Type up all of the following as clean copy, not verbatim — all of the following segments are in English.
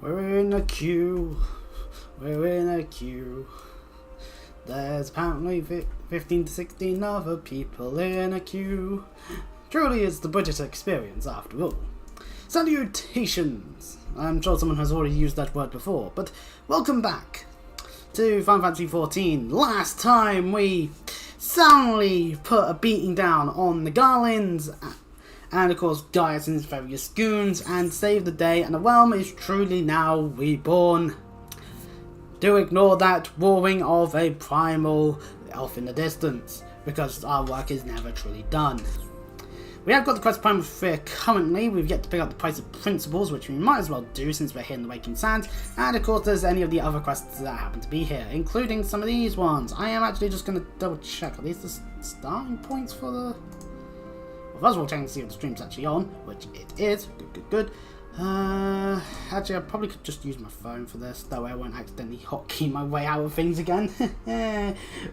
We're in a queue. We're in a queue. There's apparently 15 to 16 other people in a queue. Truly is the British experience after all. Salutations! I'm sure someone has already used that word before, but welcome back to Final Fantasy XIV. Last time we soundly put a beating down on the Garlands and of course Gaius and his various goons and saved the day, and the realm is truly now reborn. Do ignore that roaring of a primal off in the distance, because our work is never truly done. We have got the quest Primal Fear currently. We've yet to pick up the Price of Principles, which we might as well do since we're here in the Waking Sands. And of course there's any of the other quests that happen to be here, including some of these ones. I am actually just going to double check. Are these the starting points for the... Well, first of all, checking to see if the stream's actually on, which it is. Good. Actually, I probably could just use my phone for this, that way I won't accidentally hotkey my way out of things again.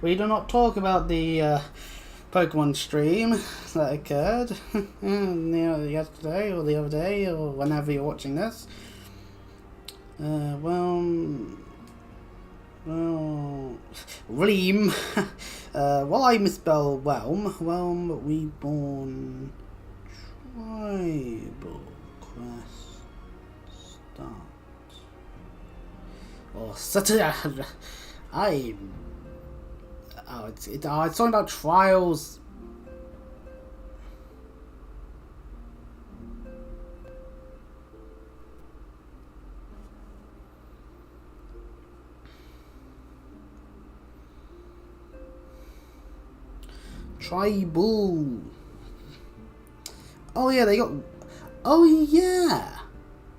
We do not talk about the Pokemon stream that occurred yesterday or the other day or whenever you're watching this. Realm. While I misspell Realm Reborn Tribal Quest start. Or such a it's talking about trials. Tribal. Oh yeah,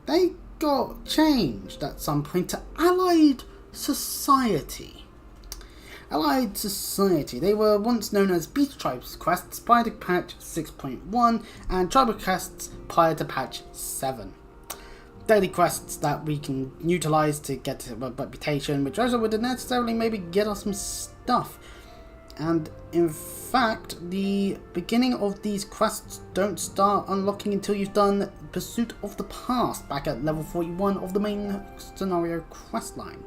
they got changed at some point to Allied Society. Allied Society. They were once known as Beast Tribes quests prior to patch 6.1 and Tribal quests prior to patch 7. Daily quests that we can utilise to get a reputation, which also would necessarily maybe get us some stuff. And in fact, the beginning of these quests don't start unlocking until you've done Pursuit of the Past back at level 41 of the main scenario questline.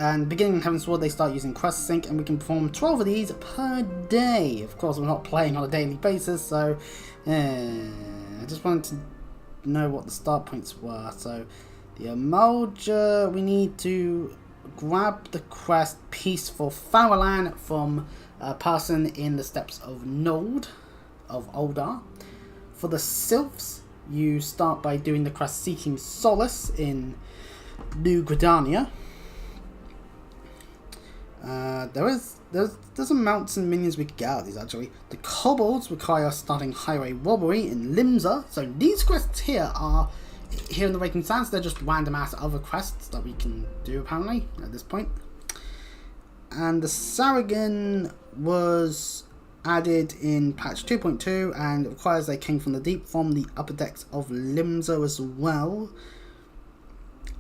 And beginning in Heaven's Sword, they start using Quest Sync, and we can perform 12 of these per day. Of course, we're not playing on a daily basis, so I just wanted to know what the start points were. So the Amalja, we need to grab the quest Peaceful Farallon from a person in the steppes of Nold, of Oldar. For the Sylphs, you start by doing the quest Seeking Solace in New Gridania. There's some mounts and minions we could get out of these actually. The Kobolds require starting highway robbery in Limsa. So these quests here are here in the Waking Sands. They're just random ass other quests that we can do apparently at this point. And the Saragon was added in patch 2.2 and it requires a King from the Deep from the upper decks of Limsa as well.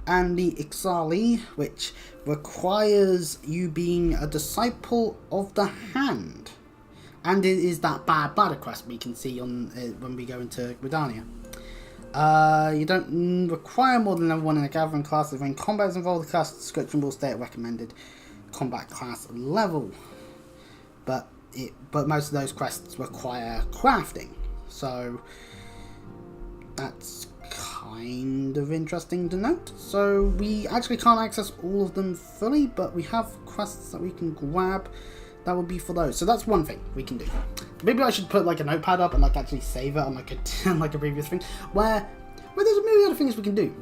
And the Ixali, which requires you being a disciple of the Hand, and it is that bad bladder quest we can see on when we go into Gridania. You don't require more than level 1 in a gathering class. If when combat is involved, the class description will stay at recommended combat class level. But most of those quests require crafting, so that's kind of interesting to note. So we actually can't access all of them fully, but we have quests that we can grab that will be for those. So that's one thing we can do. Maybe I should put like a notepad up and like actually save it on like a previous thing where there's a million other things we can do.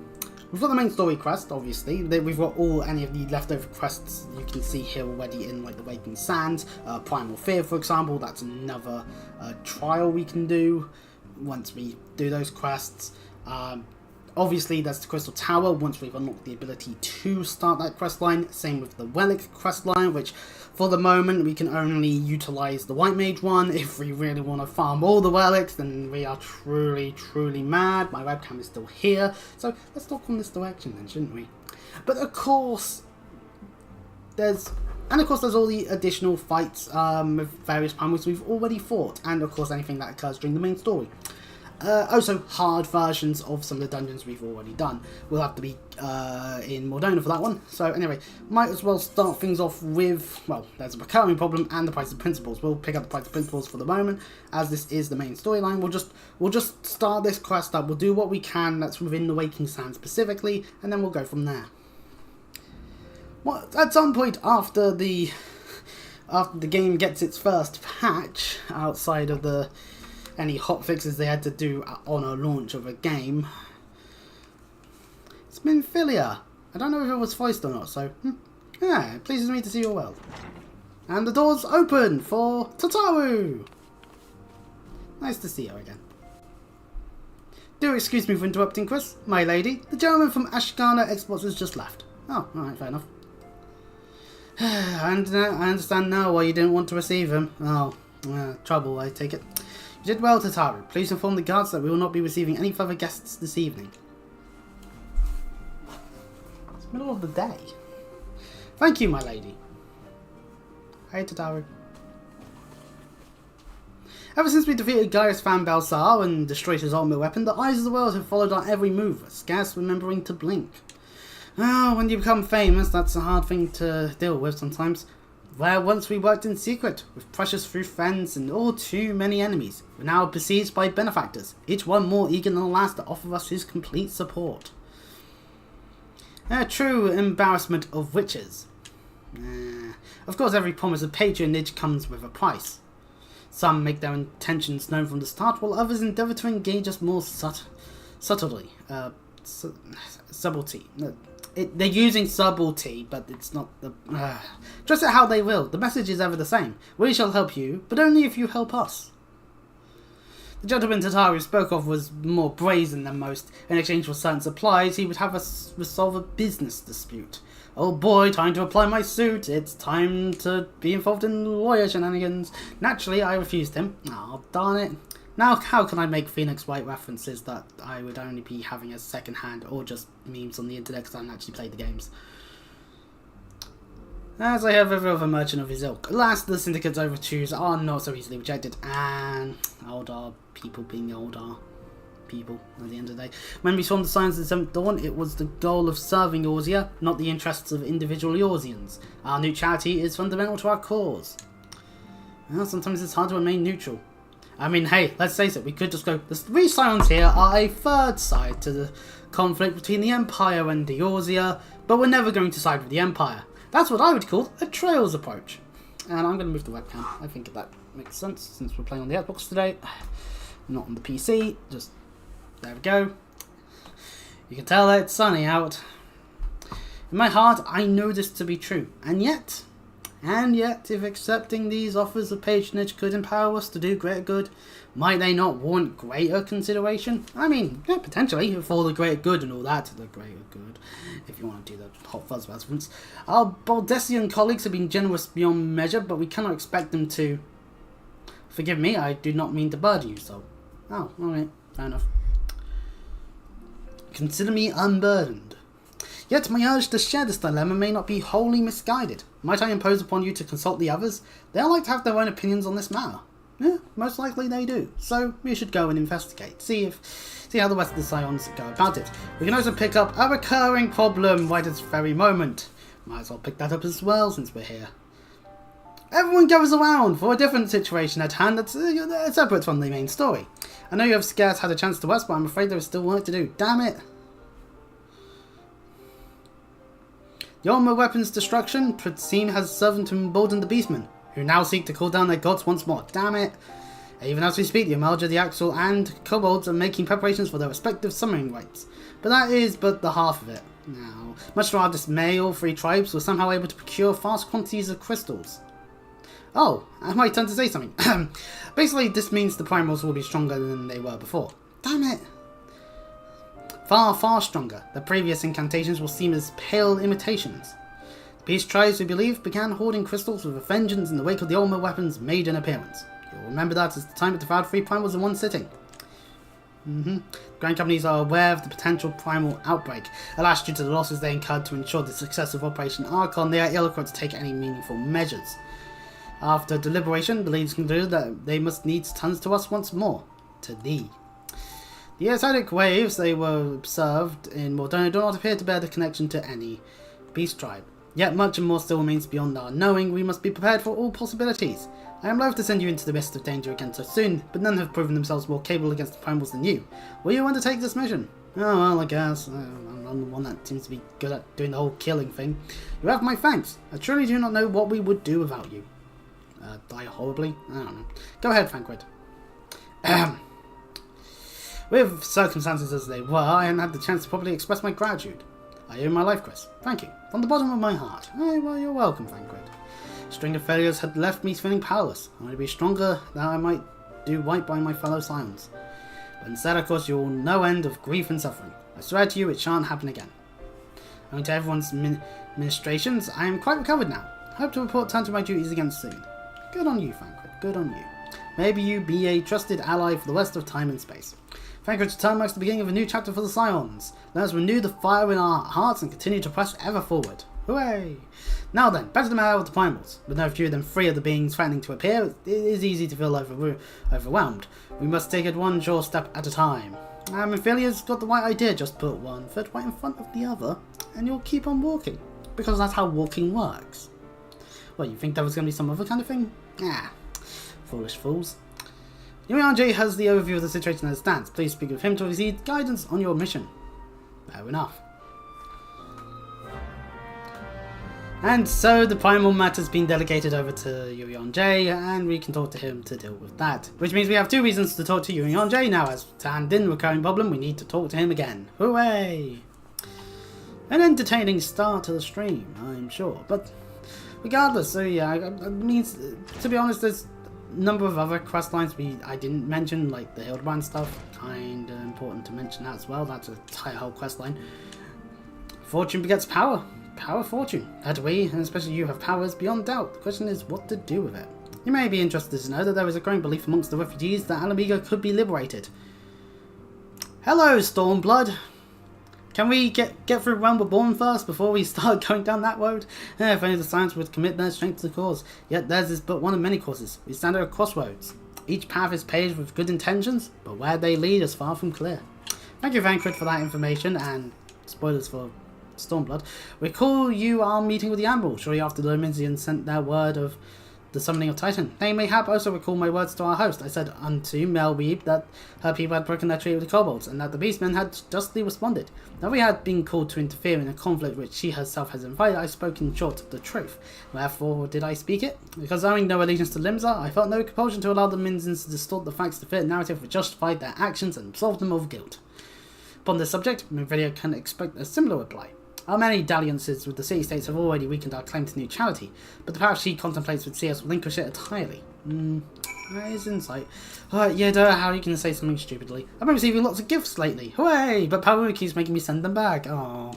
We've got the main story quest, obviously. We've got any of the leftover quests you can see here already in like the Waking Sands. Primal Fear, for example, that's another trial we can do once we do those quests. Obviously there's the Crystal Tower once we've unlocked the ability to start that quest line. Same with the Relic quest line, which for the moment we can only utilise the White Mage one. If we really want to farm all the relics, then we are truly mad. My webcam is still here, so let's talk on this direction then, shouldn't we? But of course there's all the additional fights with various primals we've already fought, and of course anything that occurs during the main story. Also, hard versions of some of the dungeons we've already done. We'll have to be in Mordona for that one. So anyway, might as well start things off with, well, there's a recurring problem and the price of principles. We'll pick up the price of principles for the moment, as this is the main storyline. We'll just start this quest up. We'll do what we can that's within the Waking Sand specifically, and then we'll go from there. Well, at some point after the game gets its first patch, outside of any hotfixes they had to do on a launch of a game, it's been Philia. I don't know if it was voiced or not, so yeah, it pleases me to see your world. And the doors open for Tataru. Nice to see you again. Do excuse me for interrupting, Chris, my lady. The gentleman from Ashgana Exports has just left. Oh, alright, fair enough. And I understand now why you didn't want to receive him. Oh, trouble, I take it. You did well, Tataru. Please inform the guards that we will not be receiving any further guests this evening. It's the middle of the day. Thank you, my lady. Hey, Tataru. Ever since we defeated Gaius Van Balsar and destroyed his ultimate weapon, the eyes of the world have followed our every move, scarce remembering to blink. Oh, when you become famous, that's a hard thing to deal with sometimes. Where once we worked in secret, with precious few friends and all too many enemies, we're now besieged by benefactors, each one more eager than the last to offer us his complete support. A true embarrassment of witches. Of course, every promise of patronage comes with a price. Some make their intentions known from the start, while others endeavour to engage us more subtly. Subtlety. They're using subtlety, but it's not the... Dress it how they will, the message is ever the same. We shall help you, but only if you help us. The gentleman Tataru spoke of was more brazen than most. In exchange for certain supplies, he would have us resolve a business dispute. Oh boy, time to apply my suit. It's time to be involved in lawyer shenanigans. Naturally, I refused him. Oh, darn it. Now, how can I make Phoenix White references that I would only be having as second hand or just memes on the internet because I haven't actually played the games? As I have every other merchant of his ilk. Alas, the syndicate's overtures are not so easily rejected, and older people being older people at the end of the day. When we saw the signs of the 7th Dawn, it was the goal of serving Eorzea, not the interests of individual Eorzeans. Our neutrality is fundamental to our cause. Well, sometimes it's hard to remain neutral. I mean, hey, let's face it, we could just go, the three Scions here are a third side to the conflict between the Empire and Eorzea, but we're never going to side with the Empire. That's what I would call a Trails approach. And I'm going to move the webcam. I think that makes sense, since we're playing on the Xbox today. Not on the PC, just, there we go. You can tell that it's sunny out. In my heart, I know this to be true, and yet, if accepting these offers of patronage could empower us to do greater good, might they not warrant greater consideration? I mean, yeah, potentially, for the greater good and all that, the greater good, if you want to do the Hot Fuzz reference. Our Baldessian colleagues have been generous beyond measure, but we cannot expect them to... Forgive me, I do not mean to burden you, so... Oh, alright, fair enough. Consider me unburdened. Yet my urge to share this dilemma may not be wholly misguided. Might I impose upon you to consult the others? They are like to have their own opinions on this matter. Yeah, most likely they do. So we should go and investigate. See how the rest of the Scions go about it. We can also pick up a recurring problem right at this very moment. Might as well pick that up as well since we're here. Everyone goes around for a different situation at hand that's separate from the main story. I know you have scarce had a chance to rest, but I'm afraid there is still work to do. Damn it! The armor weapon's destruction would seem has served to embolden the beastmen, who now seek to call down their gods once more. Damn it! Even as we speak, the Amalja, the Axel, and Kobolds are making preparations for their respective summoning rites. But that is but the half of it. Now, much to our dismay, all three tribes were somehow able to procure vast quantities of crystals. Oh, I might turn to say something. Basically, this means the primals will be stronger than they were before. Damn it! Far, far stronger. The previous incantations will seem as pale imitations. The peace tribes, we believe, began hoarding crystals with a vengeance in the wake of the Ulma weapons made an appearance. You'll remember that as the time it devoured 3 primals in one sitting. Grand companies are aware of the potential primal outbreak. Alas, due to the losses they incurred to ensure the success of Operation Archon, they are ill-equipped to take any meaningful measures. After deliberation, the leaders concluded that they must needs turn to us once more. To thee. The exotic waves they were observed in Mordona do not appear to bear the connection to any beast tribe. Yet much and more still remains beyond our knowing. We must be prepared for all possibilities. I am loath to send you into the mist of danger again so soon, but none have proven themselves more capable against the primals than you. Will you undertake this mission? Oh well, I guess. I'm the one that seems to be good at doing the whole killing thing. You have my thanks. I truly do not know what we would do without you. Die horribly? I don't know. Go ahead, Thancred. With circumstances as they were, I hadn't had the chance to properly express my gratitude. I owe my life, Chris. Thank you. From the bottom of my heart. Oh, well, you're welcome, Thancred. A string of failures had left me feeling powerless. I wanted to be stronger, that I might do right by my fellow Scions. But instead, I caused you all no end of grief and suffering. I swear to you, it shan't happen again. Owing to everyone's ministrations, I am quite recovered now. I hope to report turn to my duties again soon. Good on you, Thancred. Good on you. Maybe you be a trusted ally for the rest of time and space. Thancred's return marks the beginning of a new chapter for the Scions. Let us renew the fire in our hearts and continue to press ever forward. Hooray! Now then, back to the matter with the primals. With no fewer than 3 of the beings threatening to appear, it is easy to feel overwhelmed. We must take it one sure step at a time. Amphilia's got the right idea, just put one foot right in front of the other, and you'll keep on walking. Because that's how walking works. What, you think there was going to be some other kind of thing? Ah, foolish fools. J has the overview of the situation as it stands. Please speak with him to receive guidance on your mission. Fair enough. And so the primal matter's been delegated over to J, and we can talk to him to deal with that. Which means we have 2 reasons to talk to J now, as to hand in the recurring problem, we need to talk to him again. Hooray! An entertaining start to the stream, I'm sure. But regardless, so yeah, I mean, to be honest, there's a number of other quest lines I didn't mention, like the Hildebrand stuff. Kinda important to mention that as well. That's a entire whole quest line. Fortune begets power. Power fortune. That we, and especially you, have powers beyond doubt. The question is what to do with it. You may be interested to know that there is a growing belief amongst the refugees that Alamiga could be liberated. Hello, Stormblood. Can we get through Realm Reborn first before we start going down that road? If only the Scions would commit their strength to the cause. Yet theirs is but one of many causes. We stand at a crossroads. Each path is paved with good intentions, but where they lead is far from clear. Thank you, Thancred, for that information, and spoilers for Stormblood. Recall you are meeting with the Amble shortly after the Lominsians sent their word of the summoning of Titan. They mayhap also recall my words to our host. I said unto Melweeb that her people had broken their treaty with the kobolds, and that the beastmen had justly responded. Though we had been called to interfere in a conflict which she herself has invited, I spoke in short the truth. Wherefore did I speak it? Because owing no allegiance to Limsa, I felt no compulsion to allow the Minzins to distort the facts to fit a narrative which justified their actions and absolved them of guilt. Upon this subject, Minvidia can expect a similar reply. Our many dalliances with the city-states have already weakened our claim to neutrality, but the path she contemplates would see us relinquish it entirely. That is insight. Yeah, how you can say something stupidly. I've been receiving lots of gifts lately. Hooray! But Paru keeps making me send them back. Oh,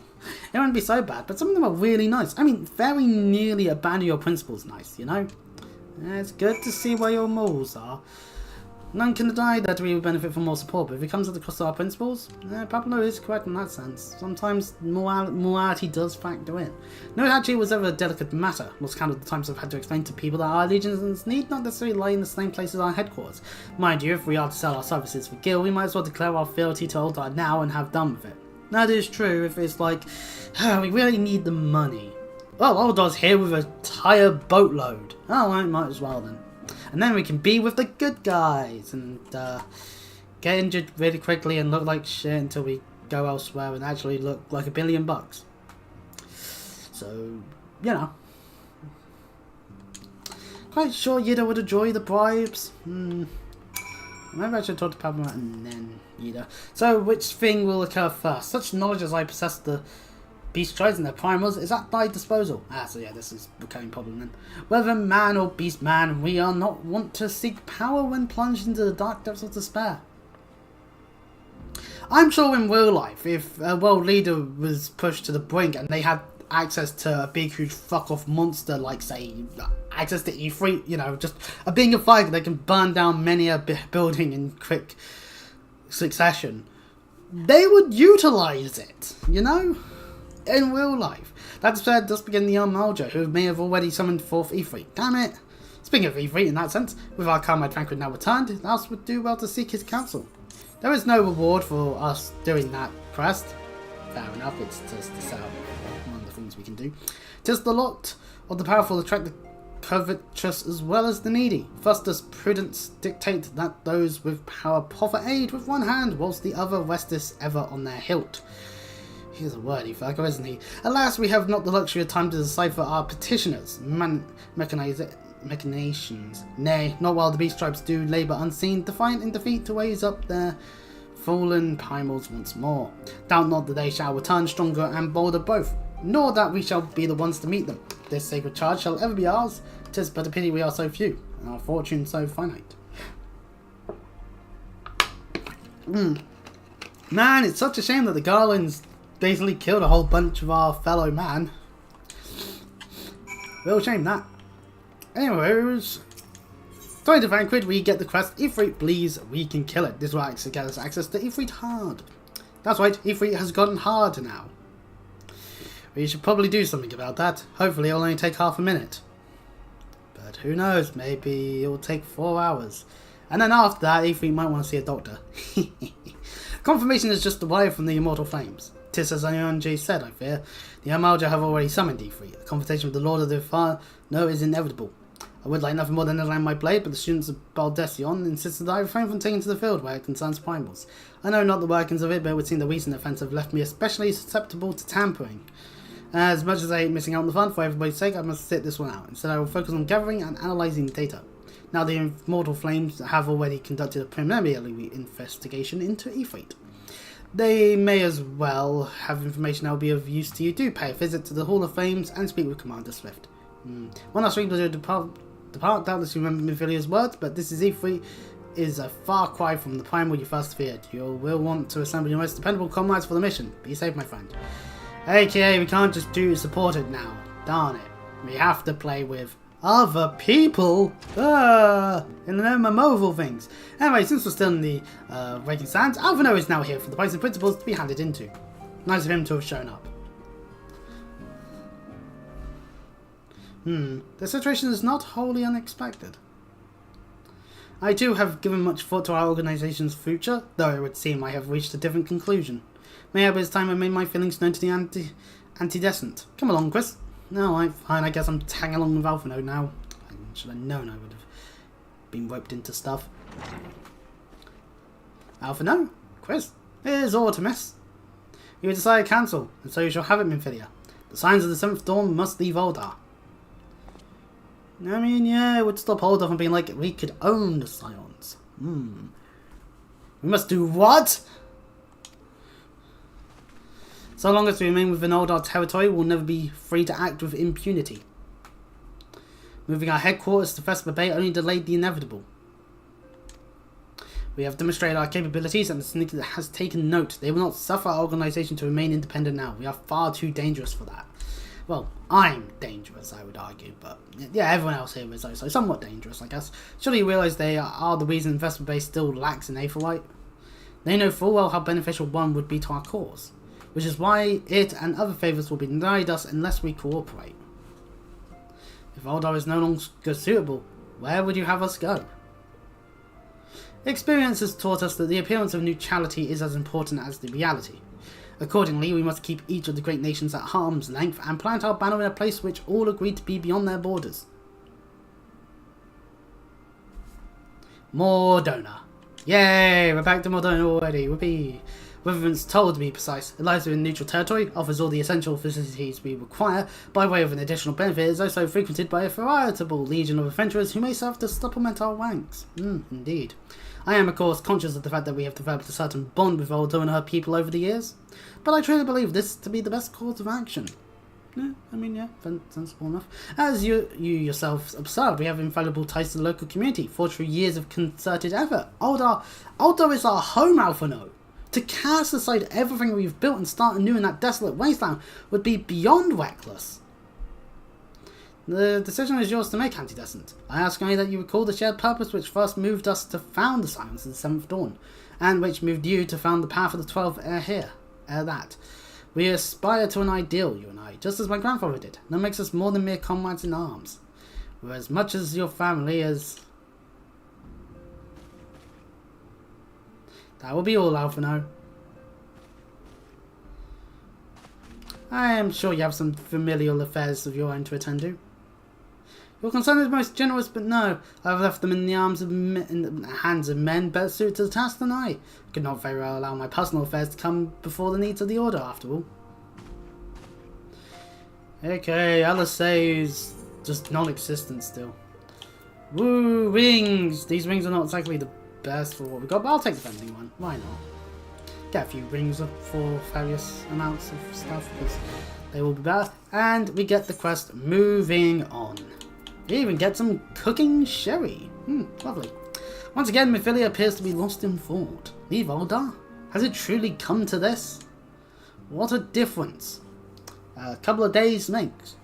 it wouldn't be so bad, but some of them are really nice. I mean, very nearly abandon your principles nice, you know? It's good to see where your morals are. None can deny that we would benefit from more support, but if it comes at the cost of our principles, Pablo is correct in that sense. Sometimes morality does factor in. No, it actually was ever a delicate matter. Most count of the times I've had to explain to people that our allegiances need not necessarily lie in the same place as our headquarters. Mind you, if we are to sell our services for Gil, we might as well declare our fealty to Oldar now and have done with it. That is true if it's like, we really need the money. Well, Oldar's here with an entire boatload. Oh, I might as well then. And then we can be with the good guys and get injured really quickly and look like shit until we go elsewhere and actually look like $1 billion. So, you know. Quite sure Yida would enjoy the bribes. Maybe I should talk to Pablo and then Yida. So, which thing will occur first? Such knowledge as I possess the beast tribes and their primals is at thy disposal. So yeah, this is a recurring problem then. Whether man or beast man, we are not want to seek power when plunged into the dark depths of despair. I'm sure in real life, if a world leader was pushed to the brink and they had access to a big huge fuck off monster like say access to E3, you know, just a being of fire that can burn down many a building in quick succession, they would utilize it, you know? In real life. That said, thus begin the Armalja, who may have already summoned forth E3. Damn it! Speaking of E3 in that sense, with our comrade Thancred now returned, Laos would do well to seek his counsel. There is no reward for us doing that quest. Fair enough, it's just to sell one of the things we can do. Tis the lot of the powerful attract the covetous as well as the needy. Thus does prudence dictate that those with power proffer aid with one hand, whilst the other resteth ever on their hilt. He's a wordy fucker, isn't he? Alas, we have not the luxury of time to decipher our petitioners' machinations. Nay, not while the beast tribes do labour unseen, defiant in defeat to raise up their fallen primals once more. Doubt not that they shall return stronger and bolder both, nor that we shall be the ones to meet them. This sacred charge shall ever be ours. 'Tis but a pity we are so few, and our fortune so finite. Man, it's such a shame that the Garlands basically killed a whole bunch of our fellow man. Real shame that. Anyways, trying to Vanquid, we get the quest Ifrit Bleeds, we can kill it. This will actually get us access to Ifrit Hard. That's right, Ifrit has gotten hard now. We should probably do something about that. Hopefully it'll only take half a minute. But who knows, maybe it will take 4 hours. And then after that, Ifrit might want to see a doctor. Confirmation is just arrived from the Immortal Flames. 'Tis as Ionj said, I fear. The Amalja have already summoned Ifrit. The confrontation with the Lord of the Inferno is inevitable. I would like nothing more than to land my blade, but the students of Baldesion insisted that I refrain from taking to the field where it concerns primals. I know not the workings of it, but it would seem the recent events have left me especially susceptible to tampering. As much as I hate missing out on the fun, for everybody's sake, I must sit this one out. Instead, I will focus on gathering and analysing data. Now the Immortal Flames have already conducted a preliminary investigation into Ifrit. They may as well have information that will be of use to you. Do pay a visit to the Hall of Flames and speak with Commander Swift. One last week to depart, doubtless you remember Minfilia's words, but this is Ifrit is a far cry from the primal you first feared. You will want to assemble your most dependable comrades for the mission. Be safe, my friend. AKA, we can't just do supported now. Darn it. We have to play with other people in the name of mobile things. Anyway, since we're still in the Breaking Sands, Alvino is now here for the Poison Principles to be handed into. Nice of him to have shown up. The situation is not wholly unexpected. I too have given much thought to our organisation's future, though it would seem I have reached a different conclusion. Maybe it's time I made my feelings known to the antidescent. Come along, Chris. No, fine, I guess I'm tagging along with Alphino now. I should have known I would have been roped into stuff. Alphino? Chris? Here's Artemis. You decided to cancel, and so you shall have it, Minfilia. The signs of the 7th Dawn must leave Oldar. I mean, yeah, it would stop Oldar from being like, we could own the Scions. We must do what? So long as we remain within Oldar territory, we'll never be free to act with impunity. Moving our headquarters to Vesper Bay only delayed the inevitable. We have demonstrated our capabilities and the Syndicate has taken note. They will not suffer our organisation to remain independent now. We are far too dangerous for that. Well, I'm dangerous, I would argue, but yeah, everyone else here is also somewhat dangerous, I guess. Surely you realise they are the reason Vesper Bay still lacks an Aetherite? They know full well how beneficial one would be to our cause, which is why it and other favours will be denied us unless we cooperate. If Oldar is no longer suitable, where would you have us go? Experience has taught us that the appearance of neutrality is as important as the reality. Accordingly, we must keep each of the great nations at arm's length and plant our banner in a place which all agree to be beyond their borders. Mordona. Yay, we're back to Mordona already, whoopee. Whether it's told to be precise, it lies within neutral territory, offers all the essential facilities we require, by way of an additional benefit, is also frequented by a veritable legion of adventurers who may serve to supplement our ranks. Indeed. I am, of course, conscious of the fact that we have developed a certain bond with Oldar and her people over the years, but I truly believe this to be the best course of action. Yeah, sensible enough. As you yourselves observed, we have invaluable ties to the local community, forged through years of concerted effort. Oldar is our home, Alphino. To cast aside everything we've built and start anew in that desolate wasteland would be beyond reckless. The decision is yours to make, Antidescent. I ask only that you recall the shared purpose which first moved us to found the Scions of the 7th Dawn, and which moved you to found the Path of the 12 ere that. We aspire to an ideal, you and I, just as my grandfather did. That makes us more than mere comrades in arms. We're as much as your family as... That will be all, Alphino. I am sure you have some familial affairs of your own to attend to. Your concern is most generous, but no. I've left them in the arms of in the hands of men better suited to the task than I. Could not very well allow my personal affairs to come before the needs of the Order, after all. Okay, LSA is just non-existent still. Woo, rings! These rings are not exactly the best for what we got, but I'll take the vending one. Why not? Get a few rings up for various amounts of stuff, because they will be better. And we get the quest moving on. We even get some cooking sherry. Lovely. Once again, Mephilia appears to be lost in thought. Leave Oldar? Has it truly come to this? What a difference a couple of days makes.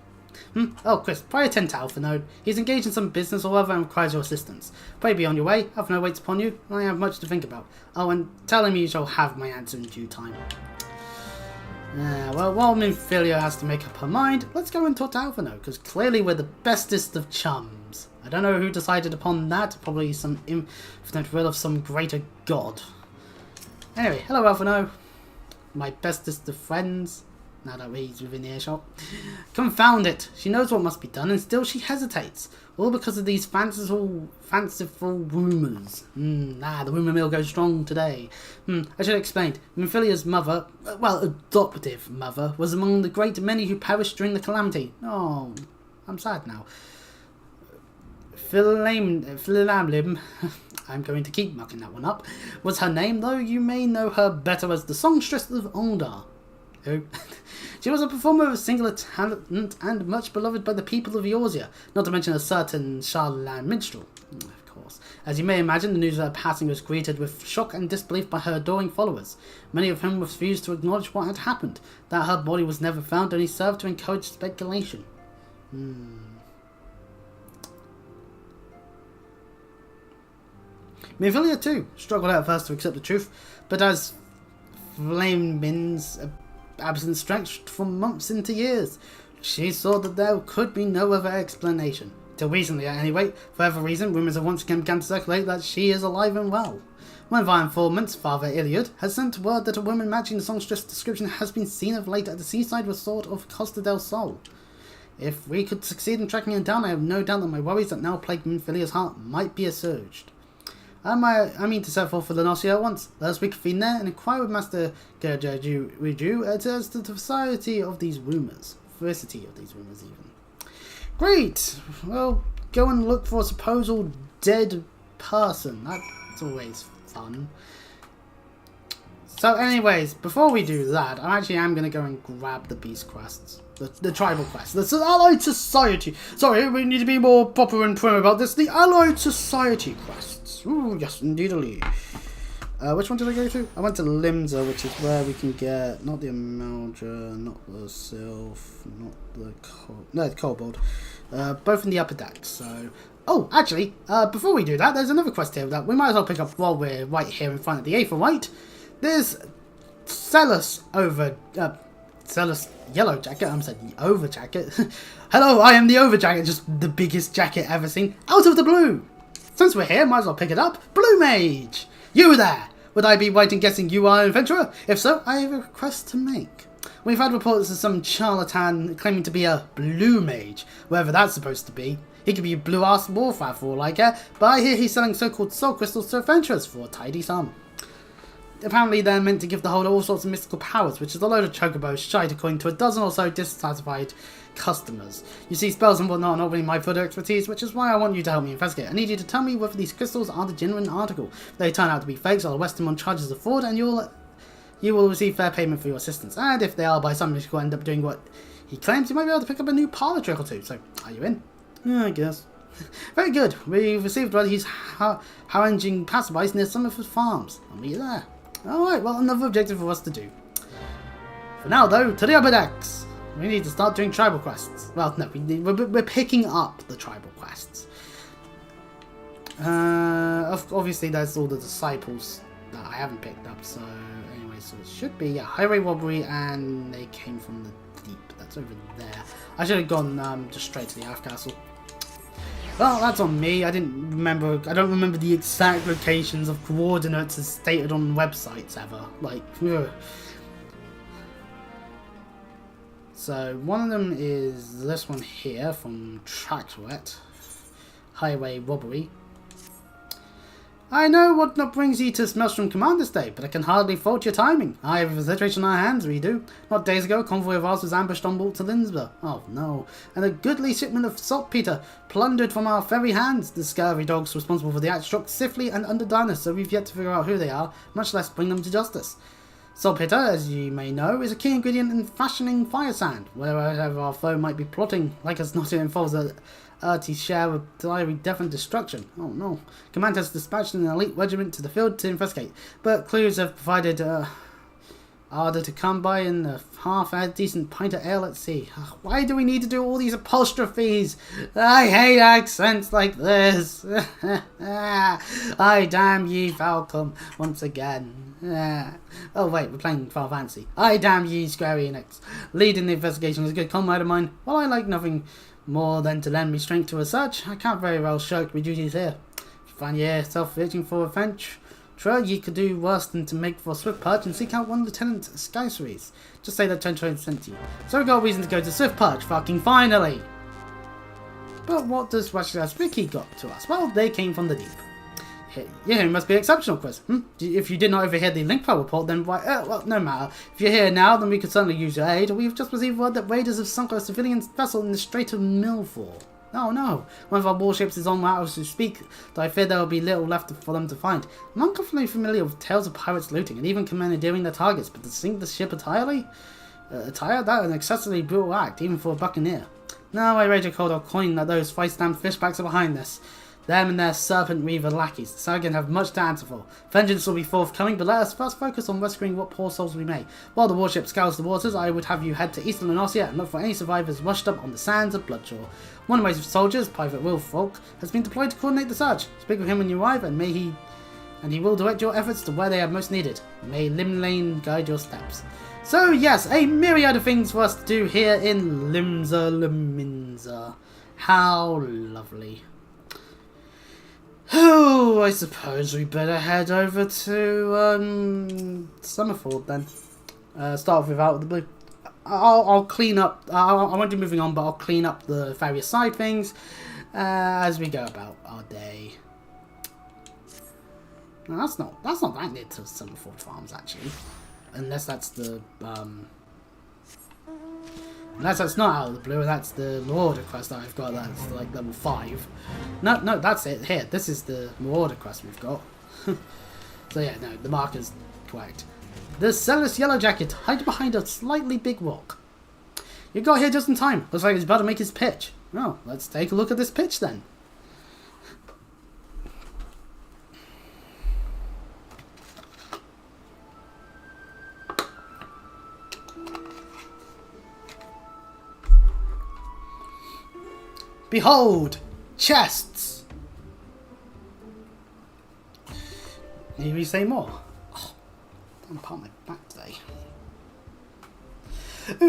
Oh, Chris, pray attend to Alphino. He's engaged in some business or other and requires your assistance. Pray be on your way. Alphino waits upon you, and I have much to think about. Oh, and tell him you shall have my answer in due time. Well, while Mephilia has to make up her mind, let's go and talk to Alphino, because clearly we're the bestest of chums. I don't know who decided upon that, probably some infinite will of some greater god. Anyway, hello Alphino. My bestest of friends. Now that he's within earshot. Confound it! She knows what must be done, and still she hesitates. All because of these fanciful rumours. The rumour mill goes strong today. I should have explained. Mephilia's mother, well, adoptive mother, was among the great many who perished during the calamity. Oh, I'm sad now. Philamlim, I'm going to keep mucking that one up, was her name, though you may know her better as the songstress of Oldar. She was a performer of singular talent and much beloved by the people of Eorzea, not to mention a certain Charlatan minstrel. Of course. As you may imagine, the news of her passing was greeted with shock and disbelief by her adoring followers, many of whom refused to acknowledge what had happened. That her body was never found only served to encourage speculation. Mephilia too struggled at first to accept the truth, but as Flamemin's absence stretched from months into years, she saw that there could be no other explanation. Till recently, at any rate, for whatever reason, rumours have once again begun to circulate that she is alive and well. One of our informants, Father Iliad, has sent word that a woman matching the songstress description has been seen of late at the seaside resort of Costa del Sol. If we could succeed in tracking her down, I have no doubt that my worries that now plague Mephilia's heart might be assuaged. I mean to set forth for Lenossia at once. Let us reconvene there and inquire with Master Gergerju as to the veracity of these rumours. Veracity of these rumours, even. Great! Well, go and look for a supposed dead person. That's always fun. So anyways, before we do that, I actually am going to go and grab the beast quests. The tribal quests. The Allied Society. Sorry, we need to be more proper and prim about this. The Allied Society quests. Ooh, yes, indeedly. Which one did I go to? I went to Limsa, which is where we can get not the Amalja, not the Sylph, not the the Kobold. Both in the upper deck. So, oh, actually, before we do that, there's another quest here that we might as well pick up while we're right here in front of the Aether White. There's Celis Yellow Jacket. I'm saying Over Jacket. Hello, I am the Over Jacket, just the biggest jacket ever seen. Out of the blue. Since we're here, might as well pick it up. Blue Mage! You there! Would I be right in guessing you are an adventurer? If so, I have a request to make. We've had reports of some charlatan claiming to be a Blue Mage, wherever that's supposed to be. He could be a blue-ass warfare for all I care, but I hear he's selling so-called soul crystals to adventurers for a tidy sum. Apparently they're meant to give the holder all sorts of mystical powers, which is a load of chocobos shite according to a dozen or so dissatisfied customers. You see, spells and whatnot are not really my field of expertise, which is why I want you to help me investigate. I need you to tell me whether these crystals are the genuine article. If they turn out to be fakes, I'll arrest him on charges of fraud, and you will receive fair payment for your assistance. And if they are by some miracle end up doing what he claims, you might be able to pick up a new parlor trick or two. So, are you in? Yeah, I guess. Very good. We've received one of these haranguing passerbys near some of his farms. I'll meet you there. Alright, well, another objective for us to do. For now, though, to the upper decks. We need to start doing tribal quests. Well, no, we're picking up the tribal quests. Obviously, there's all the disciples that I haven't picked up. So, anyway, so it should be highway robbery, and they came from the deep. That's over there. I should have gone just straight to the Half Castle. Well, that's on me. I don't remember the exact locations of coordinates as stated on websites ever. Like, ugh. So, one of them is this one here from Tractorette. Highway robbery. I know what not brings you to Maelstrom Commander's Day, but I can hardly fault your timing. I have a situation on our hands, we do. Not days ago, a convoy of ours was ambushed en route to Lindsborough. Oh no. And a goodly shipment of saltpeter plundered from our very hands. The scurvy dogs responsible for the act struck swiftly and underdone us, so we've yet to figure out who they are, much less bring them to justice. Saltpeter, as you may know, is a key ingredient in fashioning fire sand. Wherever our foe might be plotting, like us not, it involves a earthy share of diary death and destruction. Oh no. Command has dispatched an elite regiment to the field to investigate, but clues have provided harder to come by in a half-decent pint of ale at sea. Why do we need to do all these apostrophes? I hate accents like this. I damn ye Falcom once again. Oh wait, we're playing Final Fantasy. I damn ye Square Enix. Leading the investigation is a good comrade of mine. While I like nothing more than to lend me strength to research, I can't very well shirk my duties here. If you find yourself reaching for adventure, ye could do worse than to make for a swift purge and seek out one Lieutenant Skyseries. Just say that Trenchard sent you. So we got a reason to go to swift purge, fucking finally! But what does Russia's Wiki got to us? Well, they came from the deep. Yeah, it must be exceptional, Chris. If you did not overhear the link file report, then why? Well, no matter. If you're here now, then we could certainly use your aid. We've just received word that raiders have sunk a civilian vessel in the Strait of Milford. Oh no, one of our warships is en route as we speak, though I fear there will be little left for them to find. I'm uncomfortably familiar with tales of pirates looting and even commandeering their targets, but to sink the ship entirely? That's an excessively brutal act, even for a buccaneer. Now I rage a cold old coin that those five-stamp fishbacks are behind this. Them and their serpent reaver lackeys. The Sargon have much to answer for. Vengeance will be forthcoming, but let us first focus on rescuing what poor souls we may. While the warship scours the waters, I would have you head to Eastern Lunasia and look for any survivors washed up on the sands of Bloodshaw. One of my soldiers, Private Will Falk, has been deployed to coordinate the search. Speak with him when you arrive, and he will direct your efforts to where they are most needed. May Limlane guide your steps. So yes, a myriad of things for us to do here in Limsa. How lovely. Oh, I suppose we better head over to Summerford then. Start off with Out of the Blue. I'll clean up. I won't be moving on, but I'll clean up the various side things as we go about our day. No, that's not that near to Summerford Farms actually, unless that's the unless that's not Out of the Blue, that's the Marauder quest that I've got, that's like level 5. No, that's it. Here, this is the Marauder quest we've got. So yeah, no, the marker's correct. The Celis Yellow Jacket hide behind a slightly big rock. You got here just in time. Looks like he's about to make his pitch. Well, let's take a look at this pitch then. Behold, chests. Need we say more? Oh, I'm part of my back today.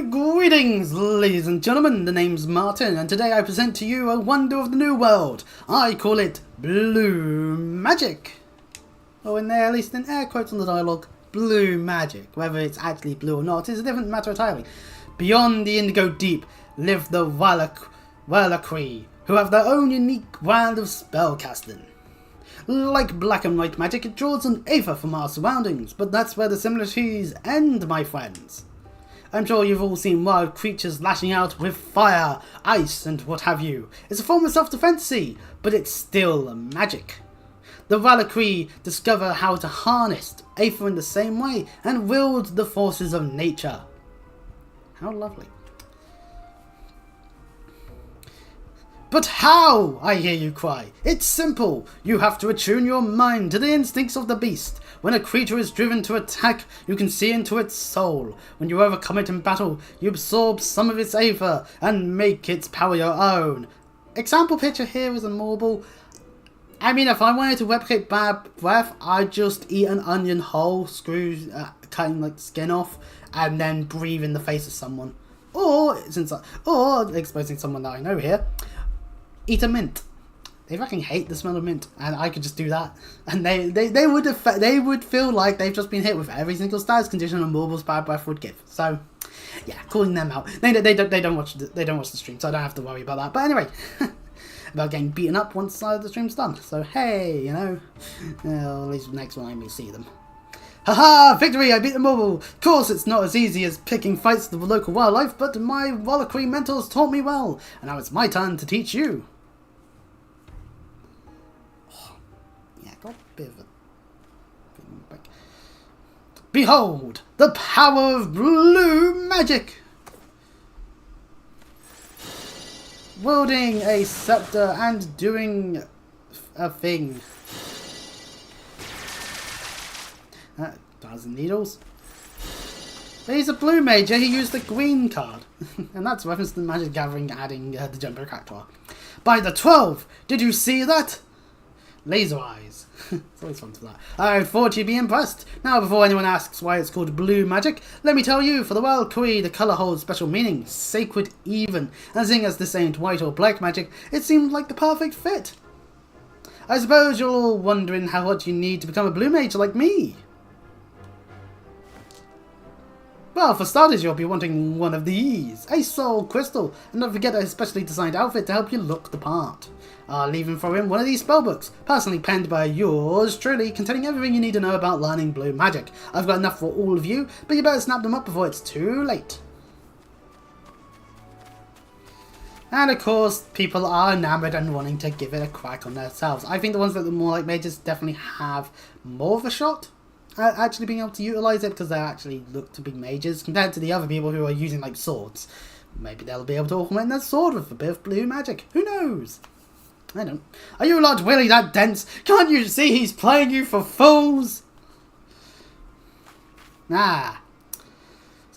Greetings, ladies and gentlemen. The name's Martin, and today I present to you a wonder of the new world. I call it blue magic. Or in there, at least in air quotes on the dialogue, blue magic. Whether it's actually blue or not is a different matter entirely. Beyond the indigo deep live the Valakri, who have their own unique brand of spellcasting. Like black and white magic, it draws an aether from our surroundings, but that's where the similarities end, my friends. I'm sure you've all seen wild creatures lashing out with fire, ice, and what have you. It's a form of self-defense, but it's still magic. The Valakri discover how to harness aether in the same way and wield the forces of nature. How lovely. But how? I hear you cry. It's simple. You have to attune your mind to the instincts of the beast. When a creature is driven to attack, you can see into its soul. When you overcome it in battle, you absorb some of its aether and make its power your own. Example picture here is a marble. I mean, if I wanted to replicate bad breath, I'd just eat an onion whole, cutting like the skin off, and then breathe in the face of someone. Or exposing someone that I know here, eat a mint. They fucking hate the smell of mint, and I could just do that, and they would feel like they've just been hit with every single status condition a Morble's bad breath would give. So, yeah, calling them out. They don't watch the stream, so I don't have to worry about that. But anyway, about getting beaten up once the stream's done. So hey, you know, at least next one I may see them. Haha! Victory! I beat the Mobile! Of course, it's not as easy as picking fights with the local wildlife, but my Rollicry mentors taught me well, and now it's my turn to teach you. Yeah, got a bit of a... Behold, the power of blue magic! Wielding a scepter and doing a thing. 1,000 needles. But he's a blue mage, he used the green card. And that's reference to the Magic Gathering adding the jumbo character. By the 12! Did you see that? Laser eyes. It's always fun for that. I thought you'd be impressed. Now, before anyone asks why it's called blue magic, let me tell you, for the Valkyrie, the colour holds special meaning, sacred even. And seeing as this ain't white or black magic, it seemed like the perfect fit. I suppose you're all wondering how much you need to become a blue mage like me. Well, for starters, you'll be wanting one of these. A soul crystal, and don't forget a specially designed outfit to help you look the part. I'll even throw in one of these spellbooks, personally penned by yours truly, containing everything you need to know about learning blue magic. I've got enough for all of you, but you better snap them up before it's too late. And of course, people are enamoured and wanting to give it a crack on themselves. I think the ones that are more like mages definitely have more of a shot at actually being able to utilise it, because they actually look to be mages compared to the other people who are using like swords. Maybe they'll be able to augment their sword with a bit of blue magic. Who knows? I don't. Are you lot really that dense? Can't you see he's playing you for fools? Ah.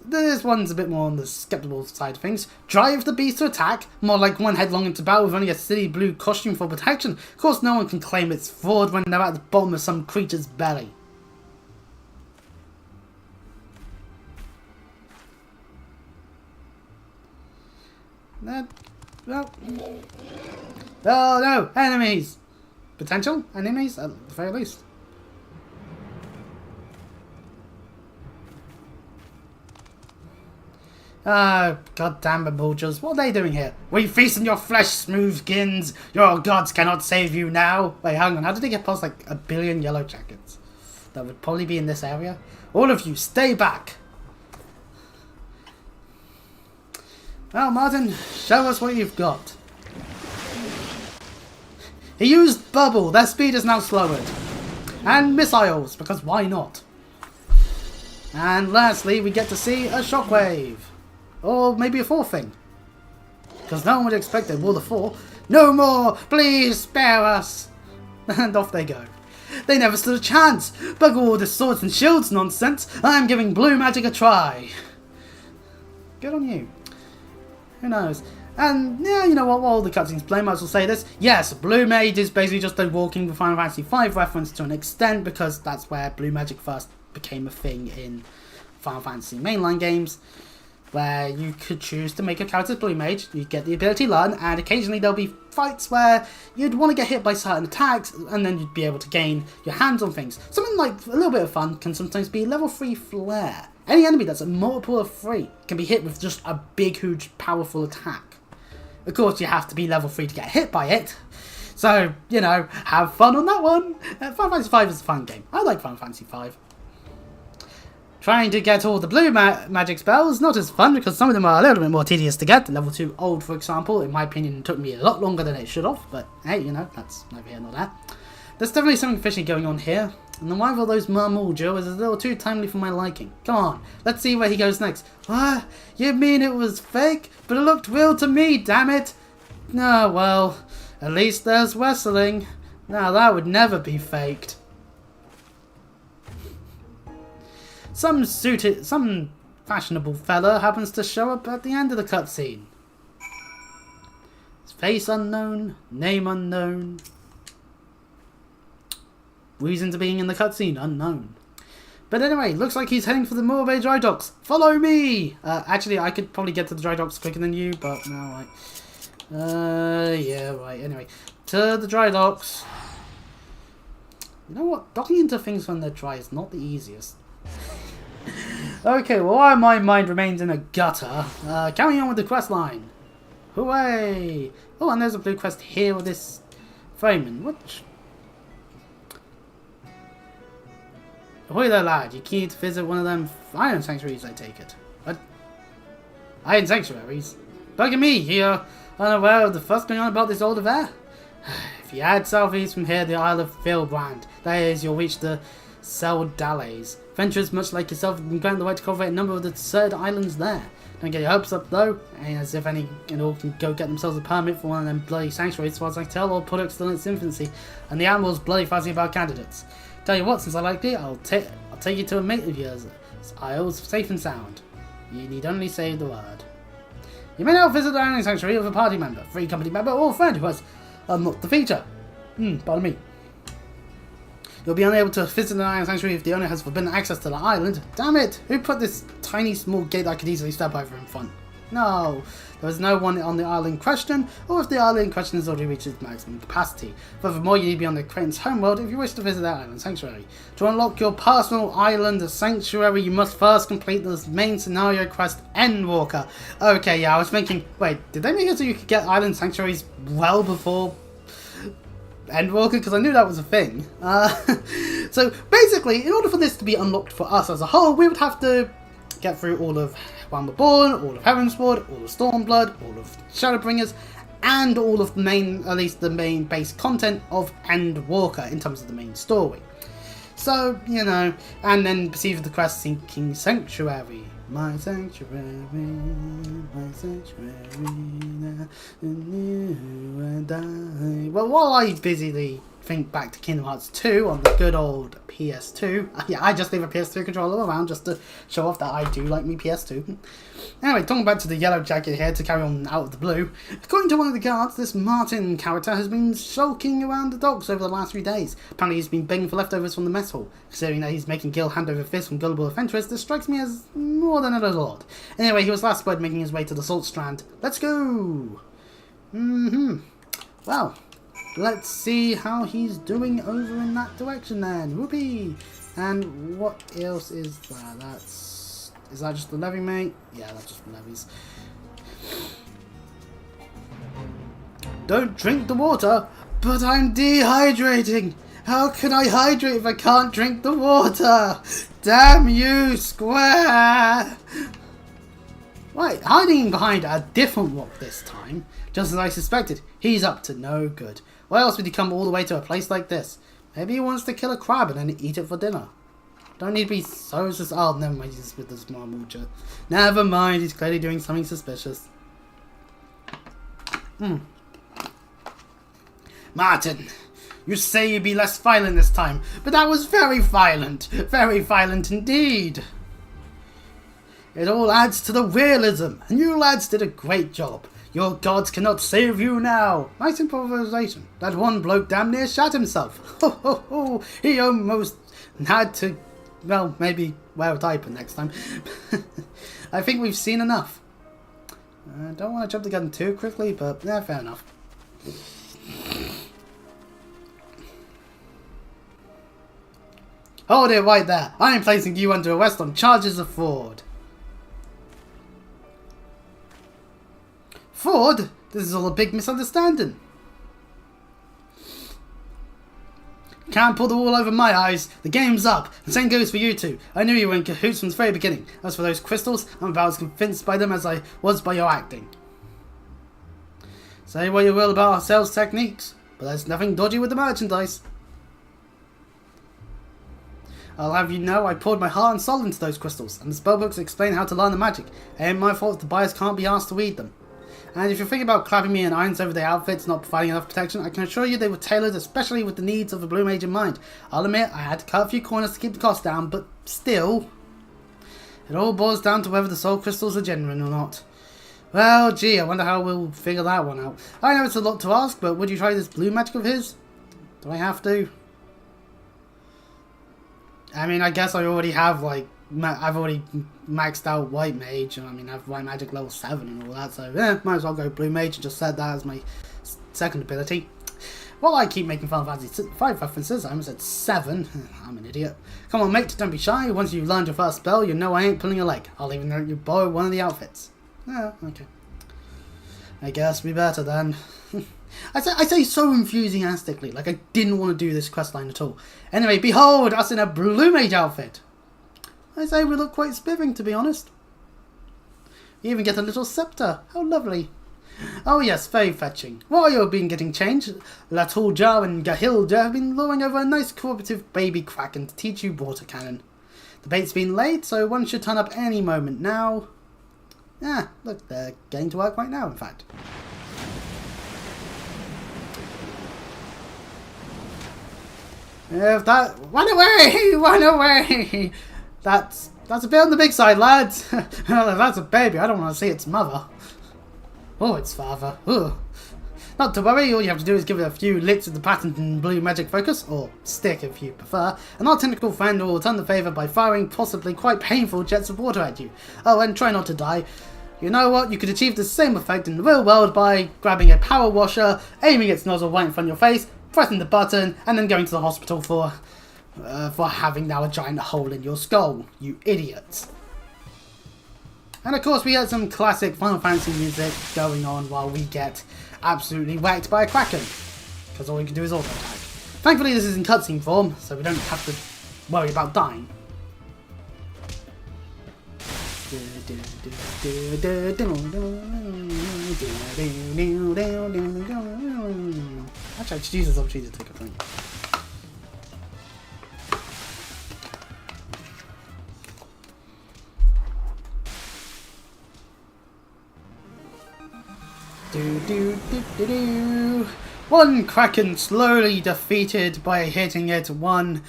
This one's a bit more on the skeptical side of things. Drive the beast to attack, more like one headlong into battle with only a silly blue costume for protection. Of course, no one can claim it's fraud when they're at the bottom of some creature's belly. Well. Oh no! Enemies! Potential enemies, at the very least. Ah, goddamn Bulgers, what are they doing here? We feast on your flesh, smooth skins! Your gods cannot save you now! Wait, hang on, how did they get past like 1 billion yellow jackets? That would probably be in this area. All of you, stay back! Well, Martin, show us what you've got. He used bubble, their speed is now slowered. And missiles, because why not? And lastly, we get to see a shockwave. Or maybe a fourth thing. Because no one would expect a Wall of 4. No more! Please spare us! And off they go. They never stood a chance! Bugger all this swords and shields nonsense! I'm giving blue magic a try! Good on you. Who knows? And yeah, you know what, while the cutscene's playing, I might as well say this. Yes, Blue Mage is basically just a walking Final Fantasy V reference to an extent, because that's where blue magic first became a thing in Final Fantasy mainline games, where you could choose to make a character Blue Mage, you get the ability learn, and occasionally there'll be fights where you'd want to get hit by certain attacks, and then you'd be able to gain your hands on things. Something like a little bit of fun can sometimes be level 3 Flare. Any enemy that's a multiple of 3 can be hit with just a big, huge, powerful attack. Of course, you have to be level 3 to get hit by it. So, you know, have fun on that one. Final Fantasy V is a fun game. I like Final Fantasy V. Trying to get all the blue magic spells, not as fun because some of them are a little bit more tedious to get. Level 2 old, for example, in my opinion, took me a lot longer than it should have. But hey, you know, that's neither here nor there. There's definitely something fishy going on here. And the arrival of those Marmuljo is a little too timely for my liking. Come on, let's see where he goes next. What? You mean it was fake? But it looked real to me, damn it! Oh, well, at least there's wrestling. Now that would never be faked. Some fashionable fella happens to show up at the end of the cutscene. His face unknown, name unknown. Reason to being in the cutscene unknown. But anyway, looks like he's heading for the Moorbe dry docks. Follow me! Actually, I could probably get to the dry docks quicker than you, but no, right. Yeah, right. Anyway, to the dry docks. You know what? Docking into things when they're dry is not the easiest. Okay, well, while my mind remains in a gutter, carrying on with the quest line. Hooray! Oh, and there's a blue quest here with this Freeman, which... Ahoy there, lad. You keen to visit one of them iron sanctuaries, I take it. What? Iron sanctuaries? Bugging me, you're unaware of the fuss going on about this old affair? If you head southeast from here, the Isle of Philbrand, that is, you'll reach the Seldales. Venturers much like yourself can grant the right to cultivate a number of the deserted islands there. Don't get your hopes up though, ain't as if any and all can go get themselves a permit for one of them bloody sanctuaries as far as I can tell, or product's still in its infancy, and the Admiral's bloody fussy about candidates. Tell you what, since I like it, I'll take you to a mate of yours. Isles safe and sound. You need only say the word. You may now visit the Iron Sanctuary with a party member, free company member, or friend who has unlocked the feature. Pardon me. You'll be unable to visit the Iron Sanctuary if the owner has forbidden access to the island. Damn it! Who put this tiny small gate that I could easily step over in front? No, there is no one on the island in question, or if the island in question has already reached its maximum capacity. Furthermore, you need to be on the Creighton's homeworld if you wish to visit that island sanctuary. To unlock your personal island sanctuary, you must first complete the main scenario quest, Endwalker. Okay, yeah, I was thinking, wait, did they make it so you could get island sanctuaries well before Endwalker? Because I knew that was a thing. So basically, in order for this to be unlocked for us as a whole, we would have to get through all of A Realm Reborn, all of Heavensward, all of Stormblood, all of Shadowbringers, and all of the main, at least the main base content of Endwalker in terms of the main story. So, you know, and then proceed with the quest Seeking Sanctuary. My sanctuary, my sanctuary, now you and I. Well, while I busily think back to Kingdom Hearts 2 on the good old PS2. Yeah, I just leave a PS2 controller around just to show off that I do like me PS2. Anyway, talking back to the Yellow Jacket here to carry on out of the blue. According to one of the guards, this Martin character has been sulking around the docks over the last 3 days. Apparently he's been begging for leftovers from the mess hall. Considering that he's making Gil hand over fist from gullible adventurers, this strikes me as more than a little odd. Anyway, he was last spotted making his way to the Salt Strand. Let's go! Well, let's see how he's doing over in that direction then. Whoopee! And what else is there? Is that just the levy, mate? Yeah, that's just the levies. Don't drink the water, but I'm dehydrating. How can I hydrate if I can't drink the water? Damn you, Square! Right, hiding behind a different rock this time. Just as I suspected, he's up to no good. Why else would he come all the way to a place like this? Maybe he wants to kill a crab and then eat it for dinner. Don't need to be so oh, never mind, he's with this Marmoocha. Never mind, he's clearly doing something suspicious. Martin, you say you'd be less violent this time, but that was very violent indeed. It all adds to the realism, and you lads did a great job. Your gods cannot save you now. Nice improvisation. That one bloke damn near shot himself. Ho ho ho! He almost had to, well, maybe wear a diaper next time. I think we've seen enough. I don't want to jump the gun too quickly, but yeah, fair enough. Hold it right there. I am placing you under arrest on charges of fraud. Fraud? This is all a big misunderstanding. Can't pull the wool over my eyes. The game's up. The same goes for you two. I knew you were in cahoots from the very beginning. As for those crystals, I'm about as convinced by them as I was by your acting. Say what you will about our sales techniques, but there's nothing dodgy with the merchandise. I'll have you know I poured my heart and soul into those crystals, and the spellbooks explain how to learn the magic. It ain't my fault if the buyers can't be asked to read them. And if you're thinking about clapping me in irons over the outfits not providing enough protection, I can assure you they were tailored especially with the needs of the Blue Mage in mind. I'll admit I had to cut a few corners to keep the cost down, but still. It all boils down to whether the soul crystals are genuine or not. Well, gee, I wonder how we'll figure that one out. I know it's a lot to ask, but would you try this blue magic of his? Do I have to? I mean, I guess I already have, like, I've already maxed out White Mage, and I mean, I have White Magic level 7 and all that, so yeah, might as well go Blue Mage and just set that as my second ability. While I keep making Final Fantasy V references, I almost said 7. I'm an idiot. Come on, mate, don't be shy. Once you've learned your first spell, you know I ain't pulling your leg. I'll even let you borrow one of the outfits. Oh, okay. I guess we better then. I say so enthusiastically, like I didn't want to do this questline at all. Anyway, behold us in a Blue Mage outfit. I say we look quite spiffing, to be honest. You even get a little scepter. How lovely. Oh yes, very fetching. While you've been getting changed, Latulja and Gahilda have been luring over a nice cooperative baby kraken to teach you water cannon. The bait's been laid, so one should turn up any moment now. Ah, look, they're getting to work right now, in fact. If that... Run away! Run away! That's a bit on the big side, lads. If that's a baby, I don't want to see its mother. Or its father. Ugh. Not to worry, all you have to do is give it a few licks of the patented blue magic focus, or stick if you prefer, and our technical friend will return the favour by firing possibly quite painful jets of water at you. Oh, and try not to die. You know what, you could achieve the same effect in the real world by grabbing a power washer, aiming its nozzle right in front of your face, pressing the button, and then going to the hospital for having now a giant hole in your skull, you idiots. And of course we had some classic Final Fantasy music going on while we get absolutely whacked by a kraken, because all we can do is auto attack. Thankfully this is in cutscene form, so we don't have to worry about dying. Actually, I just use this opportunity to take a drink. One kraken slowly defeated by hitting it one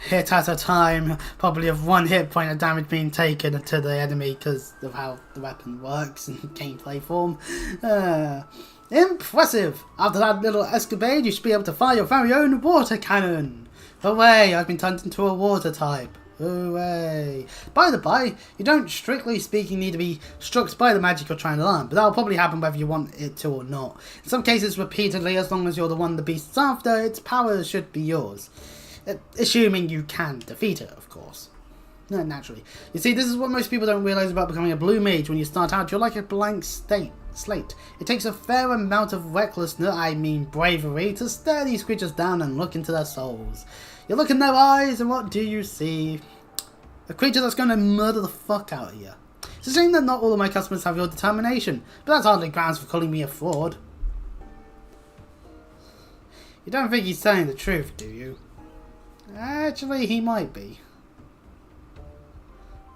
hit at a time, probably of one hit point of damage being taken to the enemy because of how the weapon works in gameplay form. Impressive! After that little escapade, you should be able to fire your very own water cannon. Hooray! I've been turned into a water type. Hooray! By the by, you don't, strictly speaking, need to be struck by the magic you're trying to learn, but that'll probably happen whether you want it to or not. In some cases, repeatedly, as long as you're the one the beast's after, its powers should be yours. Assuming you can defeat it, of course. No, naturally. You see, this is what most people don't realise about becoming a blue mage. When you start out, you're like a blank slate. It takes a fair amount of recklessness, I mean bravery, to stare these creatures down and look into their souls. You look in their eyes, and what do you see? A creature that's going to murder the fuck out of you. It's a shame that not all of my customers have your determination, but that's hardly grounds for calling me a fraud. You don't think he's telling the truth, do you? Actually, he might be.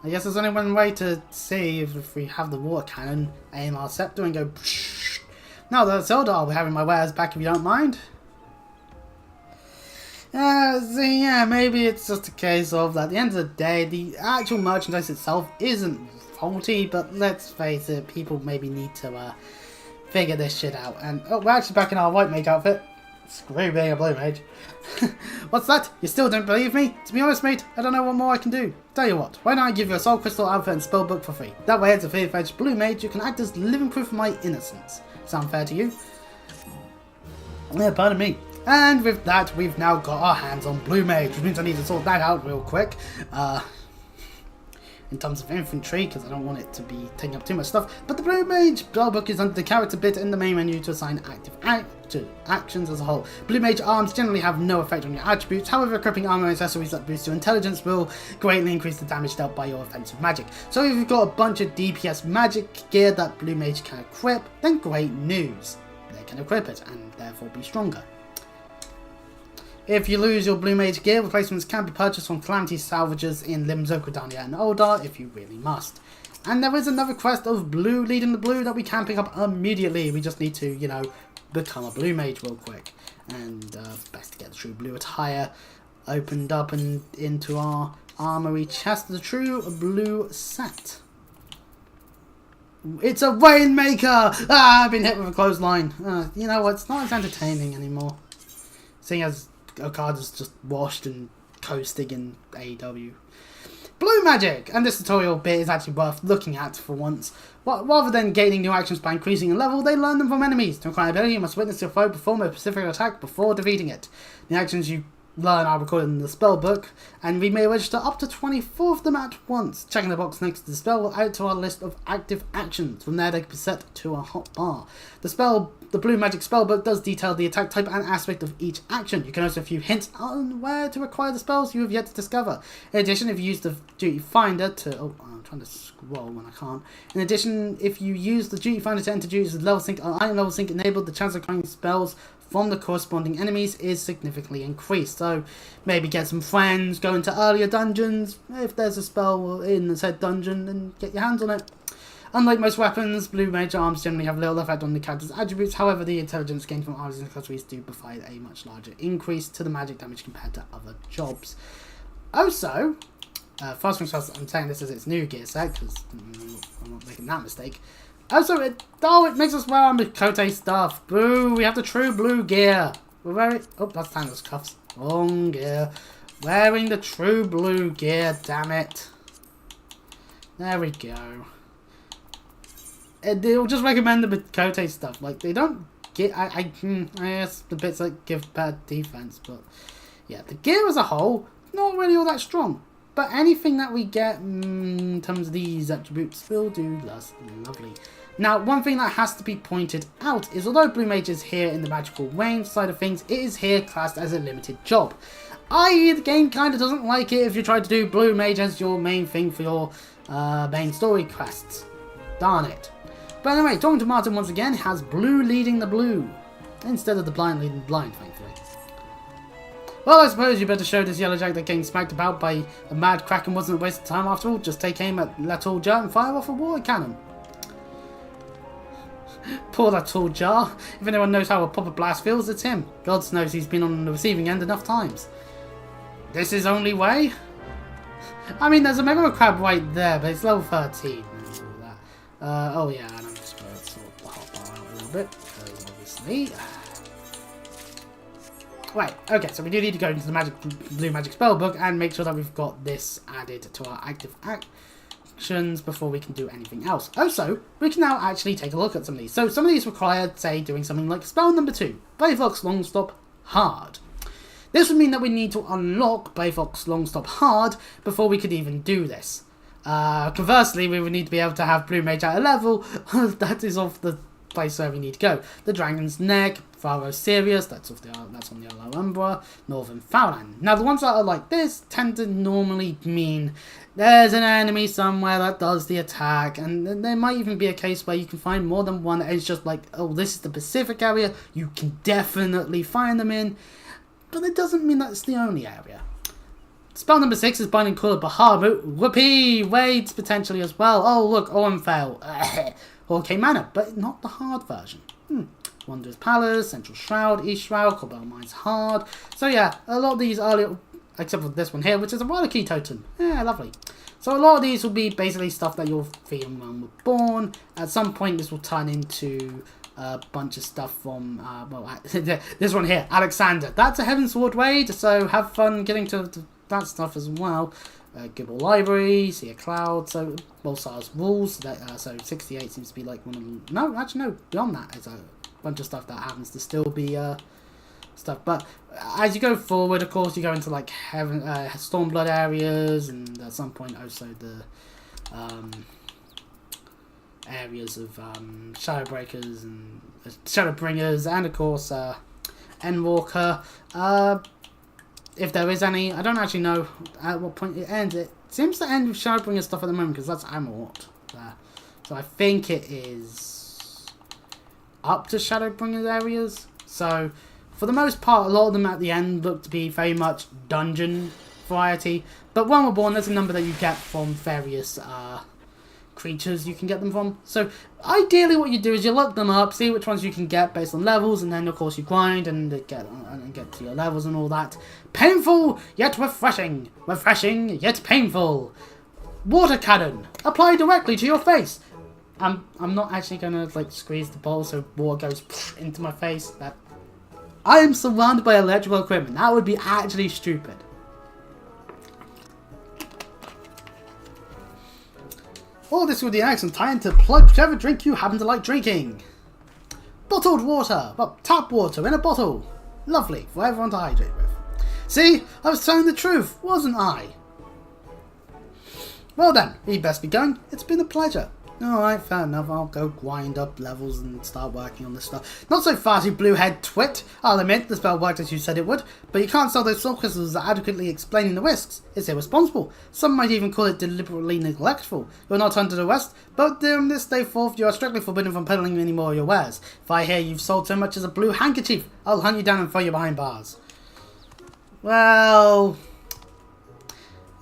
I guess there's only one way to see if we have the water cannon, aim our scepter and go psh. Now that it's older, I'll be having my wares back if you don't mind. See, yeah, maybe it's just a case of, at the end of the day, the actual merchandise itself isn't faulty, but let's face it, people maybe need to figure this shit out. And, oh, we're actually back in our white mage outfit. Screw being a blue mage. What's that? You still don't believe me? To be honest, mate, I don't know what more I can do. Tell you what, why don't I give you a soul crystal outfit and spellbook for free? That way, as a fully-fledged blue mage, you can act as living proof of my innocence. Sound fair to you? Yeah, pardon me. And with that, we've now got our hands on blue mage, which means I need to sort that out real quick. In terms of infantry, because I don't want it to be taking up too much stuff. But the blue mage spellbook is under the character bit in the main menu to assign active actions as a whole. Blue mage arms generally have no effect on your attributes, however equipping armor and accessories that boost your intelligence will greatly increase the damage dealt by your offensive magic. So if you've got a bunch of DPS magic gear that blue mage can equip, then great news. They can equip it and therefore be stronger. If you lose your blue mage gear, replacements can be purchased from Calamity Salvagers in Limzo, Gridania and Oldar if you really must. And there is another quest of blue leading the blue that we can pick up immediately. We just need to, you know, become a blue mage real quick. And best to get the true blue attire opened up and into our armory chest. The true blue set. It's a rainmaker! Ah, I've been hit with a clothesline. You know what, it's not as entertaining anymore. Seeing as Okada's just washed and coasting in AEW. Blue magic! And this tutorial bit is actually worth looking at for once. Rather than gaining new actions by increasing in level, they learn them from enemies. To acquire ability, you must witness your foe perform a specific attack before defeating it. The actions you learn are recorded in the spell book, and we may register up to 24 of them at once. Checking the box next to the spell will add to our list of active actions. From there they can be set to a hotbar. The blue magic spellbook does detail the attack type and aspect of each action. You can also view hints on where to acquire the spells you have yet to discover. In addition, if you use the duty finder to... Oh, I'm trying to scroll when I can't. In addition, if you use the duty finder to enter duties with level sync or item level sync enabled, the chance of acquiring spells from the corresponding enemies is significantly increased. So maybe get some friends, go into earlier dungeons. If there's a spell in the said dungeon, then get your hands on it. Unlike most weapons, blue mage arms generally have little effect on the character's attributes. However, the intelligence gained from arms and accessories do provide a much larger increase to the magic damage compared to other jobs. Also, first things first, I'm saying this as its new gear set because I'm not making that mistake. Also, it makes us wear our Mikote stuff. Boo, we have the true blue gear. We're wearing... Oh, that's Thanos cuffs. Wrong gear. Wearing the true blue gear, damn it. There we go. They'll just recommend the Mikote stuff. Like, they don't get... I guess the bits that give bad defense, but... Yeah, the gear as a whole, not really all that strong. But anything that we get in terms of these attributes will do less lovely. Now, one thing that has to be pointed out is although Blue Mage is here in the magical range side of things, it is here classed as a limited job. I.e. the game kind of doesn't like it if you try to do Blue Mage as your main thing for your main story quests. Darn it. But anyway, talking to Martin once again, has blue leading the blue, instead of the blind leading the blind, thankfully. Well, I suppose you better show this yellowjack that getting smacked about by a mad kraken wasn't a waste of time after all. Just take aim at La Tall Jar and fire off a water cannon. Poor La Tall Jar. If anyone knows how a proper blast feels, it's him. God knows he's been on the receiving end enough times. This is only way? I mean, there's a mega crab right there, but it's level 13. Oh yeah, and I'm just going to sort the hotbar out a little bit, because obviously... Right, okay, so we do need to go into the blue magic spellbook and make sure that we've got this added to our active actions before we can do anything else. Also, we can now actually take a look at some of these. So some of these require, say, doing something like spell number 2, Bayfox Longstop Hard. This would mean that we need to unlock Bayfox Longstop Hard before we could even do this. Conversely, we would need to be able to have Blue Mage at a level that is off the place where we need to go. The Dragon's Neck, Pharaoh Sirius, that's on the Alhambra, Northern Fowland. Now, the ones that are like this tend to normally mean there's an enemy somewhere that does the attack, and there might even be a case where you can find more than one that is just like, oh, this is the Pacific area, you can definitely find them in, but it doesn't mean that's the only area. Spell number 6 is Binding Coil of Bahamut. Whoopee! Raids potentially as well. Oh, look, Orenfell. Hurricane Manor, but not the hard version. Wanderer's Palace, Central Shroud, East Shroud, Corbel Mines Hard. So yeah, a lot of these earlier, except for this one here, which is a Wilder Key Totem. Yeah, lovely. So a lot of these will be basically stuff that you'll see in Realm Reborn. At some point, this will turn into a bunch of stuff from, well, this one here, Alexander. That's a Heavensward raid, so have fun getting to that stuff as well. Gibble Library, See a Cloud, so Bolsar's Rules, so 68 seems to be like one of them. No, actually no, beyond that is a bunch of stuff that happens to still be stuff. But as you go forward, of course, you go into like Stormblood areas, and at some point also the areas of Shadowbreakers and Shadowbringers, and of course Endwalker. If there is any, I don't actually know at what point it ends. It seems to end with Shadowbringer stuff at the moment, because that's Amorot there. So I think it is up to Shadowbringer's areas. So for the most part, a lot of them at the end look to be very much dungeon variety. But when we're born, there's a number that you get from various creatures you can get them from. So ideally what you do is you look them up, see which ones you can get based on levels, and then of course you grind and get to your levels and all that. Painful yet refreshing. Refreshing yet painful. Water cannon. Apply directly to your face. I'm not actually gonna like squeeze the bowl so water goes into my face. I am surrounded by electrical equipment. That would be actually stupid. All this would be an excellent time to plug whichever drink you happen to like drinking. Bottled water, well, tap water in a bottle. Lovely, for everyone to hydrate with. See, I was telling the truth, wasn't I? Well then, we'd best be going. It's been a pleasure. Alright, fair enough. I'll go grind up levels and start working on this stuff. Not so fast, you blue-head twit. I'll admit, the spell worked as you said it would, but you can't sell those soul crystals without adequately explaining the risks. It's irresponsible. Some might even call it deliberately neglectful. You're not under arrest, but during this day forth, you are strictly forbidden from peddling any more of your wares. If I hear you've sold so much as a blue handkerchief, I'll hunt you down and throw you behind bars. Well,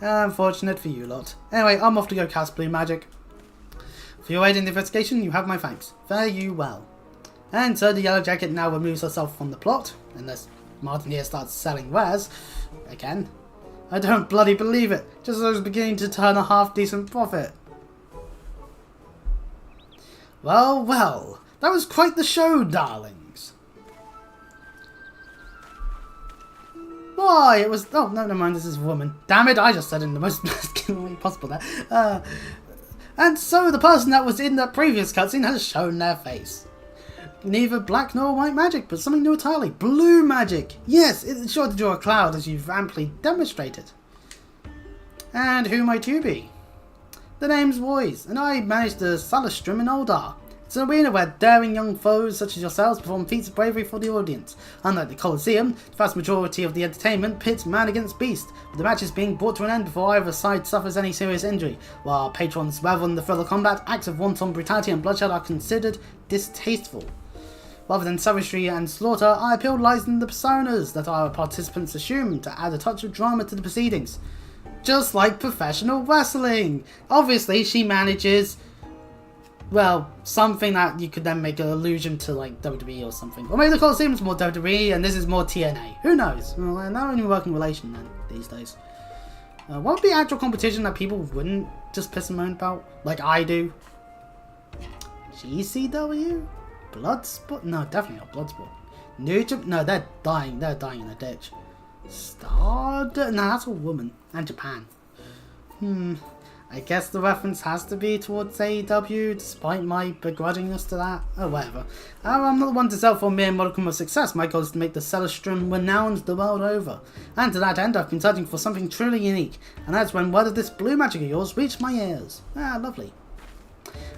unfortunate for you lot. Anyway, I'm off to go cast blue magic. For your aid in the investigation, you have my thanks. Fare you well. And so the Yellow Jacket now removes herself from the plot, unless Martin here starts selling wares again. I don't bloody believe it, just as I was beginning to turn a half-decent profit. Well, well, that was quite the show, darlings. Why, it was... Oh, no, never mind, this is a woman. Damn it, I just said it in the most masculine way possible there. And so the person that was in the previous cutscene has shown their face. Neither black nor white magic, but something new entirely. Blue magic! Yes, it's sure to draw a cloud, as you've amply demonstrated. And who might you be? The name's Royce, and I manage the Salastrum in Oldar. It's an arena where daring young foes such as yourselves perform feats of bravery for the audience. Unlike the Colosseum, the vast majority of the entertainment pits man against beast, with the matches being brought to an end before either side suffers any serious injury, while patrons revel in the thrill of combat. Acts of wanton brutality and bloodshed are considered distasteful. Rather than savagery and slaughter, our appeal lies in the personas that our participants assume to add a touch of drama to the proceedings. Just like professional wrestling! Obviously, she manages... well, something that you could then make an allusion to, like, WWE or something. Or maybe the Colosseum's more WWE and this is more TNA. Who knows? Well, they're not only working relation then, these days. What would be actual competition that people wouldn't just piss and moan about? Like I do? GCW? Bloodsport? No, definitely not Bloodsport. New Japan? No, they're dying in a ditch. Stardust? No, that's a woman. And Japan. I guess the reference has to be towards AEW, despite my begrudgingness to that. Oh, whatever. I'm not the one to sell for a mere modicum of success. My goal is to make the Celestrum renowned the world over. And to that end, I've been searching for something truly unique. And that's when word of this blue magic of yours reached my ears. Ah, lovely.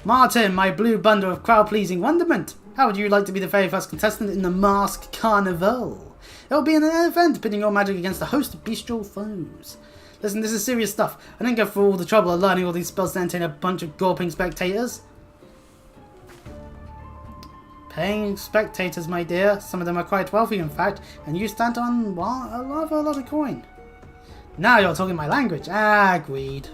Martin, my blue bundle of crowd-pleasing wonderment. How would you like to be the very first contestant in the Mask Carnival? It will be an event pitting your magic against a host of bestial foes. Listen, this is serious stuff. I didn't go through all the trouble of learning all these spells to entertain a bunch of gawping spectators. Paying spectators, my dear. Some of them are quite wealthy, in fact, and you stand on a lot of coin. Now you're talking my language. Ah, agreed.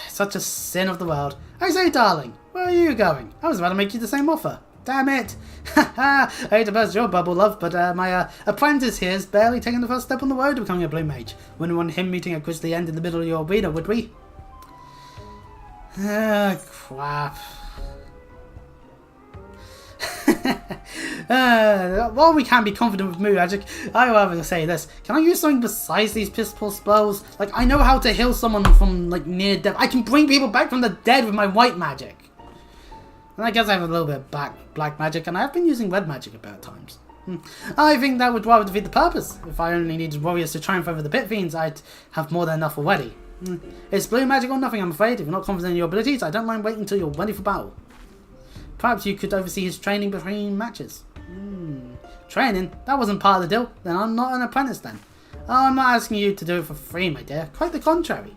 Such a sin of the world. I say, darling, where are you going? I was about to make you the same offer. Damn it! I hate to burst your bubble, love, but my apprentice here has barely taken the first step on the road to becoming a blue mage. Wouldn't want him meeting a grisly end in the middle of your arena, would we? Ah, crap. While we can be confident with blue magic, I would rather say this. Can I use something besides these pistol spells? Like, I know how to heal someone from, like, near death. I can bring people back from the dead with my white magic. And I guess I have a little bit of black magic, and I have been using red magic about times. I think that would rather defeat the purpose. If I only needed warriors to triumph over the pit fiends, I'd have more than enough already. It's blue magic or nothing, I'm afraid. If you're not confident in your abilities, I don't mind waiting until you're ready for battle. Perhaps you could oversee his training between matches. Training? That wasn't part of the deal. Then I'm not an apprentice then. Oh, I'm not asking you to do it for free, my dear. Quite the contrary.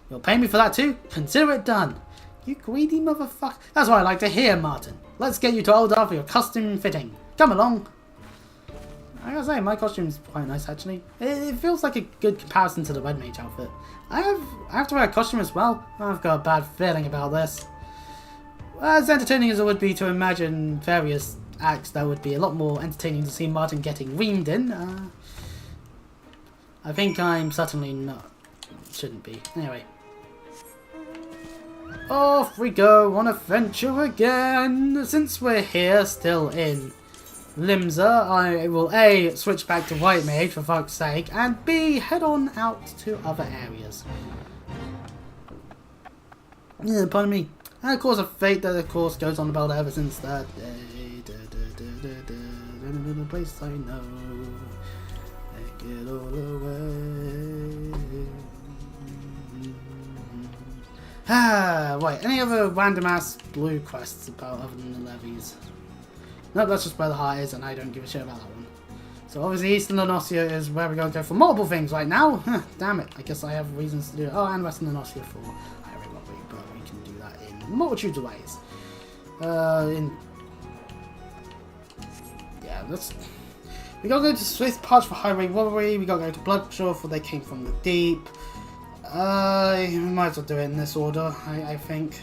You'll pay me for that too? Consider it done. You greedy motherfucker. That's what I like to hear, Martin. Let's get you to Oldar for your costume fitting. Come along. I gotta say, my costume's quite nice actually. It feels like a good comparison to the red mage outfit. I have to wear a costume as well. I've got a bad feeling about this. As entertaining as it would be to imagine various acts, that would be a lot more entertaining to see Martin getting reamed in. I think I'm certainly not. Shouldn't be. Anyway. Off we go on a venture again. Since we're here still in Limsa, I will A, switch back to White Mage for fuck's sake, and B, head on out to other areas. Yeah, pardon me. And of course a fate that of course goes on about ever since that day. The place I know. Take it all away. Right, any other random ass blue quests about other than the levies? Nope, that's just where the heart is and I don't give a shit about that one. So obviously Eastern Lenosia is where we're going to go for multiple things right now. Damn it, I guess I have reasons to do it. Oh, and Western Lenosia for A Realm Reborn, but we can do that in multitudes of ways. Yeah, let's... We gotta go to Swiss Parch for Highway Robbery, we gotta go to Bloodshore for They Came From the Deep. We might as well do it in this order, I think.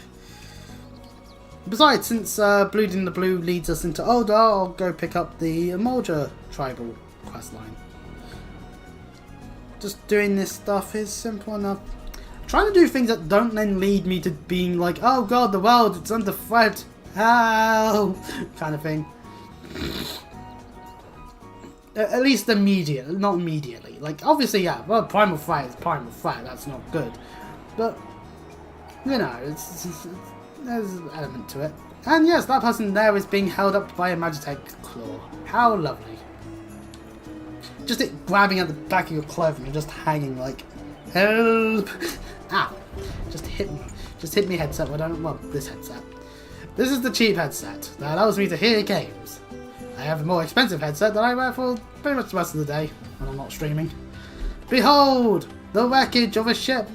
Besides, since Blood in the Blue leads us into Older, I'll go pick up the Molja tribal questline. Just doing this stuff is simple enough. Trying to do things that don't then lead me to being like, oh god, the world, it's under threat, help, kind of thing. At least not immediately. Like, obviously, yeah, well, primal threat is primal threat, that's not good. But, you know, there's an element to it. And yes, that person there is being held up by a Magitech claw. How lovely. Just it grabbing at the back of your clothing and just hanging like, help! Ow! Just hit me. Just hit me headset. Well, this headset. This is the cheap headset that allows me to hear games. I have a more expensive headset that I wear for pretty much the rest of the day when I'm not streaming. Behold! The wreckage of a ship!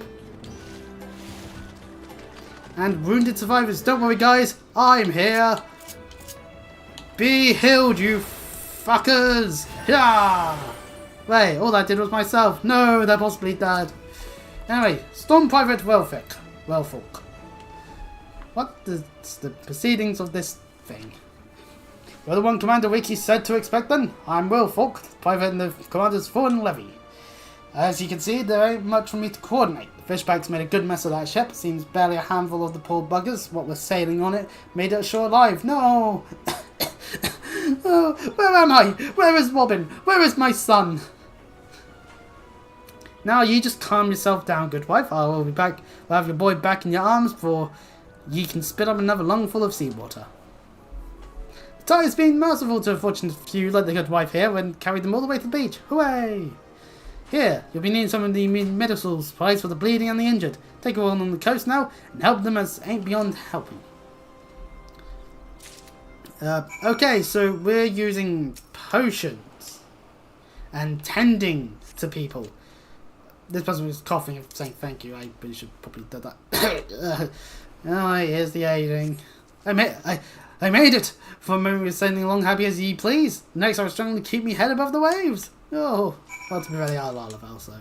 And wounded survivors, don't worry guys, I'm here! Be healed, you fuckers! Yeah! Wait, all I did was myself. No, they're possibly dead. Anyway, Storm Private Wellfolk. What is the proceedings of this thing? You're the one Commander Wiki said to expect then? I'm Wellfolk, private in the Commander's Foreign Levy. As you can see, there ain't much for me to coordinate. The Fishbacks made a good mess of that ship. Seems barely a handful of the poor buggers, what was sailing on it, made it ashore alive. No! Oh, where am I? Where is Robin? Where is my son? Now you just calm yourself down, good wife. I will be back. We'll have your boy back in your arms before you can spit up another lungful of seawater. The tide has been merciful to a fortunate few like the good wife here and carried them all the way to the beach. Hooray! Here, you'll be needing some of the medical supplies for the bleeding and the injured. Take them on the coast now and help them as ain't beyond helping. Okay, so we're using potions and tending to people. This person was coughing and saying thank you. I really should probably do that. Oh, here's the aiding. I made it! For a moment we were sailing along happy as ye please. Next I was struggling to keep me head above the waves. Oh, well, to be really LOL, so.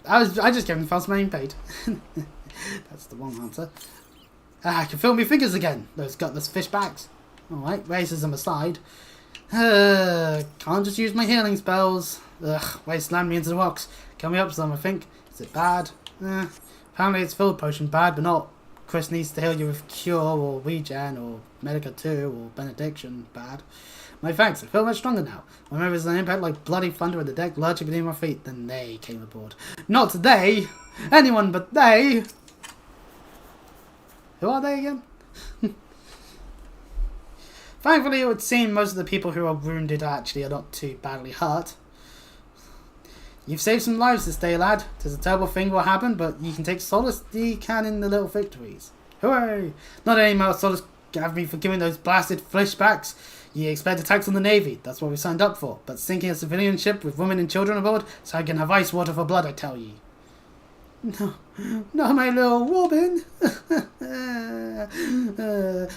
I just gave him false main paid. That's the wrong answer. I can feel my fingers again. Those gutless fishbacks. Alright, racism aside. Can't just use my healing spells. Ugh, Way slammed me into the rocks. Can we up some, I think. Is it bad? Apparently it's field potion bad, but not Chris needs to heal you with Cure or Regen or Medica 2 or Benediction bad. My thanks, I feel much stronger now. Whenever there's an impact like bloody thunder at the deck lurching beneath my feet, then they came aboard. Not they! Anyone but they! Who are they again? Thankfully, it would seem most of the people who are wounded actually are not too badly hurt. You've saved some lives this day, lad. Tis a terrible thing what happened, but you can take solace you can in the little victories. Hooray! Not any more solace have me for giving those blasted flashbacks. You expect attacks on the Navy. That's what we signed up for. But sinking a civilian ship with women and children aboard, so I can have ice water for blood, I tell ye. No, no, my little Robin.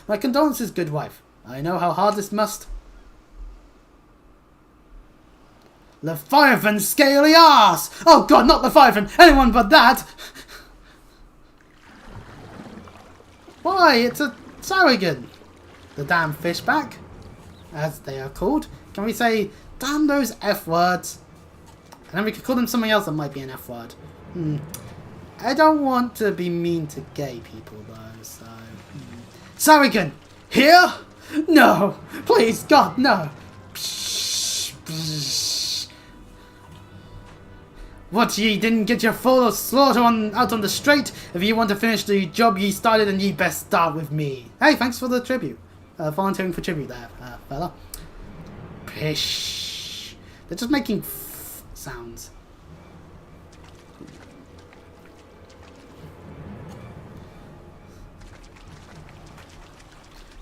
My condolences, good wife. I know how hard this must. Leviathan scaly ass! Oh god, not Leviathan! Anyone but that! Why, it's a Sarragon. The damn fishback, as they are called. Can we say, damn those F words? And then we could call them something else that might be an F word. I don't want to be mean to gay people though, so... Sarragon! Here? No! Please, God, no! What, ye didn't get your full slaughter out on the straight? If you want to finish the job ye started, then ye best start with me. Hey, thanks for the tribute. Volunteering for tribute there, fella. Pish. They're just making sounds.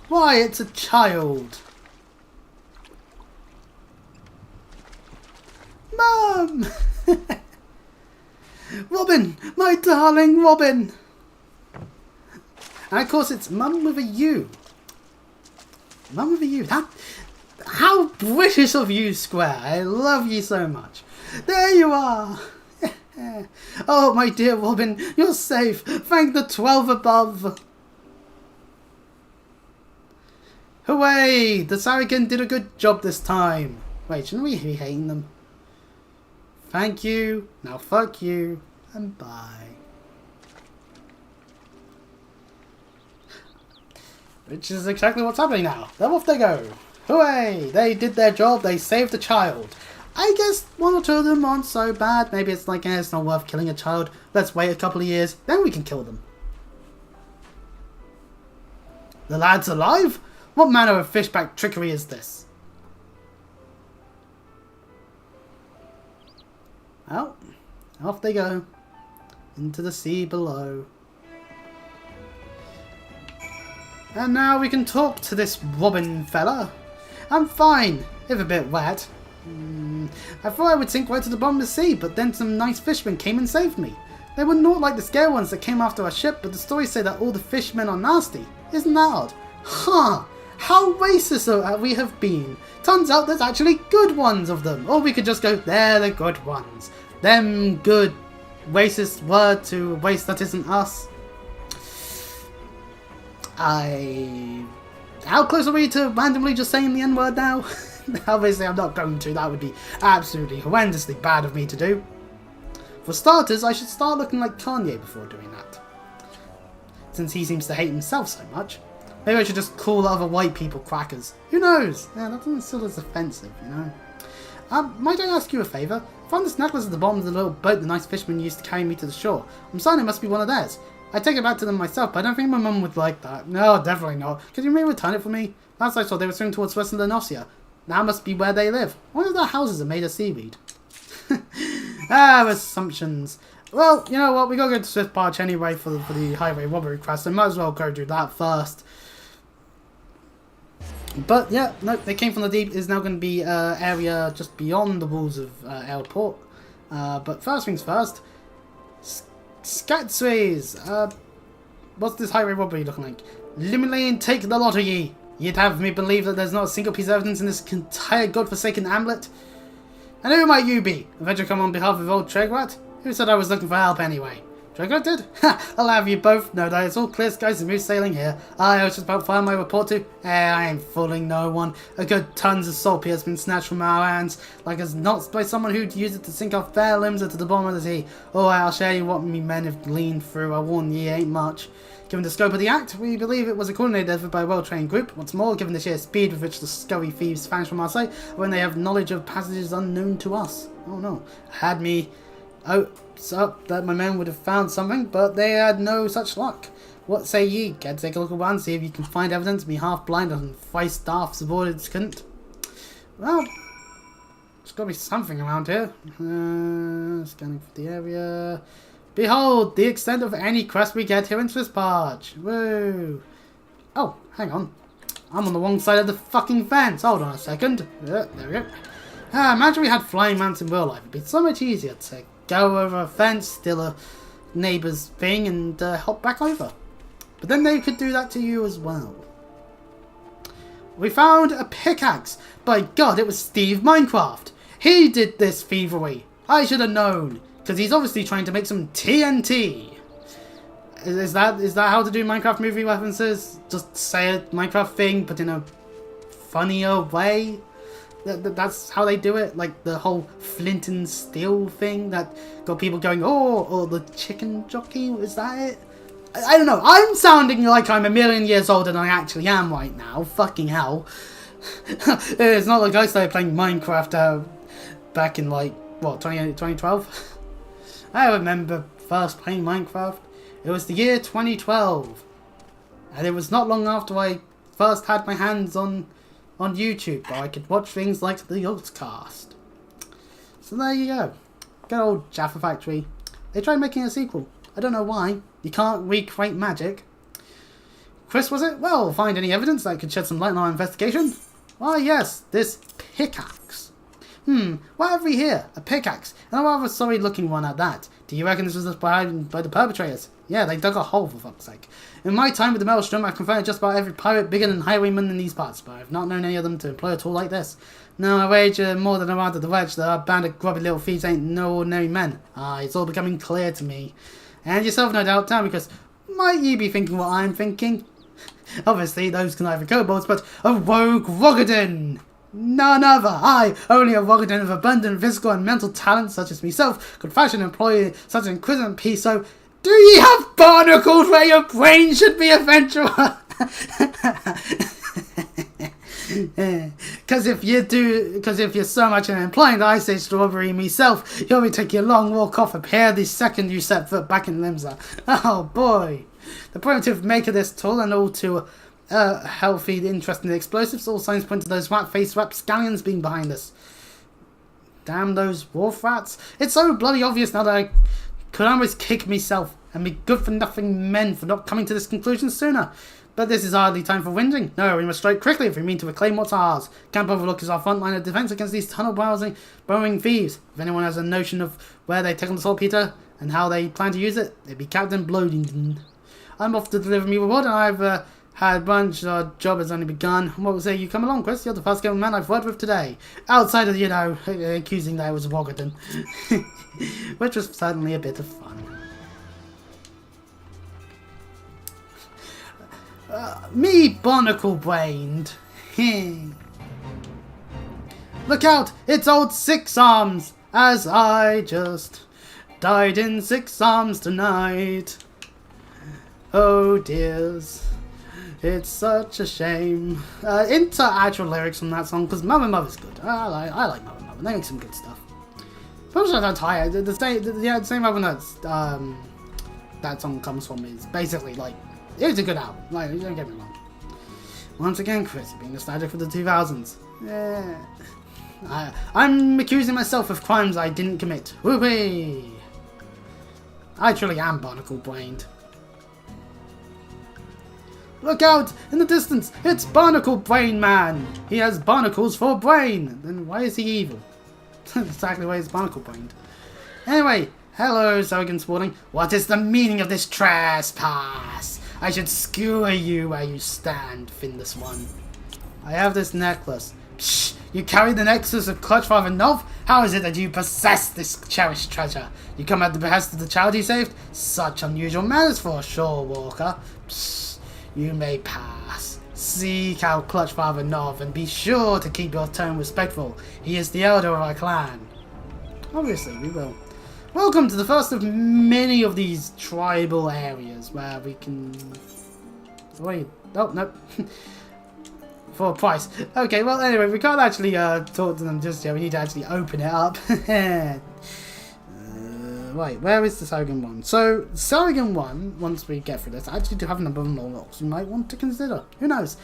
Why, it's a child. Mum! Robin! My darling Robin! And of course it's Mum with a U. Mum with a U. How British of you, Square. I love you so much. There you are. Oh, my dear Robin, you're safe. Thank the 12 above. Hooray! The Saracen did a good job this time. Wait, shouldn't we be hating them? Thank you. Now fuck you. And bye. Which is exactly what's happening now. Then off they go. Hooray! They did their job. They saved a child. I guess one or two of them aren't so bad. Maybe it's like, it's not worth killing a child. Let's wait a couple of years. Then we can kill them. The lad's alive? What manner of fishback trickery is this? Well, off they go. Into the sea below. And now we can talk to this Robin fella. I'm fine, if a bit wet. I thought I would sink right to the bottom of the sea, but then some nice fishermen came and saved me. They were not like the scare ones that came after our ship, but the stories say that all the fishermen are nasty. Isn't that odd? Huh! How racist we have been. Turns out there's actually good ones of them. Or we could just go, they're the good ones. Them good racist word to race that isn't us. How close are we to randomly just saying the N-word now? Obviously I'm not going to. That would be absolutely horrendously bad of me to do. For starters, I should start looking like Kanye before doing that. Since he seems to hate himself so much. Maybe I should just call other white people crackers. Who knows? Yeah, that doesn't feel as offensive, you know. Might I ask you a favour? I found this necklace at the bottom of the little boat the nice fisherman used to carry me to the shore. I'm certain it must be one of theirs. I'd take it back to them myself, but I don't think my mum would like that. No, definitely not. Could you maybe return it for me? Last I saw, they were swimming towards Western Lenosia. That must be where they live. One of their houses are made of seaweed. Assumptions. Well, you know what? We gotta go to Swift Barge anyway for the highway robbery quest, so might as well go do that first. But yeah, no, they came from the deep. Is now going to be area just beyond the walls of airport. But first things first. Scatsways! What's this highway robbery looking like? Limulane, take the lot of ye! You'd have me believe that there's not a single piece of evidence in this entire godforsaken amulet? And who might you be? A venture come on behalf of old Tregrat? Who said I was looking for help anyway? Tregrat did? Ha! I'll have you both know that it's all clear skies and smooth sailing here. I was just about to file my report to... I ain't fooling no one. A good tons of saltpeter has been snatched from our hands, like as not by someone who'd use it to sink our fair limbs into the bottom of the sea. Oh, I'll share you what me men have gleaned through. I warn ye, ain't much. Given the scope of the act, we believe it was a coordinated effort by a well-trained group. What's more, given the sheer speed with which the scurry thieves vanish from our sight, when they have knowledge of passages unknown to us. Oh no. Had me... hopes up that my men would have found something, but they had no such luck. What say ye? Get to take a look around, see if you can find evidence. Me half blind and 5 staff subordinates couldn't. Well, there's got to be something around here. Scanning for the area. Behold, the extent of any quest we get here in Swiss Barge. Woo! Oh, hang on. I'm on the wrong side of the fucking fence. Hold on a second. There we go. Imagine we had flying mounts in real life. It'd be so much easier to go over a fence, steal a neighbour's thing, and hop back over. But then they could do that to you as well. We found a pickaxe. By God, it was Steve Minecraft. He did this thievery. I should have known. Because he's obviously trying to make some TNT. Is that how to do Minecraft movie references? Just say a Minecraft thing, but in a funnier way? That's how they do it? Like the whole flint and steel thing that got people going, oh, or the chicken jockey, is that it? I don't know. I'm sounding like I'm a million years older than I actually am right now. Fucking hell. It's not like I started playing Minecraft back in like, what, 2012? I remember first playing Minecraft. It was the year 2012. And it was not long after I first had my hands on YouTube, where I could watch things like the Yogscast. So there you go. Good old Jaffa Factory. They tried making a sequel. I don't know why. You can't recreate magic. Chris, was it? Well, find any evidence that could shed some light on our investigation? Why, yes, this pickaxe. What have we here? A pickaxe. And a rather sorry looking one at that. Do you reckon this was inspired by the perpetrators? Yeah, they dug a hole, for fuck's sake. In my time with the Maelstrom, I've confronted just about every pirate bigger than highwayman in these parts, but I've not known any of them to employ a tool like this. No, I wager more than a round at the wedge that our band of grubby little thieves ain't no ordinary men. It's all becoming clear to me. And yourself, no doubt, Tom, because might you be thinking what I'm thinking? Obviously, those conniving kobolds, but a rogue Rogadin! None other. I, only a Rogadin of abundant physical and mental talent, such as myself, could fashion and employ such an inquisitive piece, so do ye have barnacles where your brain should be eventual? Because if you're so much implying that I say strawberry myself, you'll be taking a long walk off a pair the second you set foot back in Limsa. Oh boy. The primitive make of this tool and all too healthy, interesting explosives, all signs point to those rat-faced rapscallions being behind us. Damn those wharf rats. It's so bloody obvious now that I could almost kick myself and be good-for-nothing men for not coming to this conclusion sooner. But this is hardly time for whinging. No, we must strike quickly if we mean to reclaim what's ours. Camp Overlook is our front line of defence against these tunnel-burrowing thieves. If anyone has a notion of where they've taken the saltpeter and how they plan to use it, it'd be Captain Blodington. I'm off to deliver me reward, and I've had brunch. Our job has only begun. What would say you come along, Chris? You're the first man I've worked with today. Outside of, accusing that I was Wogarden. Which was certainly a bit of fun. Me barnacle-brained. Look out! It's old Six Arms! As I just died in 6 arms tonight. Oh dears. It's such a shame. Into actual lyrics from that song, because Mother Mother's good. I like Mother Mother. They make some good stuff. Probably not tired. The same album that song comes from is basically like, it's a good album. Like, don't get me wrong. Once again, Chris, being nostalgic for the 2000s. Yeah. I'm accusing myself of crimes I didn't commit. Whoopee! I truly am barnacle-brained. Look out! In the distance! It's Barnacle Brain Man! He has barnacles for a brain! Then why is he evil? That's exactly why he's barnacle brained. Anyway, hello, Sargon Sporting. What is the meaning of this trespass? I should skewer you where you stand, Finless One. I have this necklace. Psh! You carry the nexus of Clutchfather Nov? How is it that you possess this cherished treasure? You come at the behest of the child you saved? Such unusual manners for a shore walker. Psh! You may pass. Seek out Clutchfather Nov and be sure to keep your tone respectful. He is the elder of our clan. Obviously, we will. Welcome to the first of many of these tribal areas where we can... Wait, oh, no. For a price. Okay, well, anyway, we can't actually talk to them just yet. We need to actually open it up. Right, where is the Sargon one? So, Sargon one, once we get through this, I actually do have a number of unlocks you might want to consider. Who knows?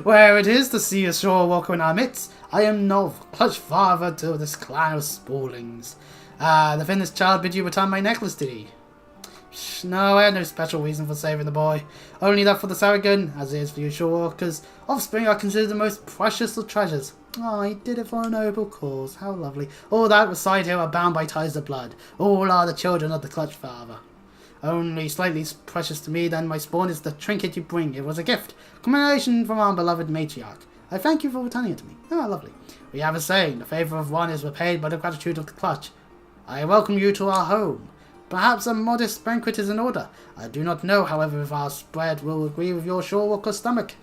Where it is to see a shore walker in our midst, I am Nov, clutch father to this clan of Spallings. The Finnish child bid you return my necklace, did he? No, I had no special reason for saving the boy. Only that for the Sargon, as it is for you shore walkers, offspring are considered the most precious of treasures. Oh, he did it for a noble cause. How lovely. All that beside here are bound by ties of blood. All are the children of the clutch father. Only slightly precious to me than my spawn is the trinket you bring. It was a gift. Commendation from our beloved matriarch. I thank you for returning it to me. Ah, lovely. We have a saying, the favour of one is repaid by the gratitude of the clutch. I welcome you to our home. Perhaps a modest banquet is in order. I do not know, however, if our spread will agree with your shore walker's stomach.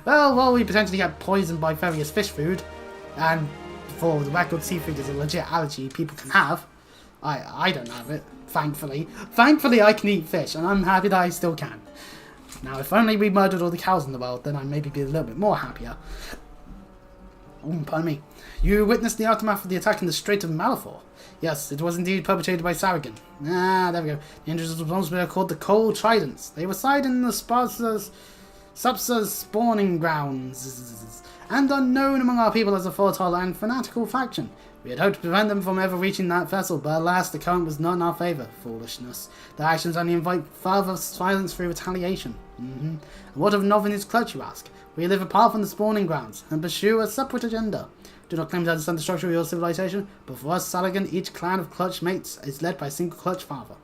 Well, while we potentially get poisoned by various fish food, and for the record, seafood is a legit allergy people can have, I don't have it, thankfully. Thankfully, I can eat fish, and I'm happy that I still can. Now, if only we murdered all the cows in the world, then I'd maybe be a little bit more happier. Pardon me. You witnessed the aftermath of the attack in the Strait of Malifaux. Yes, it was indeed perpetrated by Sargon. Ah, there we go. The individuals responsible are called the Cold Tridents. They reside in the Subsa's spawning grounds, and are known among our people as a fertile and fanatical faction. We had hoped to prevent them from ever reaching that vessel, but alas, the current was not in our favour. Foolishness. Their actions only invite further violence through retaliation. And what of Novin's clutch, you ask? We live apart from the spawning grounds, and pursue a separate agenda. Do not claim to understand the structure of your civilization, but for us Salagan, each clan of clutch mates is led by a single clutch father.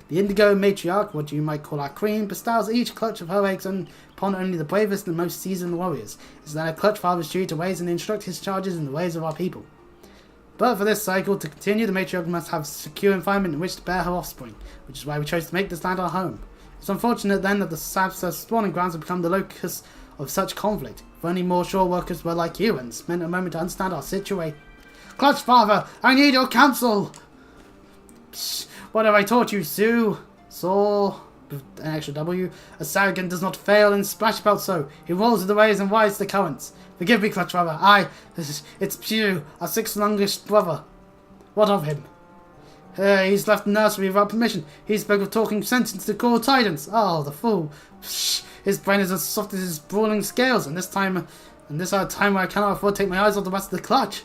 The Indigo Matriarch, what you might call our queen, bestows each clutch of her eggs upon only the bravest and most seasoned warriors. It is then a clutch father's duty to raise and instruct his charges in the ways of our people. But for this cycle to continue, the matriarch must have secure environment in which to bear her offspring, which is why we chose to make this land our home. It's unfortunate then that the Sabsa spawning grounds have become the locus of such conflict. If only more shore workers were like you and spent a moment to understand our situation. Clutch father, I need your counsel! Psh, what have I taught you, Sue? Saw, with an extra W. A Sargon does not fail in splashbout so. He rolls with the waves and rides the currents. Forgive me, Clutch father. It's Pew, our sixth youngest brother. What of him? He's left the nursery without permission. He spoke of talking sense to Cold Titans. Oh, the fool. Psh, his brain is as soft as his brawling scales, and this time where I cannot afford to take my eyes off the rest of the clutch.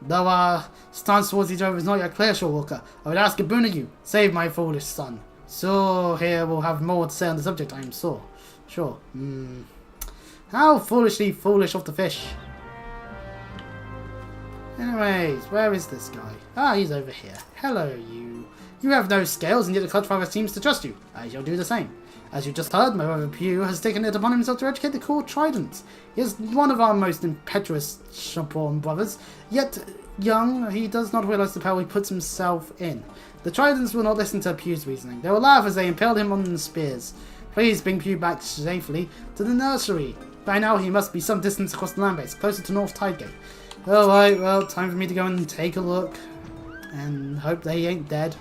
Though our stance towards each other is not yet clear, Shorewalker, I would ask a boon of you. Save my foolish son. So here we'll have more to say on the subject, I am sure. How foolishly foolish of the fish. Anyways, where is this guy? Ah, he's over here. Hello, you. You have no scales, and yet the clutch father seems to trust you. I shall do the same. As you just heard, my brother Pew has taken it upon himself to educate the Cold Tridents. He is one of our most impetuous shopborn brothers, yet young, he does not realize the power he puts himself in. The Tridents will not listen to Pew's reasoning. They will laugh as they impale him on the spears. Please bring Pew back safely to the nursery. By now he must be some distance across the land base, closer to North Tidegate. Alright, well, time for me to go and take a look. And hope they ain't dead.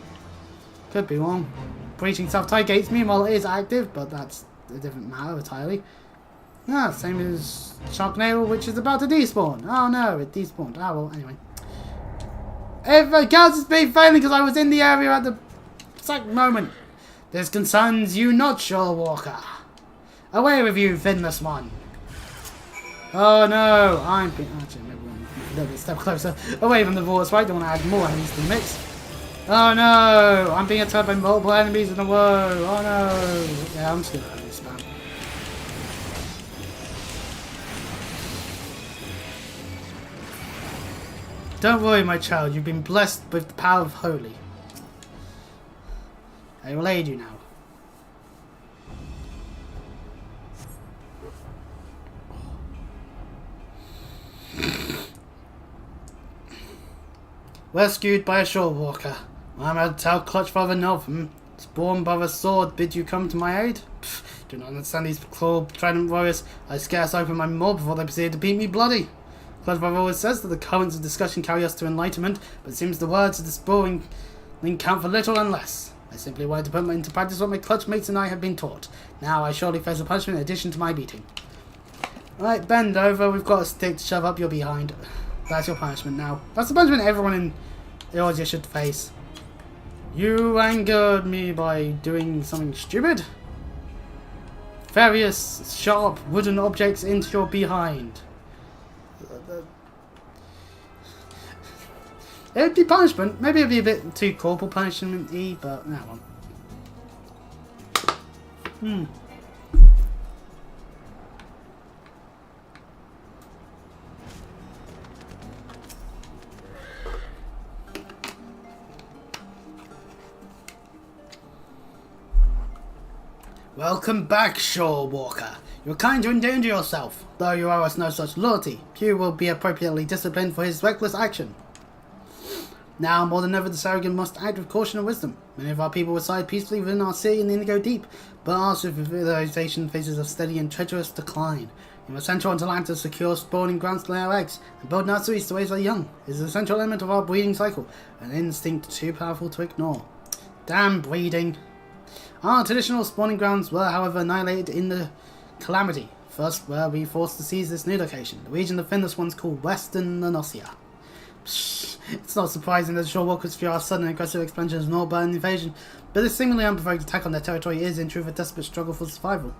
Could be wrong. Breaching South Tidegates, meanwhile, it is active, but that's a different matter entirely. Ah, same as Sharknado, which is about to despawn. Oh no, it despawned. Ah, well, anyway. If it counts as me failing because I was in the area at the exact moment. This concerns you not, Shorewalker. Away with you, finless one. Oh no, I'm being... Actually, maybe a little bit step closer. Away from the vortex, right? Don't want to add more enemies to the mix. Oh no, I'm being attacked by multiple enemies in a row. Oh no. Yeah, I'm just going to spam. Don't worry, my child. You've been blessed with the power of Holy. I will aid you now. Rescued by a shorewalker. I'm going to tell Clutch Father Novum. Spawn Brother's sword bid you come to my aid? Pfft, do not understand these claw trident warriors. I scarce open my maw before they proceed to beat me bloody. Clutch Father always says that the currents of discussion carry us to enlightenment, but it seems the words of this boring link count for little and I simply wanted to put into practice what my clutch mates and I have been taught. Now I surely face a punishment in addition to my beating. Right, bend over. We've got a stick to shove up your behind. That's your punishment now. That's the punishment everyone in Eorzea should face. You angered me by doing something stupid. Various sharp wooden objects into your behind. It would be punishment. Maybe it would be a bit too corporal punishment-y, but that one. Welcome back, Shorewalker. You're kind to endanger yourself. Though you owe us no such loyalty, Pew will be appropriately disciplined for his reckless action. Now, more than ever, the Sargon must act with caution and wisdom. Many of our people reside peacefully within our city in the Indigo Deep, but our civilization faces a steady and treacherous decline. We must venture onto land to secure spawning grounds to lay our eggs, and build nurseries to raise our young. It is an essential element of our breeding cycle, an instinct too powerful to ignore. Damn breeding. Our traditional spawning grounds were, however, annihilated in the calamity. First, were we forced to seize this new location, the region the Finless ones call Western Nonosia. It's not surprising that the Shorewalkers fear our sudden aggressive expansion as an all-burn invasion, but this seemingly unprovoked attack on their territory is in truth a desperate struggle for survival.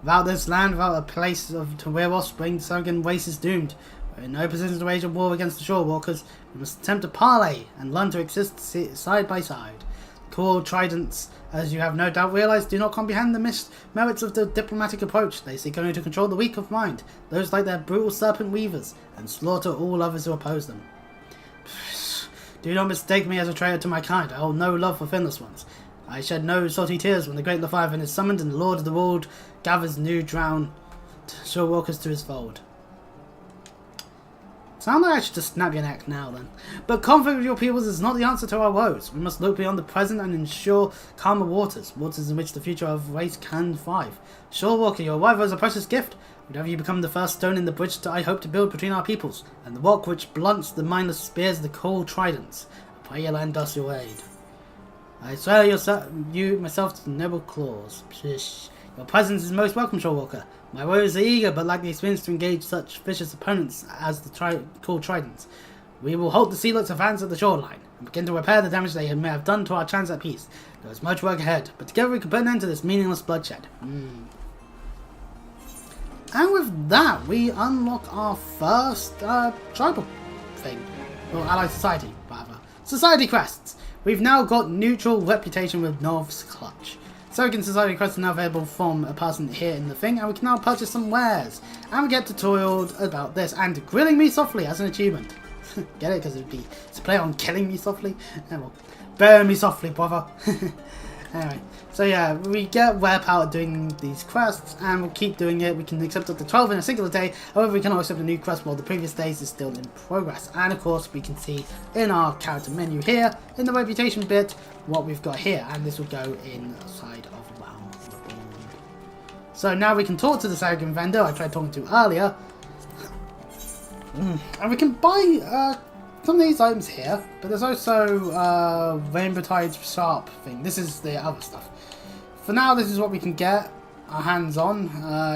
Without this land, without a place to wear offspring, the Sagan race is doomed. We're in no position to wage a war against the Shorewalkers. We must attempt to parley and learn to exist side by side. Cool Tridents, as you have no doubt realized, do not comprehend the merits of the diplomatic approach. They seek only to control the weak of mind, those like their brutal serpent weavers, and slaughter all others who oppose them. Do not mistake me as a traitor to my kind. I hold no love for Finless ones. I shed no salty tears when the great Leviathan is summoned and the Lord of the World gathers new drowned Shorewalkers to his fold. Sound like I should just snap your neck now then. But conflict with your peoples is not the answer to our woes. We must look beyond the present and ensure calmer waters in which the future of the race can thrive. Shorewalker, your arrival is a precious gift. Would have you become the first stone in the bridge that I hope to build between our peoples, and the rock which blunts the mindless spears of the cold tridents. I pray you lend us your aid. I swear you myself to the noble claws. Pshish. Your presence is most welcome, Shorewalker. My warriors are eager, but lack the experience to engage such vicious opponents as the cold tridents. We will halt the sea looks of fans at the shoreline, and begin to repair the damage they may have done to our chance at peace. There is much work ahead, but together we can put an end to this meaningless bloodshed. And with that, we unlock our first tribal thing. Or allied society, rather. Society quests. We've now got neutral reputation with North's Clutch. Surrogate Society quests are now available from a person here in the thing, and we can now purchase some wares. And we get tutorialed about this, and grilling me softly as an achievement. Get it? Because it would be to play on killing me softly? Oh, well, burn me softly, brother. Anyway, so yeah, we get rare power doing these quests, and we'll keep doing it. We can accept up to 12 in a single day. However, we cannot accept a new quest while the previous days is still in progress. And of course, we can see in our character menu here, in the reputation bit, what we've got here. And this will go inside of Realm Reborn. So now we can talk to the Sagan vendor I tried talking to earlier. And we can buy some of these items here, but there's also Rainbow Tide's Sharp thing. This is the other stuff. For now, this is what we can get our hands on.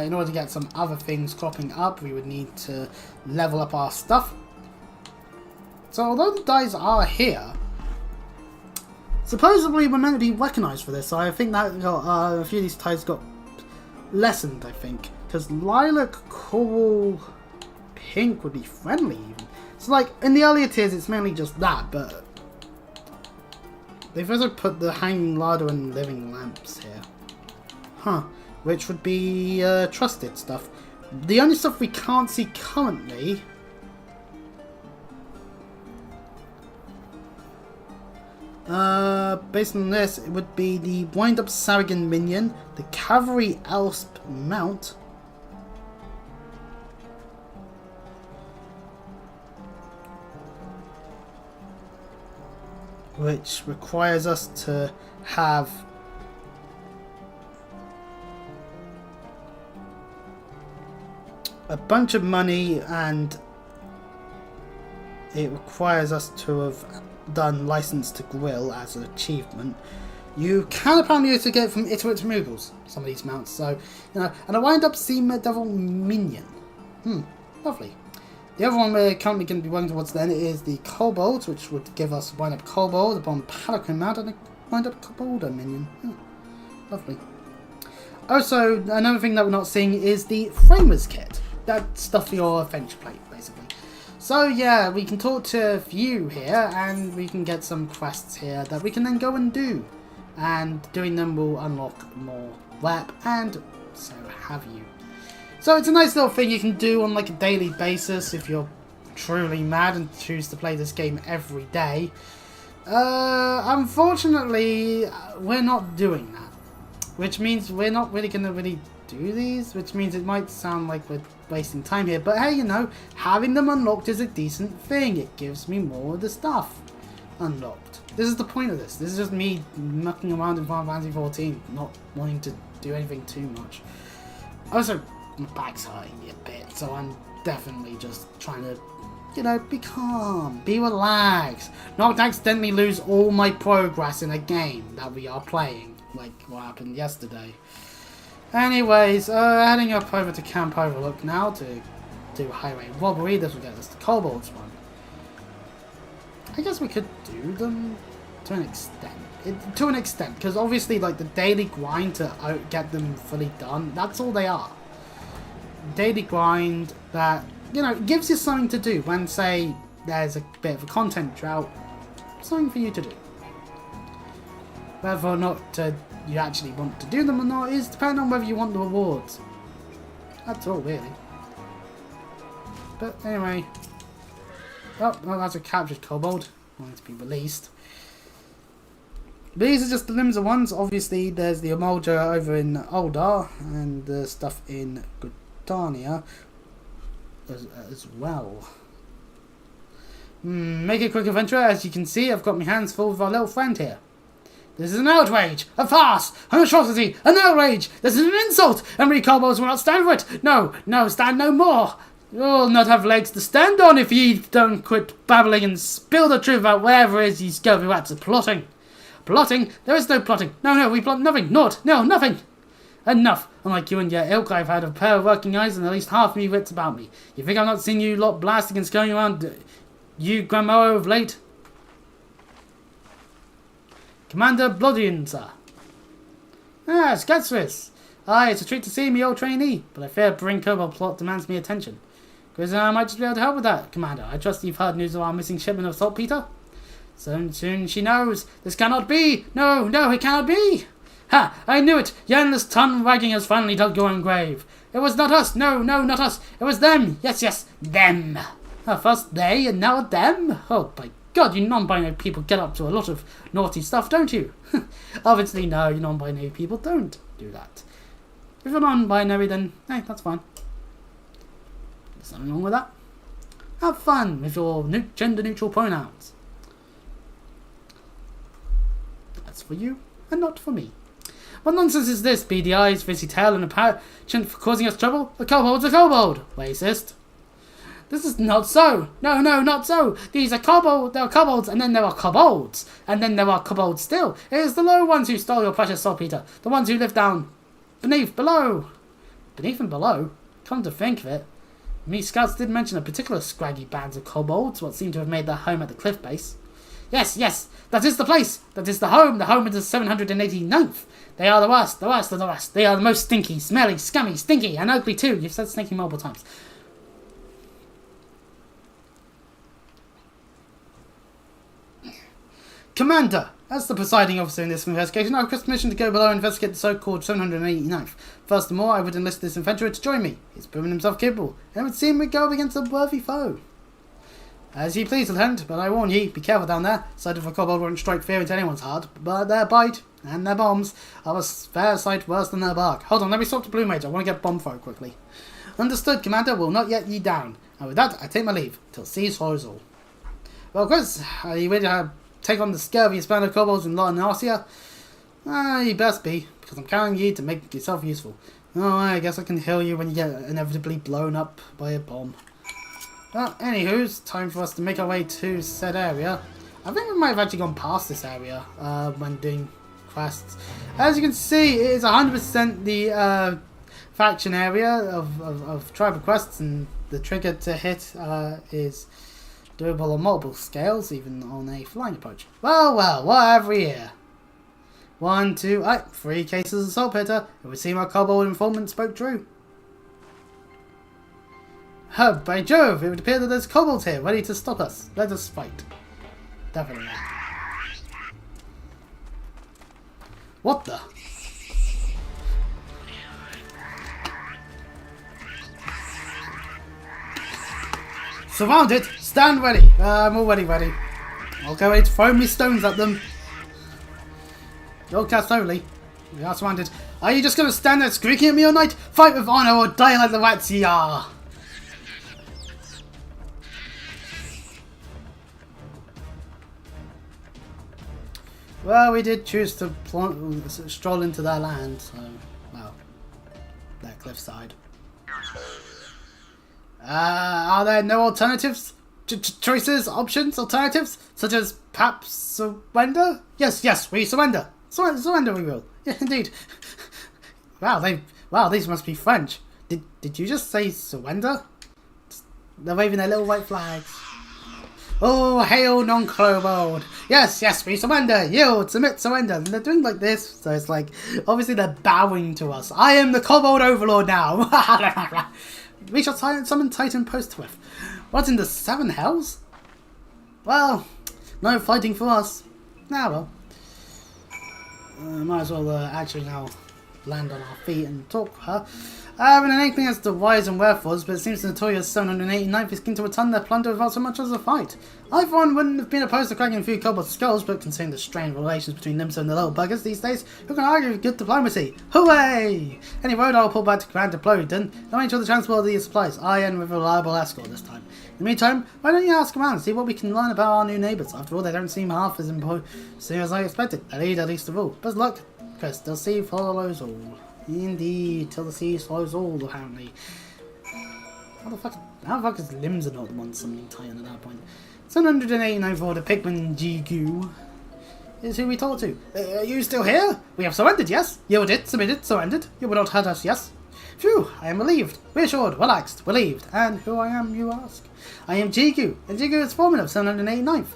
In order to get some other things cropping up, we would need to level up our stuff. So although the dice are here, supposedly we're meant to be recognized for this. So I think that got, a few of these ties got lessened, I think. Because Lilac, Coral, Pink would be friendly even. So like, in the earlier tiers it's mainly just that, but they've also put the Hanging Larder and Living Lamps here. Huh. Which would be trusted stuff. The only stuff we can't see currently based on this, it would be the Wind-Up Sarragon Minion, the Cavalry Elsp Mount, which requires us to have a bunch of money, and it requires us to have done License to Grill as an achievement. You can apparently also get from Iterate to Moogles some of these mounts, so you know, and a Wind-Up Sea Devil Minion. Lovely. The other one we're currently going to be working towards then is the Kobold, which would give us a Wind-Up Kobold, a Bomb Paladin Mount, and a Wind-Up Kobolder minion. Lovely. Also, another thing that we're not seeing is the Framers Kit. That stuff for your adventure plate, basically. So yeah, we can talk to a few here, and we can get some quests here that we can then go and do. And doing them will unlock more rep, and so have you. So it's a nice little thing you can do on like a daily basis if you're truly mad and choose to play this game every day. Unfortunately, we're not doing that. Which means we're not really going to really do these. Which means it might sound like we're wasting time here. But hey, you know, having them unlocked is a decent thing. It gives me more of the stuff unlocked. This is the point of this. This is just me mucking around in Final Fantasy XIV, not wanting to do anything too much. Also, my back's hurting me a bit, so I'm definitely just trying to, you know, be calm, be relaxed, not accidentally lose all my progress in a game that we are playing, like what happened yesterday. Anyways, heading up over to Camp Overlook now to do highway robbery. This will get us the kobolds one. I guess we could do them to an extent. Because obviously, like, the daily grind to get them fully done, that's all they are. Daily grind that, you know, gives you something to do when, say, there's a bit of a content drought. Something for you to do. Whether or not you actually want to do them or not is depending on whether you want the rewards. That's all, really. But anyway. Oh, well, that's a captured kobold. Wanting to be released. These are just the limbs of ones. Obviously, there's the Amolja over in Uldar and the stuff in Gridania as well. Make a quick adventure. As you can see, I've got my hands full with our little friend here. This is an outrage, a farce, an atrocity, an outrage. This is an insult, and we kobolds will not stand for it. No, stand no more. You'll not have legs to stand on if ye don't quit babbling and spill the truth about wherever it is ye scurvy rats are plotting. Plotting? There is no plotting. No, we plot nothing. Naught. No, nothing. Enough. Unlike you and your ilk, I've had a pair of working eyes and at least half me wits about me. You think I've not seen you lot blasting and scurrying around you grandma of late? Commander Bloodian, sir. Ah, Scatsris. Aye, it's a treat to see me old trainee, but I fear Bring Kobold plot demands me attention. Because I might just be able to help with that, Commander. I trust you've heard news of our missing shipment of saltpeter? Soon she knows. This cannot be. No, it cannot be. Ha! I knew it. Your endless tongue wagging has finally dug your own grave. It was not us. No, not us. It was them. Yes, them. First they, and now them? Oh, by God, you non-binary people get up to a lot of naughty stuff, don't you? Obviously, no, you non-binary people don't do that. If you're non-binary, then, hey, that's fine. There's nothing wrong with that. Have fun with your gender-neutral pronouns. That's for you, and not for me. What nonsense is this? Beady eyes, fizzy tail, and a passion for causing us trouble? A kobold's a kobold, racist. This is not so. No, not so. These are kobolds. There are kobolds, and then there are kobolds, and then there are kobolds still. It is the low ones who stole your precious saltpeter. The ones who live down below. Beneath and below? Come to think of it, me scouts did mention a particular scraggy band of kobolds, what seemed to have made their home at the cliff base. Yes, that is the place. That is the home of the 789th. They are the worst of the worst. They are the most stinky, smelly, scummy, stinky, and ugly too. You've said stinky multiple times. Commander, as the presiding officer in this investigation, I request permission to go below and investigate the so-called 789th. Furthermore, I would enlist this adventurer to join me. He's proven himself capable, and it would seem we go up against a worthy foe. As ye please, Lieutenant, but I warn ye, be careful down there. Sight of a kobold won't strike fear into anyone's heart, but their bite and their bombs are a fair sight worse than their bark. Hold on, let me swap to Blue Mage. I want to get bomb throw quickly. Understood, Commander. Will not yet ye down. And with that, I take my leave, till seas hollows all. Well, Chris, are you ready to take on the scurviest band of kobolds in Narcia? You best be, because I'm carrying you to make yourself useful. Oh, I guess I can heal you when you get inevitably blown up by a bomb. Well, anywho's time for us to make our way to said area. I think we might have actually gone past this area when doing quests. As you can see, it is 100% the faction area of tribal quests, and the trigger to hit is doable on multiple scales, even on a flying approach. Well, what have we here? 1, 2, 3 cases of saltpeter. It would seem our kobold informant spoke true. By Jove, it would appear that there's kobolds here, ready to stop us. Let us fight. Definitely. What the? Surrounded! Stand ready! I'm already ready. I'll go ready to throw me stones at them. You'll cast slowly. We are surrounded. Are you just going to stand there squeaking at me all night? Fight with honor or die like the rats ye are! Well, we did choose to stroll into their land, so, well, their cliffside. Are there no alternatives? Choices, options, alternatives? Such as perhaps surrender? Yes, we surrender. Surrender we will. Yeah, indeed. Wow, Wow, these must be French. Did you just say surrender? They're waving their little white flags. Oh, hail non-kobold. Yes, yes, we surrender. Yield, submit, surrender. And they're doing like this. So it's like, obviously they're bowing to us. I am the kobold overlord now. We shall summon Titan post-whiff. What in the seven hells? Well, no fighting for us. Nah, well. Might as well actually now land on our feet and talk to her. I have an inkling as to whys and wherefores, but it seems the notorious 789th is keen to return their plunder without so much as a fight. I, for one, wouldn't have been opposed to cracking a few kobold skulls, but considering the strained relations between them and the little buggers these days, who can argue with good diplomacy? Hooray! Any road I'll pull back to Grand Diplodocus, and make sure the transport of these supplies, and with a reliable escort this time. In the meantime, why don't you ask around and see what we can learn about our new neighbours? After all, they don't seem half as imposing as I expected. They lead at least of all. Best luck, Chris. The sea follows all. Indeed, till the sea swallows all, apparently. How the fuck his limbs are not the ones summoning Titan at that point? 789 for the Pikmin Jigu is who we talk to. Are you still here? We have surrendered, yes? Yielded, submitted, surrendered. You will not hurt us, yes? Phew, I am relieved, reassured, relaxed, relieved. And who I am, you ask? I am Jigu, and Jigu is foreman of 789th.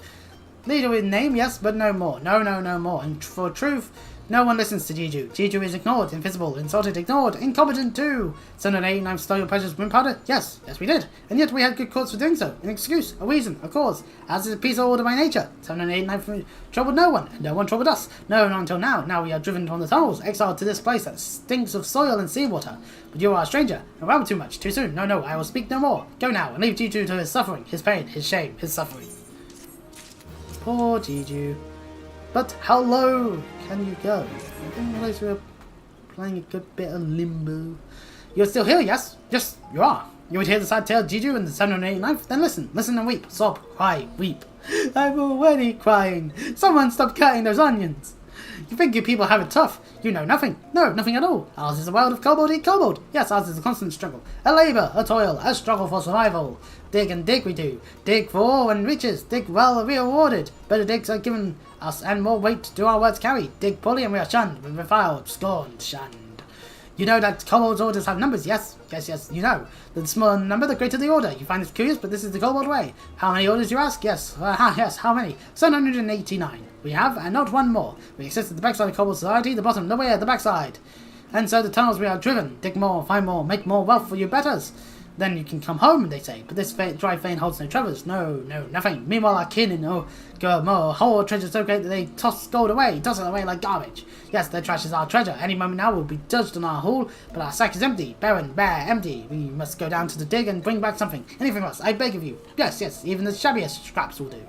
Leader in name, yes, but no more. No more. And for truth, no one listens to Jiju. Jiju is ignored, invisible, insulted, ignored, incompetent too. 789 stole your precious wind powder? Yes, we did. And yet we had good cause for doing so. An excuse, a reason, a cause. As is a piece of order by nature. 789 troubled no one, and no one troubled us. No, not until now. Now we are driven from the tunnels, exiled to this place that stinks of soil and seawater. But you are a stranger, and rather too much, too soon. No, I will speak no more. Go now, and leave Jiju to his suffering, his pain, his shame, his suffering. Poor Jiju. But how low can you go? I didn't realise we were playing a good bit of limbo. You're still here, yes? Yes, you are. You would hear the sad tale of Jiju and the 789th? Then listen and weep. Sob, cry, weep. I'm already crying. Someone stop cutting those onions. You think you people have it tough. You know nothing. No, nothing at all. Ours is a world of kobold eat kobold. Yes, ours is a constant struggle. A labour, a toil, a struggle for survival. Dig and dig we do. Dig for all and riches. Dig well, we are rewarded. Better digs are given us and more weight to do our words carry. Dig poorly and we are shunned. We reviled, scorned, shunned. You know that kobold's orders have numbers, yes? Yes, you know. The smaller the number, the greater the order. You find this curious, but this is the kobold way. How many orders, you ask? Yes, how many? 789. We have, and not one more. We exist at the backside of kobold society, the bottom, nowhere at the backside. And so the tunnels we are driven. Dig more, find more, make more wealth for you betters. Then you can come home, they say. But this dry vein holds no treasures. No, nothing. Meanwhile, our kin in more whole treasure so great that they toss gold away, toss it away like garbage. Yes, their trash is our treasure. Any moment now we'll be judged on our haul, but our sack is empty, barren, bare, empty. We must go down to the dig and bring back something. Anything else, I beg of you. Yes, even the shabbiest scraps will do.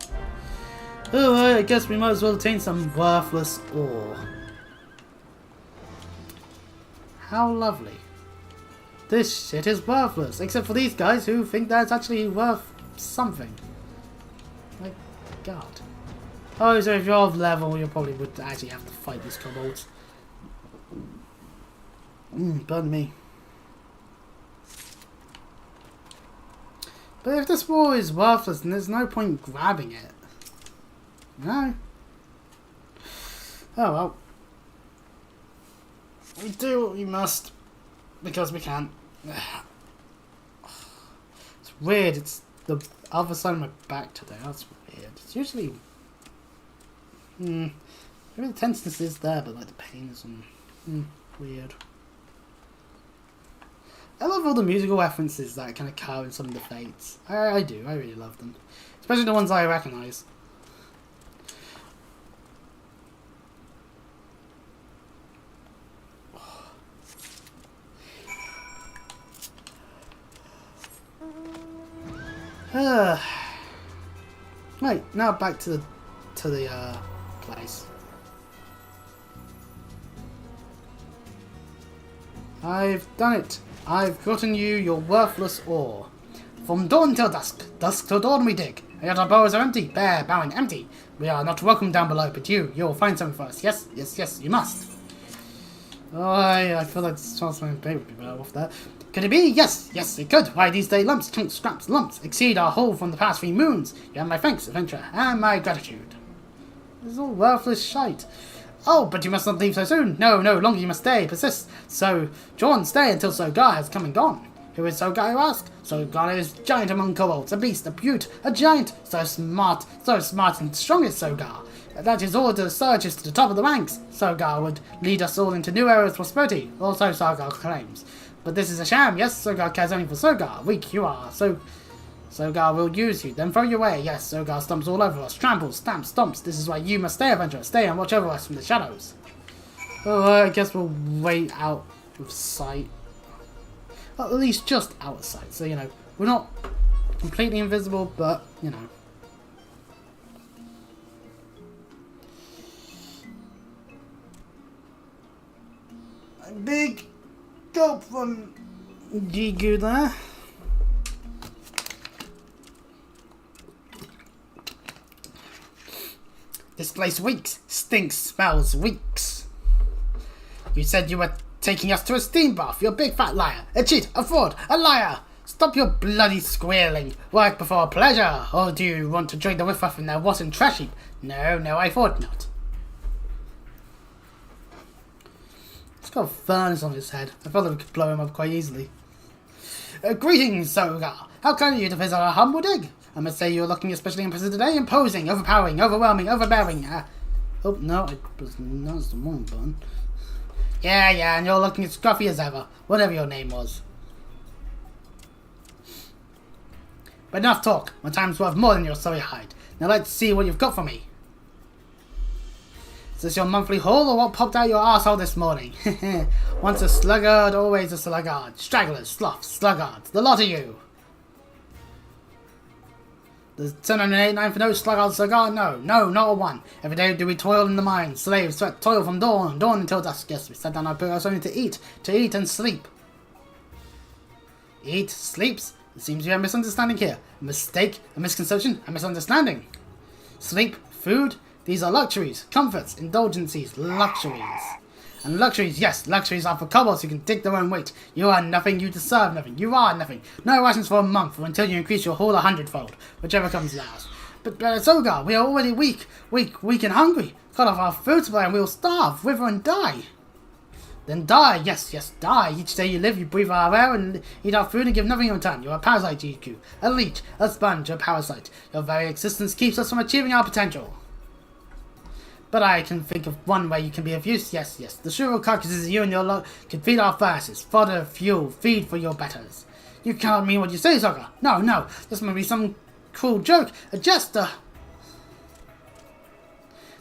Oh, I guess we might as well obtain some worthless ore. How lovely. This shit is worthless, except for these guys who think that it's actually worth something. My god. Oh, so if you're of level, you probably would actually have to fight these kobolds. Pardon me. But if this war is worthless, then there's no point grabbing it. No? Oh well. We do what we must, because we can. It's weird, it's the other side of my back today, that's weird. It's usually... maybe the tenseness is there, but like the pain is weird. I love all the musical references that kind of occur in some of the fates. I do, I really love them. Especially the ones I recognise. Right, now back to the place. I've done it. I've gotten you your worthless ore. From dawn till dusk, dusk till dawn we dig. And yet our burrows are empty, bare, barren, empty. We are not welcome down below, but you'll find something for us. Yes, you must. Oh, I feel like this transfer paper would be better off there. Could it be? Yes, it could. Why these day lumps, chunks, scraps, lumps exceed our haul from the past 3 moons. You have my thanks, adventurer, and my gratitude. This is all worthless shite. Oh, but you must not leave so soon. No, no, longer you must stay. Persist. So, John, stay until Sogar has come and gone. Who is Sogar, you ask? Sogar is giant among kobolds, a beast, a beaut, a giant. So smart and strong is Sogar. That his order surges to the top of the ranks. Sogar would lead us all into new eras of prosperity, also Sogar claims. But this is a sham, yes? Sogar cares only for Sogar. Weak you are, Sogar will use you, then throw you away. Yes, Sogar stomps all over us, tramples, stamps, stomps. This is why you must stay, Avenger. Stay and watch over us from the shadows. Oh, I guess we'll wait out of sight. Well, at least just out of sight. So, you know, we're not completely invisible, but, you know. A big gulp from Gigu there. This place reeks, stinks, smells, reeks. You said you were taking us to a steam bath. You're a big fat liar, a cheat, a fraud, a liar. Stop your bloody squealing. Work before pleasure. Or do you want to join the riffraff in their rotten trash heap? No, no, I thought not. He's got a furnace on his head. I felt that we could blow him up quite easily. Greetings, Sogar. How kind of you to visit our humble dig? I must say you're looking especially impressive today. Imposing, overpowering, overwhelming, overbearing. Oh, no, it was not the wrong button. Yeah, and you're looking as scruffy as ever. Whatever your name was. But enough talk. My time's worth more than your sorry hide. Now let's see what you've got for me. Is this your monthly haul or what popped out your arsehole this morning? Once a sluggard, always a sluggard. Stragglers, sloths, sluggards. The lot of you. The 789 for no sluggard cigar? No, not a one. Every day do we toil in the mines. Slaves sweat toil from dawn until dusk. Yes, we sat down our pillows only to eat and sleep. Eat, sleeps? It seems we have a misunderstanding here. A mistake, a misconception, a misunderstanding. Sleep, food, these are luxuries, comforts, indulgencies, luxuries. And luxuries, yes, luxuries are for kobolds who can dig their own weight. You are nothing, you deserve nothing, you are nothing. No rations for a month or until you increase your haul 100-fold, whichever comes last. But Sogar, we are already weak and hungry. Cut off our food supply and we will starve, wither and die. Then die, yes, die. Each day you live, you breathe our air and eat our food and give nothing in return. You are a parasite, GQ. A leech, a sponge, a parasite. Your very existence keeps us from achieving our potential. But I can think of one way you can be of use. Yes. The shrivel carcasses you and your lot can feed our furnaces. Fodder, fuel, feed for your betters. You cannot mean what you say, Sogar. No. This must be some cruel joke. A jester.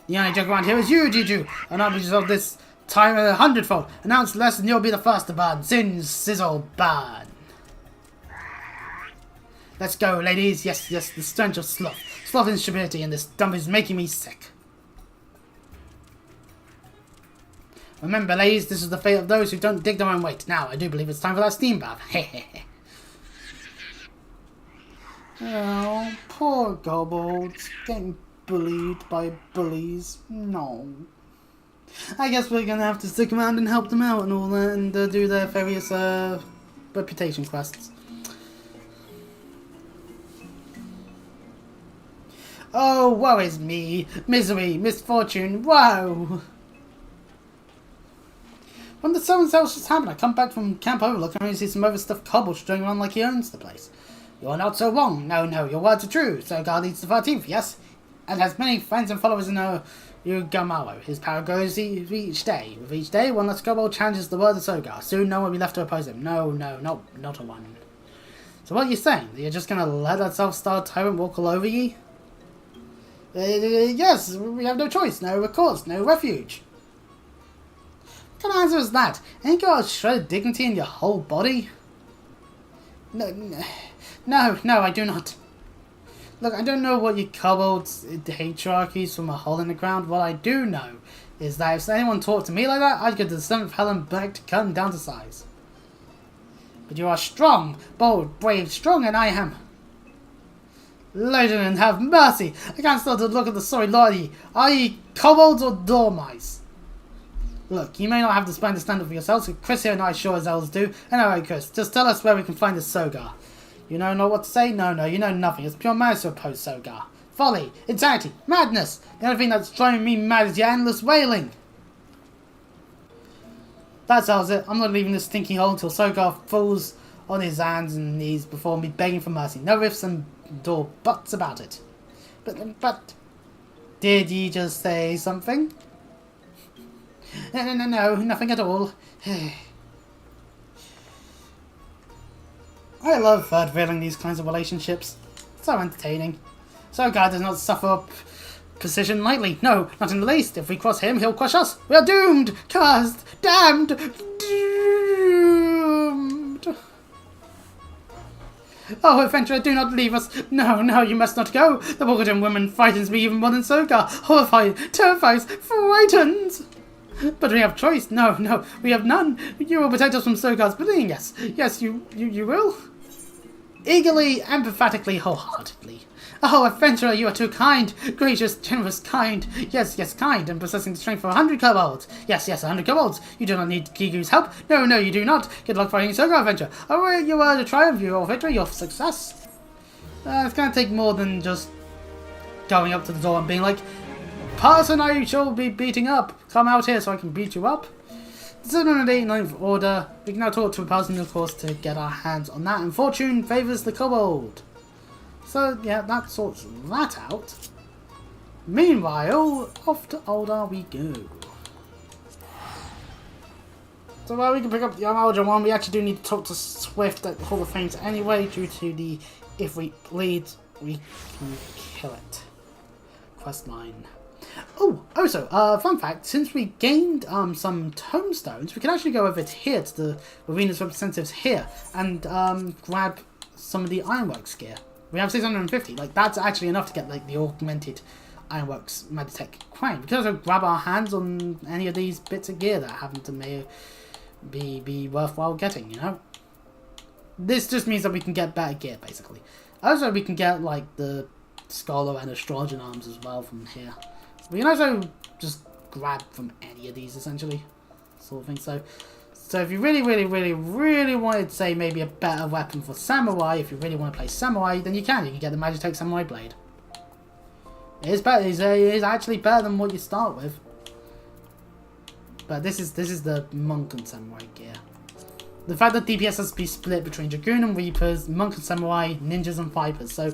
The only joke around here is you, Juju. And I'll be of this time 100-fold. Announce less and you'll be the first to burn. Sin, sizzle, burn. Let's go, ladies. Yes, the stench of sloth. Sloth and stupidity in this dump is making me sick. Remember, ladies, this is the fate of those who don't dig their own weight. Now, I do believe it's time for that steam bath. Oh, poor kobolds. Getting bullied by bullies. No. I guess we're gonna have to stick around and help them out and all that and do their various reputation quests. Oh, woe is me. Misery, misfortune, woe. When the sun cells just happened, I come back from Camp Overlook and I see some overstuffed kobolds strolling around like he owns the place. You're not so wrong. No, your words are true. Sogar leads the 13th, yes? And has many friends and followers in Ugamaro. His power grows each day. With each day, one less kobold challenges the word of Sogar. Soon no one will be left to oppose him. No, not a one. So what are you saying? That you're just going to let that self-styled tyrant walk all over ye? Yes, we have no choice. No recourse. No refuge. What kind of answer is that? Ain't you got a shred of dignity in your whole body? No, I do not. Look, I don't know what you kobolds hierarchies from a hole in the ground. What I do know is that if anyone talked to me like that, I'd go to the 7th Helen back to cut him down to size. But you are strong, bold, brave, strong, and I am. Legend and have mercy! I can't start to look at the sorry lot of ye. Are ye kobolds or dormice? Look, you may not have the spine to stand up for yourselves, but Chris here and I sure as hells do. Anyway, Chris, just tell us where we can find this Sogar. You know not what to say? No, you know nothing. It's pure madness to oppose Sogar. Folly, insanity, madness. The only thing that's driving me mad is your endless wailing. That settles it. I'm not leaving this stinky hole until Sogar falls on his hands and knees before me begging for mercy. No ifs and or buts about it. But... Did you just say something? No, nothing at all. I love third-wheeling these kinds of relationships. So entertaining. Sogar does not suffer precision lightly. No, not in the least. If we cross him, he'll crush us. We are doomed! Cursed! Damned! Doomed! Oh, adventurer, do not leave us. No, no, you must not go. The Wolverine woman frightens me even more than Sogar. Horrified, terrified, frightened. But we have choice. No, no, we have none. You will protect us from Sogar's bullying. Yes, yes, you will. Eagerly, emphatically, wholeheartedly. Oh, adventurer, you are too kind. Gracious, generous, kind. Yes, yes, kind, and possessing the strength of 100 kobolds. Yes, yes, 100 kobolds. You do not need Gigu's help. No, no, you do not. Good luck fighting Sogar, adventurer. Oh, you are the triumph, your victory, your success. It's going to take more than just going up to the door and being like, person I shall be beating up. Come out here so I can beat you up. Similarly, ninth order. We can now talk to a person, of course, to get our hands on that. And fortune favours the kobold. So, yeah, that sorts that out. Meanwhile, off to Oldar we go. So, while we can pick up the Amalja one, we actually do need to talk to Swift at the Hall of Fames anyway, due to the if we bleed, we can kill it quest line. Oh, also, fun fact, since we gained some tomestones, we can actually go over here to the arena's representatives here and grab some of the ironworks gear. We have 650, like that's actually enough to get like the augmented ironworks Meditech crane. We can also grab our hands on any of these bits of gear that happen to may be worthwhile getting, you know? This just means that we can get better gear, basically. Also, we can get like the Scholar and Astrologian arms as well from here. We can also just grab from any of these, essentially, sort of thing. So if you really wanted, say, maybe a better weapon for Samurai, if you really want to play Samurai, then you can. You can get the Magitech Samurai Blade. It is better. It is actually better than what you start with. But this is the Monk and Samurai gear. The fact that DPS has to be split between Dragoon and Reapers, Monk and Samurai, Ninjas and Vipers. So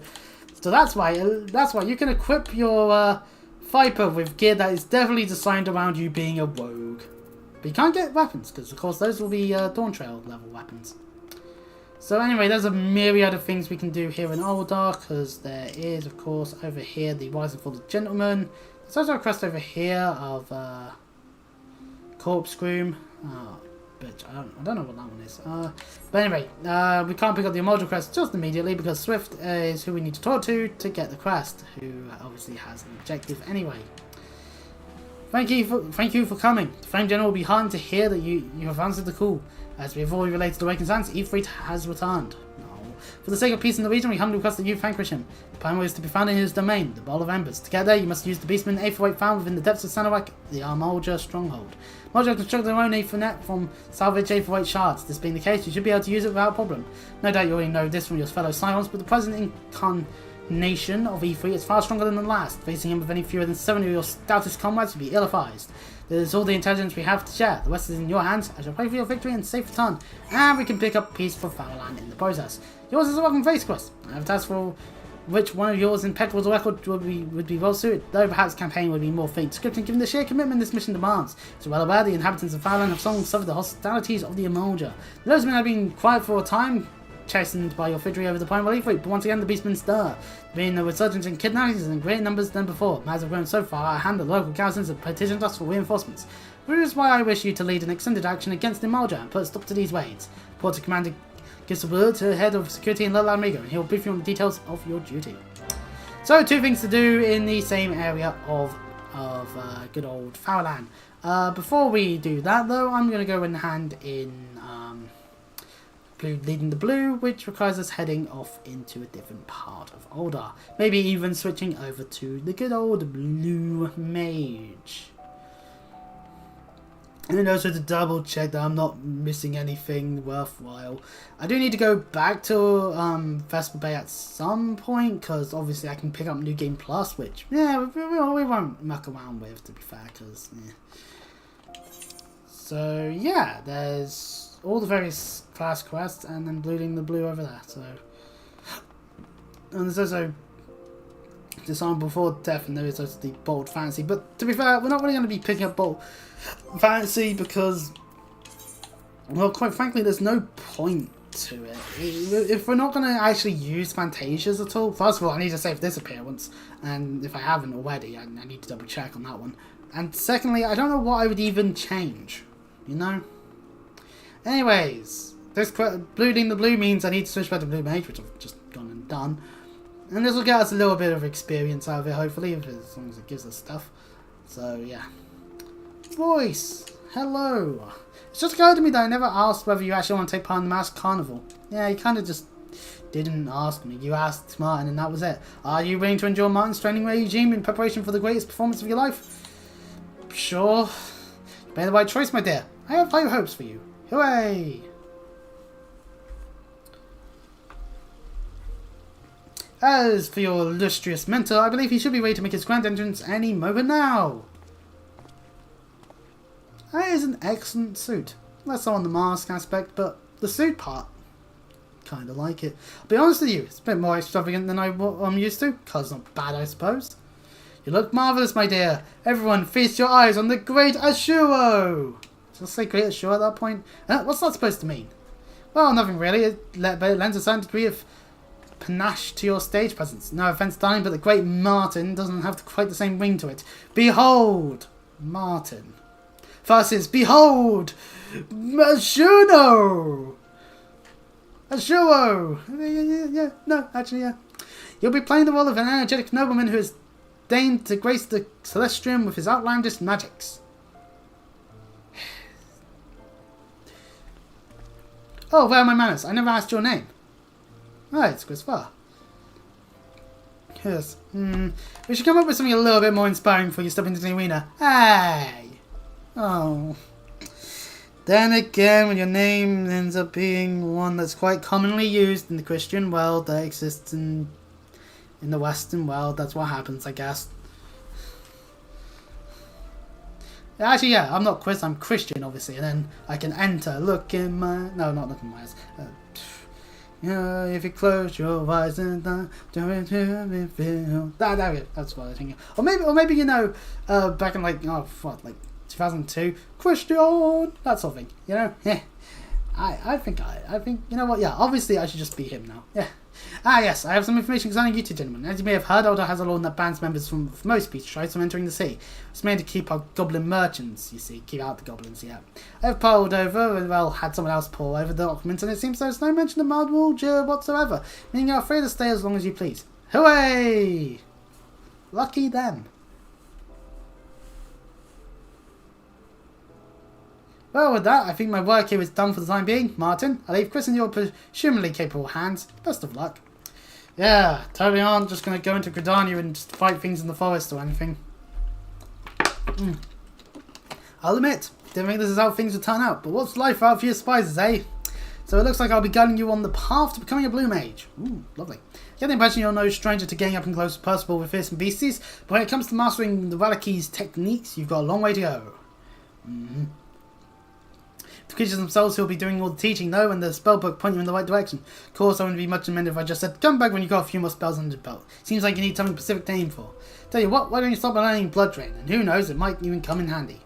that's why you can equip your Viper with gear that is definitely designed around you being a rogue. But you can't get weapons, because of course those will be Dawn Trail level weapons. So anyway, there's a myriad of things we can do here in Oldar, because there is, of course, over here the Rise and Fall of the Gentleman. There's also a quest over here of Corpse Groom. Bitch, I don't know what that one is. But anyway, we can't pick up the Immortal quest just immediately, because Swift is who we need to talk to get the quest, who obviously has an objective anyway. Thank you for coming. The Flame General will be heartened to hear that you have answered the call. As we have already related to the Awakened Sands, Ifrit has returned. No. For the sake of peace in the region, we humbly request that you vanquish him. The Primal is to be found in his domain, the Bowl of Embers. To get there, you must use the Beastman Aetherweight found within the depths of Sanawak, the Armalja stronghold. Armalja constructed their own Aethernet from salvage Aetherweight shards. This being the case, you should be able to use it without problem. No doubt you already know this from your fellow Scions, but the present incarnation of E3 is far stronger than the last. Facing him with any fewer than 7 of your stoutest comrades would be ill-advised. This is all the intelligence we have to share. The rest is in your hands. I shall pray for your victory and safe return, and we can pick up peace for Faraland in the process. Yours is a welcome face quest. I have a task for which one of yours impeccable record would be well suited, though perhaps campaign would be more faint scripting given the sheer commitment this mission demands. So well aware the inhabitants of Faraland have long suffered the hostilities of the Amalja. Those men have been quiet for a time, chastened by your victory over the Primal Aetherweight, but once again the Beastmen stir. Being a resurgence in kidnappings in greater numbers than before, matters have grown so far our hand the local garrisons have petitioned us for reinforcements. Which is why I wish you to lead an extended action against the Amalja and put a stop to these raids. Report to Commander Gisabur, to the head of security in Little Amigo, and he'll brief you on the details of your duty. So, two things to do in the same area of good old Faraland. Before we do that, though, I'm going to go and hand in Blue leading the Blue, which requires us heading off into a different part of Oldar. Maybe even switching over to the good old Blue Mage. And then also to double check that I'm not missing anything worthwhile. I do need to go back to Vesper Bay at some point, because obviously I can pick up New Game Plus, which, yeah, we won't muck around with, to be fair, because, yeah. So yeah, there's all the various class quests, and then looting the blue over there. So, and there's also Disarm Before Death, and there is also the Bold Fantasy. But to be fair, we're not really going to be picking up Bold Fantasy because, well, quite frankly, there's no point to it. If we're not going to actually use Fantasias at all, first of all, I need to save this appearance, and if I haven't already, I need to double check on that one. And secondly, I don't know what I would even change, you know? Anyways, this looting the blue means I need to switch back to Blue Mage, which I've just gone and done. And this will get us a little bit of experience out of it, hopefully, as long as it gives us stuff. So, yeah. Voice! Hello! It's just occurred to me that I never asked whether you actually want to take part in the Masked Carnival. Yeah, you kind of just didn't ask me. You asked Martin and that was it. Are you willing to endure Martin's training regime in preparation for the greatest performance of your life? Sure. You made the right choice, my dear. I have high hopes for you. Hooray! As for your illustrious mentor, I believe he should be ready to make his grand entrance any moment now. That is an excellent suit. Less on the mask aspect, but the suit part, kind of like it. I'll be honest with you, it's a bit more extravagant than I'm used to. Colour's not bad, I suppose. You look marvellous, my dear. Everyone, feast your eyes on the great Ashuro. Did I say great Ashuro at that point? What's that supposed to mean? Well, nothing really. It lends a certain degree of panache to your stage presence. No offence, darling, but the great Martin doesn't have quite the same ring to it. Behold, Martin. Versus, behold, Ashuro. Ashuro. Yeah, no, actually, yeah. You'll be playing the role of an energetic nobleman who has deigned to grace the Celestium with his outlandish magics. Oh, where are my manners? I never asked your name. Oh, it's Christopher. Yes. We should come up with something a little bit more inspiring before you step into the arena. Hey! Oh. Then again, when your name ends up being one that's quite commonly used in the Christian world that exists in the Western world, that's what happens, I guess. Actually, yeah, I'm not Chris, I'm Christian, obviously, and then I can enter. Look in my... No, not look in my eyes. If you close your eyes and do it to me feel... There we go, that's what I think. Or maybe you know, back in like 2002, Christian, that sort of thing, you know? Yeah. I think, you know what, yeah, obviously I should just be him now, yeah. Ah, yes, I have some information concerning you two gentlemen. As you may have heard, Alder has a law that bans members from most beach tribes from entering the sea. It's made to keep our goblin merchants, you see, keep out the goblins, yeah. I've pored over, and well, had someone else pore over the documents, and it seems there's no mention of Mardwool whatsoever, meaning you're free to stay as long as you please. Hooray! Lucky them. Well, with that, I think my work here is done for the time being. Martin, I leave Chris in your presumably capable hands. Best of luck. Yeah, totally aren't just going to go into Gridania and just fight things in the forest or anything. I'll admit, didn't think this is how things would turn out, but what's life without few surprises, eh? So it looks like I'll be guiding you on the path to becoming a blue mage. Ooh, lovely. Get the impression you're no stranger to getting up and close and personable with fearsome beasties, but when it comes to mastering the Valaki's techniques, you've got a long way to go. The creatures themselves who'll be doing all the teaching though, and the spellbook point you in the right direction. Of course, I wouldn't be much amended if I just said, come back when you've got a few more spells under your belt. Seems like you need something specific to aim for. Tell you what, why don't you start by learning Blood Drain, and who knows, it might even come in handy.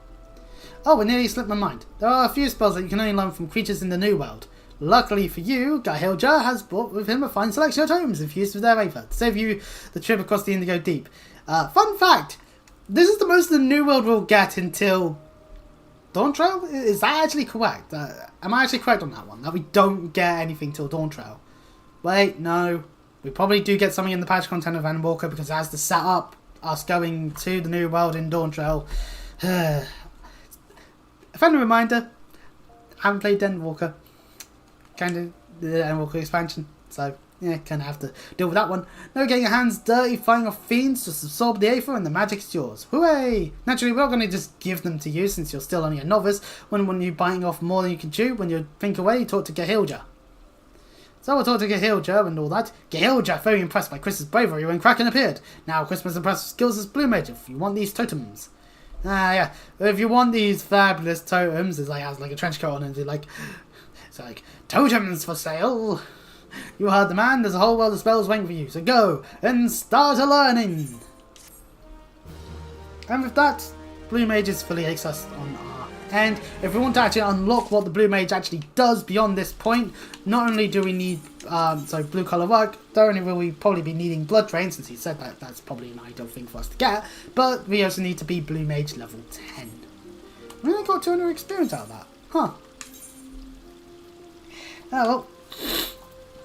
Oh, it nearly slipped my mind. There are a few spells that you can only learn from creatures in the New World. Luckily for you, Gaius has brought with him a fine selection of tomes infused with their vapor to save you the trip across the Indigo Deep. Fun fact, this is the most the New World will get until Dawn Trail? Is that actually correct? Am I actually correct on that one? That we don't get anything till Dawn Trail? Wait, no. We probably do get something in the patch content of Van Walker because it has to set up us going to the New World in Dawn Trail. A friendly reminder, I haven't played Den Walker. Kind of the Den Walker expansion, so yeah, kind of have to deal with that one. No getting your hands dirty fighting off fiends, just absorb the Aether and the magic's yours. Hooray! Naturally, we're not going to just give them to you since you're still only a novice. When you're biting off more than you can chew, when you think away, you talk to Gahilja. So we'll talk to Gahilja and all that. Gahilja, very impressed by Chris's bravery when Kraken appeared. Now Chris was impressed with skills as Blue Mage if you want these totems. Yeah. If you want these fabulous totems, it's like has like a trench coat on and it's like totems for sale. You heard the man. There's a whole world of spells waiting for you. So go and start learning. And with that, Blue Mage is fully accessed on our end. If we want to actually unlock what the Blue Mage actually does beyond this point, not only do we need blue colour work, not only will we probably be needing Blood Drain, since he said that that's probably an ideal thing for us to get, but we also need to be Blue Mage level 10. We only got 200 experience out of that. Huh. Oh well.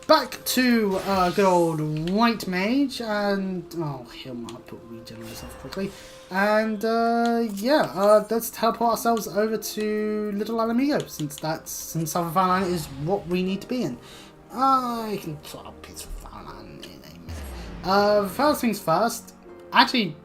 Back to good old White Mage, and I'll put regen on myself quickly, and let's teleport ourselves over to Little Alamigo, since Southern Farmland is what we need to be in. I can put up Peaceful Farmland in a minute. First things first, actually,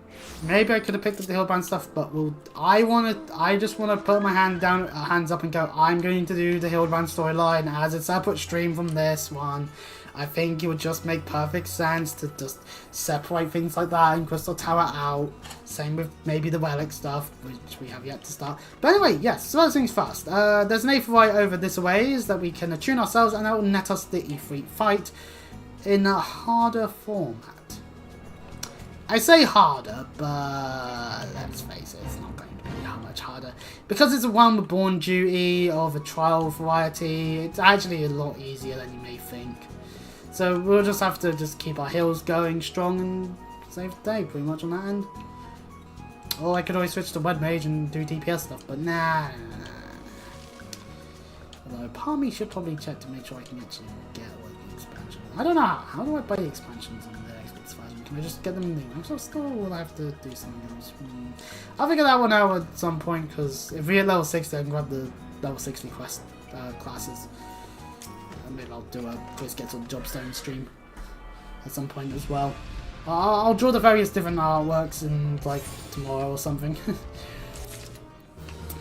maybe I could have picked up the Hillbound stuff, but I just wanna put my hands up and go, I'm going to do the Hillbound storyline as a separate stream from this one. I think it would just make perfect sense to just separate things like that and Crystal Tower out. Same with maybe the Relic stuff, which we have yet to start. But anyway, yes, so first things first. There's an Aetheryte over this way that we can attune ourselves, and that will net us the Aetheryte fight in a harder format. I say harder, but let's face it, it's not going to be how much harder. Because it's a Realm Reborn duty of a trial variety, it's actually a lot easier than you may think. So we'll just have to keep our heals going strong and save the day pretty much on that end. Or I could always switch to Wed Mage and do DPS stuff, but nah. Although part of me should probably check to make sure I can actually get the expansion. I don't know how do I buy the expansions on the Xbox version? Can I just get them in the Microsoft Store, or will I have to do something else? I'll figure that one out at some point, because if we hit level 60, I can grab the level 60 quest classes. And maybe I'll do a Quiz Gets on Jobstone stream at some point as well. I'll draw the various different artworks in like tomorrow or something.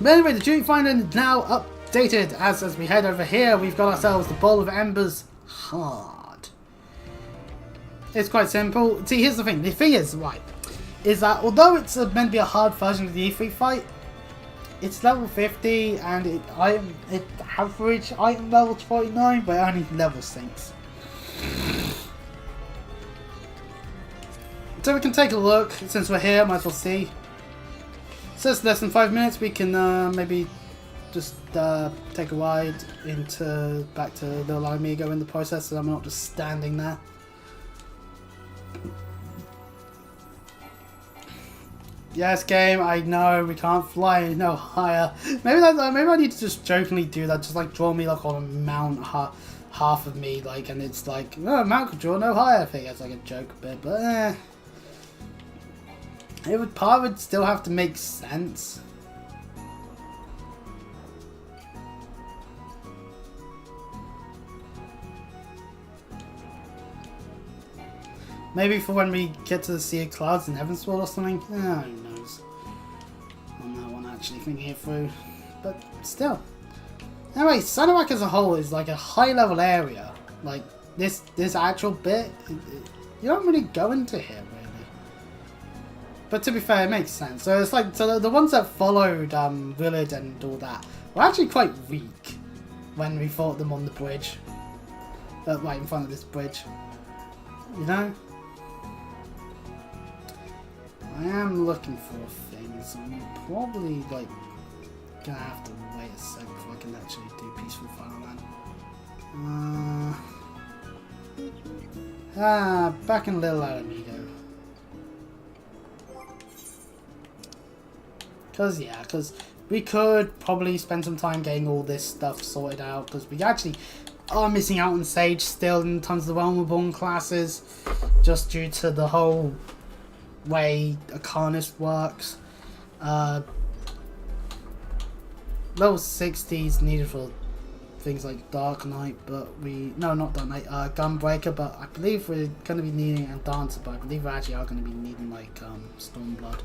But anyway, the duty finder is now updated. As we head over here, we've got ourselves the Bowl of Embers Hard. It's quite simple. See, here's the thing. The thing is, right, is that although it's meant to be a hard version of the E3 fight, it's level 50 and it average item level 49, but only level 6. So we can take a look, since we're here, might as well see. So it's less than 5 minutes, we can maybe just take a ride back to Little Amigo in the process, so I'm not just standing there. Yes, game, I know, we can't fly no higher. Maybe I need to just jokingly do that, just like draw me like on a mount half of me, like, and it's like, oh, mount could draw no higher. I think it's like a joke bit, but part would still have to make sense. Maybe for when we get to the Sea of Clouds in Heavensward or something. Who knows? On that one, actually thinking it through, but still. Anyway, Sunawak as a whole is like a high level area. Like this actual bit, you don't really go into here really. But to be fair, it makes sense. So it's like, so the ones that followed Willard and all that were actually quite weak when we fought them on the bridge, right in front of this bridge. You know. I am looking for things. I'm probably like gonna have to wait a sec before I can actually do Peaceful Farmland. Back in Little Alamigo. Because we could probably spend some time getting all this stuff sorted out, because we actually are missing out on Sage still in tons of the Realm Reborn classes, just due to the whole way Arcanist works. Level 60s needed for things like Dark Knight, but not Dark Knight, Gunbreaker, but I believe we're going to be needing, and Dancer, but I believe we actually are going to be needing like Stormblood.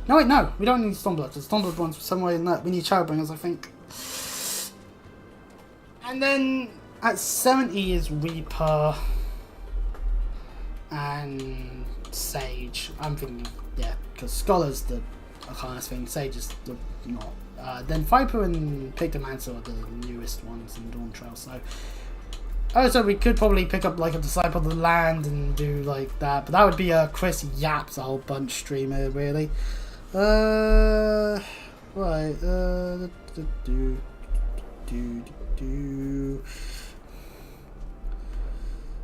No wait, no, we don't need Stormblood. The Stormblood one's somewhere in that. We need Shadowbringers, I think. And then at 70 is Reaper and Sage. I'm thinking, yeah, because Scholar's the kind of thing. Sage is not. Then Viper and Pictomancer are the newest ones in Dawn Trail. So we could probably pick up like a Disciple of the Land and do like that, but that would be a Chris Yaps a whole bunch streamer really. Right.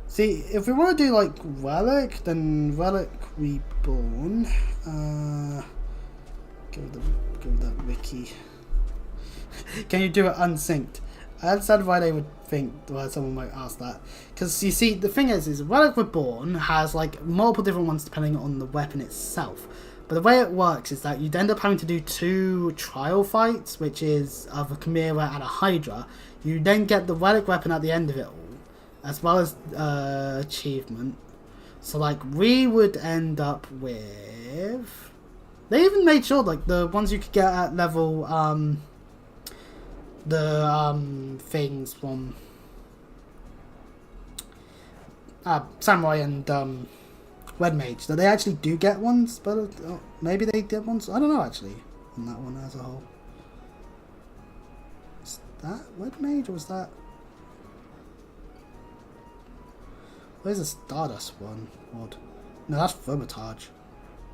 See, if we want to do like Relic, then Relic Reborn. Go with that wiki. Can you do it unsynced? I understand why they would think, well, someone might ask that. Because, you see, the thing is Relic Reborn has, like, multiple different ones depending on the weapon itself. But the way it works is that you'd end up having to do 2 trial fights, which is of a Chimera and a Hydra. You then get the Relic weapon at the end of it all, as well as achievement. So, like, we would end up with... They even made sure, like, the ones you could get at level, things from Samurai and Red Mage, that they actually do get ones, but maybe they get ones. I don't know actually on that one as a whole. Is that Red Mage or was that? Where's the Stardust one? Odd. No, that's Vermitage.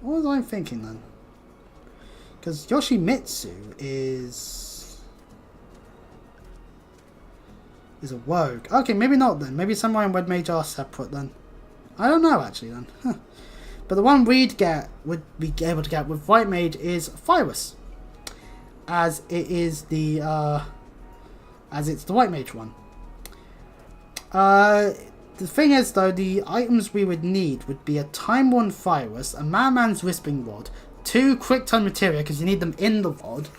What was I thinking then? Because Yoshimitsu is a Rogue. Okay, maybe not then. Maybe Samurai and Red Mage are separate then. I don't know actually then. But the one would be able to get with White Mage is Virus, as it is the as it's the White Mage one. The thing is though, the items we would need would be a Time Worn Virus, a Madman's Wisping Rod, 2 Quick Turn Materia because you need them in the rod,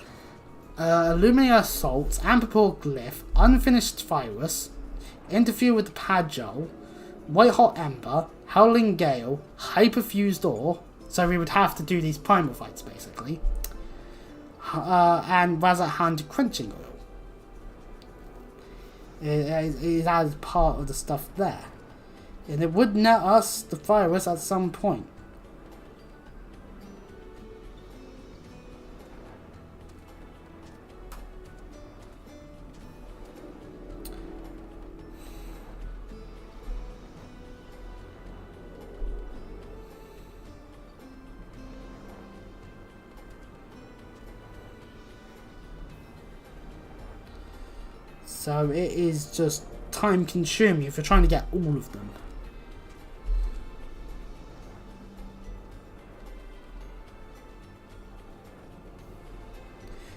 Illumina Assault, Ampapor Glyph, Unfinished Virus, Interfere with the Pagel, White Hot Ember, Howling Gale, Hyperfused Ore, so we would have to do these primal fights basically, and Razat Hand Quenching Oil. It has part of the stuff there, and it would net us the virus at some point. So it is just time consuming if you're trying to get all of them.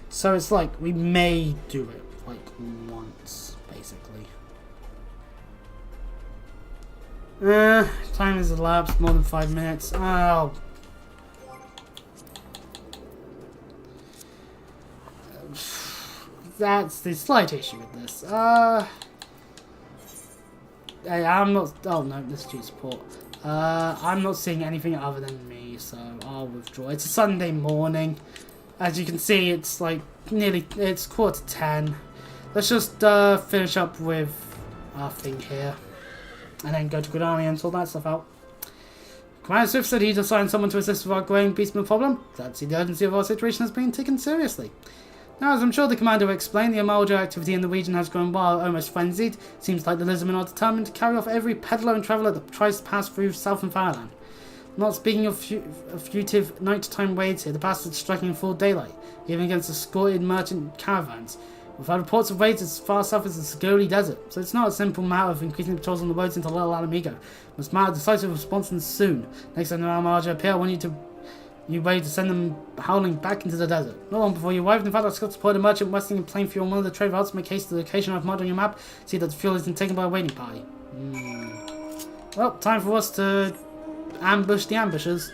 So it's like we may do it like once, basically. Time has elapsed more than 5 minutes. Oh. That's the slight issue with this. I'm not... Oh, no, this is due support. I'm not seeing anything other than me, so I'll withdraw. It's a Sunday morning. As you can see, it's like nearly... It's 9:45. Let's just finish up with our thing here. And then go to Gridani and sort that stuff out. Commander Swift said he'd assigned someone to assist with our growing beastman problem. Glad to see the urgency of our situation has been taken seriously. Now, as I'm sure the commander will explain, the Amalja activity in the region has grown wild, almost frenzied. Seems like the Lizardmen are determined to carry off every peddler and traveller that tries to pass through South and Fireland. Not speaking of fugitive nighttime raids here, the bastards striking in full daylight, even against escorted merchant caravans. We've had reports of raids as far south as the Sagoli Desert, so it's not a simple matter of increasing patrols on the roads into Little Alamigo. It must matter decisive response and soon. Next time the Amalja appear, I want you ready to send them howling back into the desert. Not long before you arrive, in fact, I've got to support a merchant resting in plain fuel on one of the trade routes. Make haste to the location I've marked on your map. See that the fuel isn't taken by a waiting party. Well, time for us to ambush the ambushers.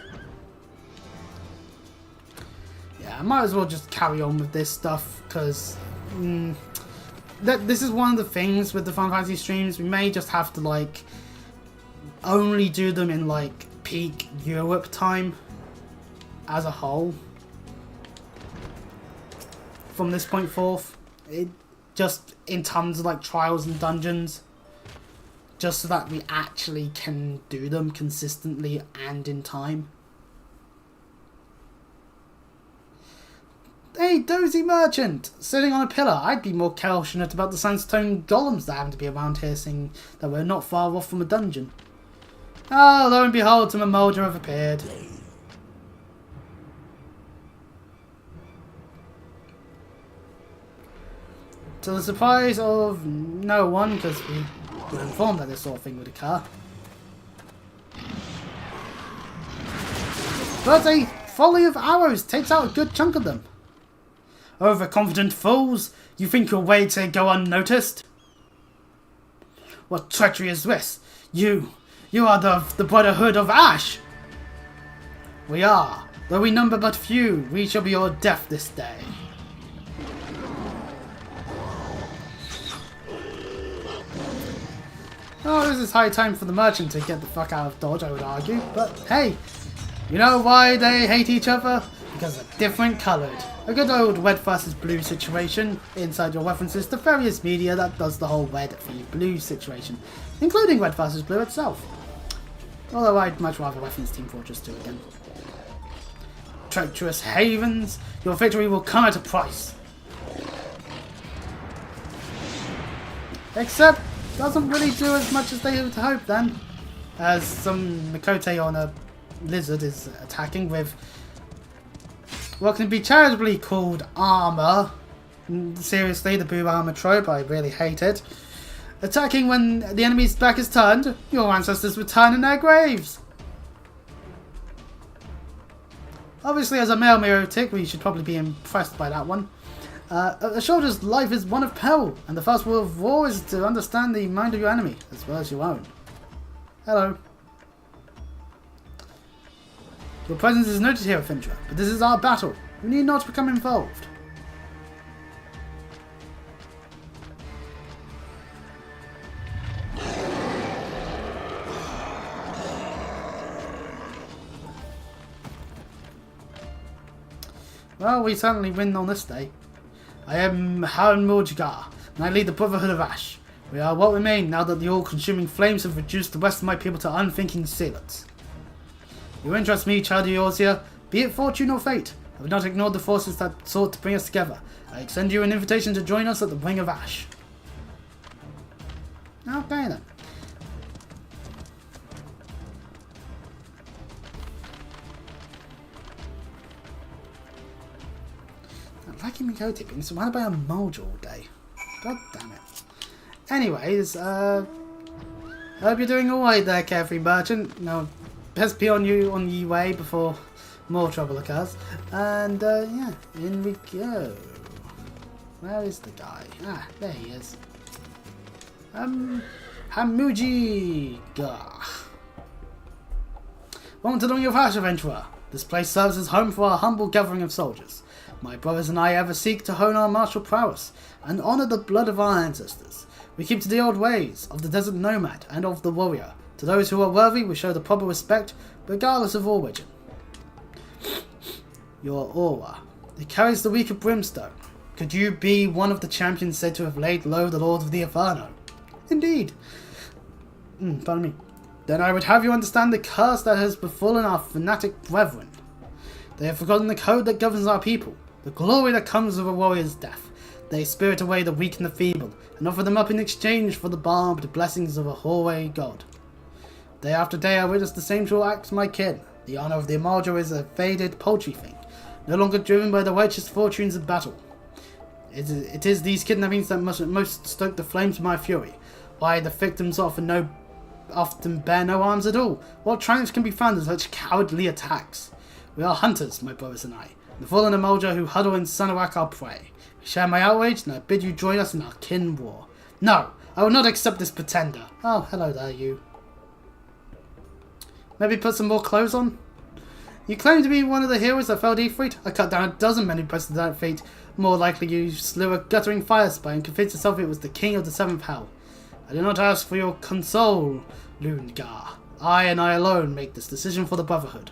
Yeah, I might as well just carry on with this stuff, because this is one of the things with the Final Fantasy streams. We may just have to, like, only do them in, like, peak Europe time as a whole from this point forth. It just in terms of like trials and dungeons, just so that we actually can do them consistently and in time. Hey, dozy merchant! Sitting on a pillar. I'd be more passionate about the sandstone golems that happen to be around here, seeing that we're not far off from a dungeon. Oh, lo and behold, some Mulder have appeared. To the surprise of no one, because we were informed that this sort of thing would occur. But a volley of arrows takes out a good chunk of them. Overconfident fools! You think your way to go unnoticed? What treachery is this? You are the Brotherhood of Ash! We are. Though we number but few, we shall be your death this day. Oh, this is high time for the merchant to get the fuck out of Dodge, I would argue. But hey, you know why they hate each other? Because they're different coloured. A good old red versus blue situation inside your references to various media that does the whole red v blue situation, including red versus blue itself. Although I'd much rather reference Team Fortress 2 again. Treacherous havens, your victory will come at a price. Except, doesn't really do as much as they would hope then, as some Mikote on a lizard is attacking with what can be charitably called armor. Seriously, the boo armor trope, I really hate it. Attacking when the enemy's back is turned, your ancestors return in their graves. Obviously, as a male Merotic, we should probably be impressed by that one. A soldier's life is one of peril, and the first rule of war is to understand the mind of your enemy, as well as your own. Hello. Your presence is noted here, Fintra, but this is our battle. You need not become involved. Well, we certainly win on this day. I am Haran Morjigar, and I lead the Brotherhood of Ash. We are what remain now that the all-consuming flames have reduced the rest of my people to unthinking sailors. You interest me, child of Eorzea, be it fortune or fate. I have not ignored the forces that sought to bring us together. I extend you an invitation to join us at the Ring of Ash. Okay then. Lucky Mikote being surrounded by a mulch all day. God damn it. Anyways, hope you're doing alright there, carefree merchant. No, best be on your way before more trouble occurs. And yeah, in we go. Where is the guy? Ah, there he is. Hamuji Gah. Welcome to the Ring of Ash, adventurer. This place serves as home for our humble gathering of soldiers. My brothers and I ever seek to hone our martial prowess and honour the blood of our ancestors. We keep to the old ways of the desert nomad and of the warrior. To those who are worthy, we show the proper respect, regardless of origin. Your aura. It carries the reek of brimstone. Could you be one of the champions said to have laid low the Lord of the Inferno? Indeed. Pardon me. Then I would have you understand the curse that has befallen our fanatic brethren. They have forgotten the code that governs our people, the glory that comes with a warrior's death. They spirit away the weak and the feeble, and offer them up in exchange for the barbed blessings of a Horay god. Day after day I witness the same short acts of my kin. The honour of the Imalja is a faded, paltry thing, no longer driven by the righteous fortunes of battle. It is these kidnappings that most stoke the flames of my fury. Why the victims often bear no arms at all. What triumphs can be found in such cowardly attacks? We are hunters, my brothers and I, the fallen Imalja who huddle in Sunawak our prey. We share my outrage, and I bid you join us in our kin war. No, I will not accept this pretender. Oh, hello there, you. Maybe put some more clothes on? You claim to be one of the heroes that felled Ifrit? I cut down a dozen men who pressed that fate. More likely you slew a guttering fire spy and convinced yourself it was the king of the seventh hell. I do not ask for your console, Lungar. I and I alone make this decision for the Brotherhood.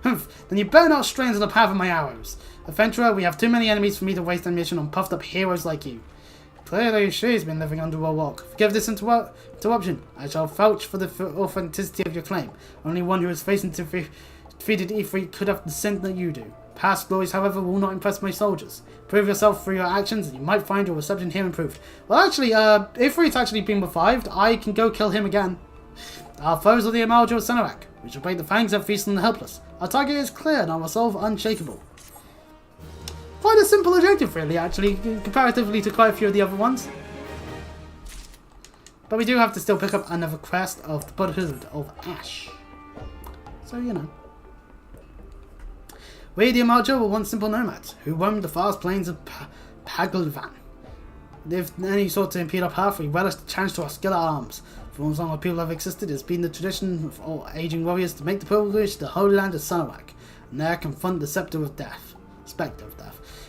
Humph, then you better not stray into the path of my arrows. Adventurer, we have too many enemies for me to waste ammunition on puffed up heroes like you. Clearly she's been living under a rock. Forgive this interruption. I shall vouch for the authenticity of your claim. Only one who has faced and defeated Ifrit could have the scent that you do. Past glories, however, will not impress my soldiers. Prove yourself through your actions, and you might find your reception here improved. Well, actually, if Ifrit's actually been revived, I can go kill him again. Our foes are the Amalja of Sanorak. We shall break the fangs that feast on the helpless. Our target is clear, and our resolve unshakable. Quite a simple objective, really, actually, comparatively to quite a few of the other ones. But we do have to still pick up another quest of the Brotherhood of Ash. So, you know. We, the Amalja, were once simple nomads who roamed the vast plains of Paglvan. If any sought to impede our path, we relished the challenge to our skill at arms. For as long as people have existed, it has been the tradition of all aging warriors to make the pilgrimage to the Holy Land of Sanorak, and there confront the Spectre of Death.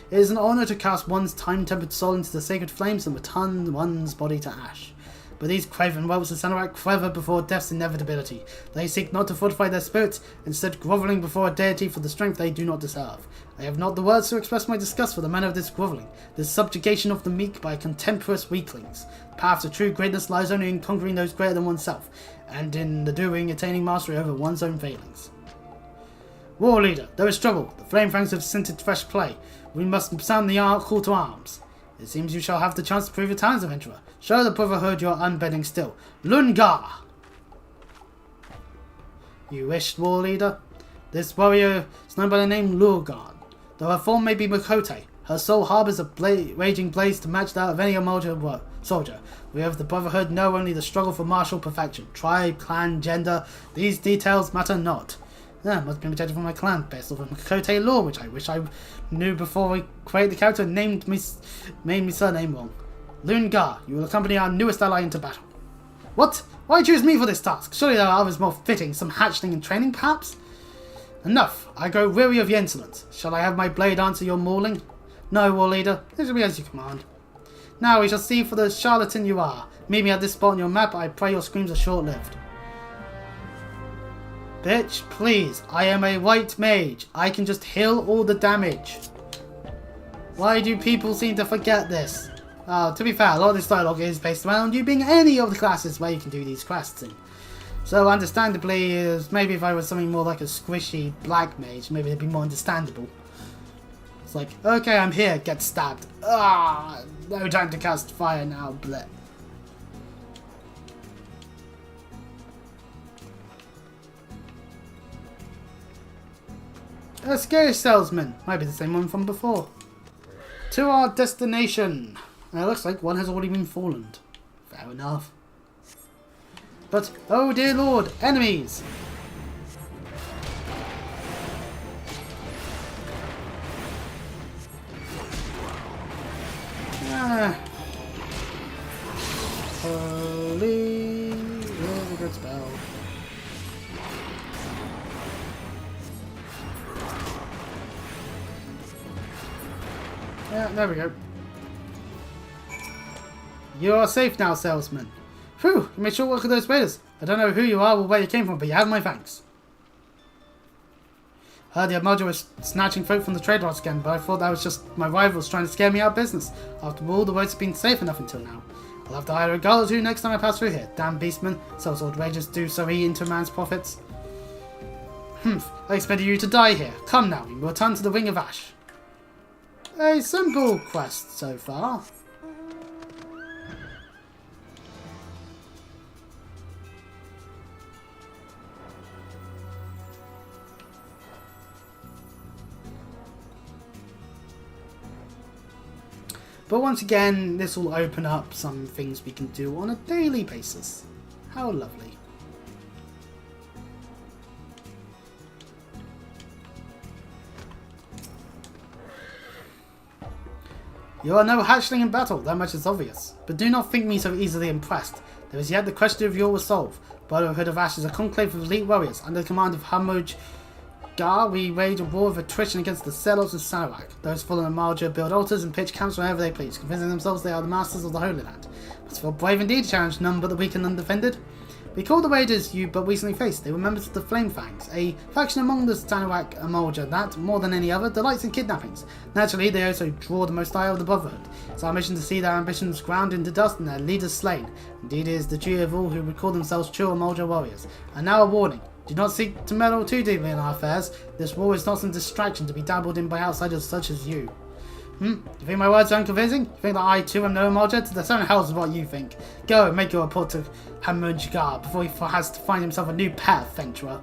It is an honour to cast one's time-tempered soul into the sacred flames and return one's body to ash. But these craven rebels of Sanorak quiver before death's inevitability. They seek not to fortify their spirits, instead grovelling before a deity for the strength they do not deserve. I have not the words to express my disgust for the manner of this grovelling, this subjugation of the meek by contemporary weaklings. The path to true greatness lies only in conquering those greater than oneself, and in the doing attaining mastery over one's own failings. War leader, there is trouble. The flame fangs have scented fresh play. We must sound the call to arms. It seems you shall have the chance to prove your talents, adventurer. Show the Brotherhood your unbending still. Lungar! You wish, war leader? This warrior is known by the name Lurgan. Though her form may be Makote, her soul harbours a raging blaze to match that of any Amalja soldier. We of the Brotherhood know only the struggle for martial perfection. Tribe, clan, gender, these details matter not. Must be rejected from my clan, based off of Makote law, which I wish I knew before I created the character and made me surname wrong. Lungar, you will accompany our newest ally into battle. What? Why choose me for this task? Surely there are others more fitting, some hatchling in training, perhaps? Enough, I grow weary of your insolence. Shall I have my blade answer your mauling? No, war leader, it shall be as you command. Now we shall see for the charlatan you are. Meet me at this spot on your map, I pray your screams are short-lived. Bitch, please, I am a white mage. I can just heal all the damage. Why do people seem to forget this? To be fair, a lot of this dialogue is based around you being any of the classes where you can do these quests in. So understandably, maybe if I was something more like a squishy black mage, maybe it'd be more understandable. It's like, okay, I'm here, get stabbed. No time to cast fire now, bleh. A Gaius salesman. Might be the same one from before. To our destination. It looks like one has already been fallen. Fair enough. But, oh dear lord, enemies! Holy, there's a good spell. Yeah, there we go. You are safe now, salesman. Phew, you made short work of those raiders. I don't know who you are or where you came from, but you have my thanks. Heard the Amalja was snatching folk from the trade routes again, but I thought that was just my rivals trying to scare me out of business. After all, the roads have been safe enough until now. I'll have to hire a guard or two next time I pass through here. Damn beastmen, sells outrageous do so eat into a man's profits. Humph, I expected you to die here. Come now, we will return to the Ring of Ash. A simple quest so far. But once again, this will open up some things we can do on a daily basis. How lovely. You are no hatchling in battle, that much is obvious. But do not think me so easily impressed. There is yet the question of your resolve. Brotherhood of Ash is a conclave of elite warriors under the command of Hamoj Gar. We wage a war of attrition against the Celos of Sanorak. Those fallen Amalja build altars and pitch camps wherever they please, convincing themselves they are the masters of the Holy Land. But for brave indeed to challenge none but the weak and undefended. Recall the raiders you but recently faced. They were members of the Flame Fangs, a faction among the Sanorak Amalja that, more than any other, delights in kidnappings. Naturally, they also draw the most ire of the Brotherhood. It's our mission to see their ambitions ground into dust and their leaders slain. Indeed, it is the duty of all who would call themselves true Amalja warriors. And now a warning. Do not seek to meddle too deeply in our affairs. This war is not some distraction to be dabbled in by outsiders such as you. You think my words are unconvincing? You think that I too am no Marjet? The seven hells is what you think. Go and make your report to Hamunjigar before he has to find himself a new pet adventurer.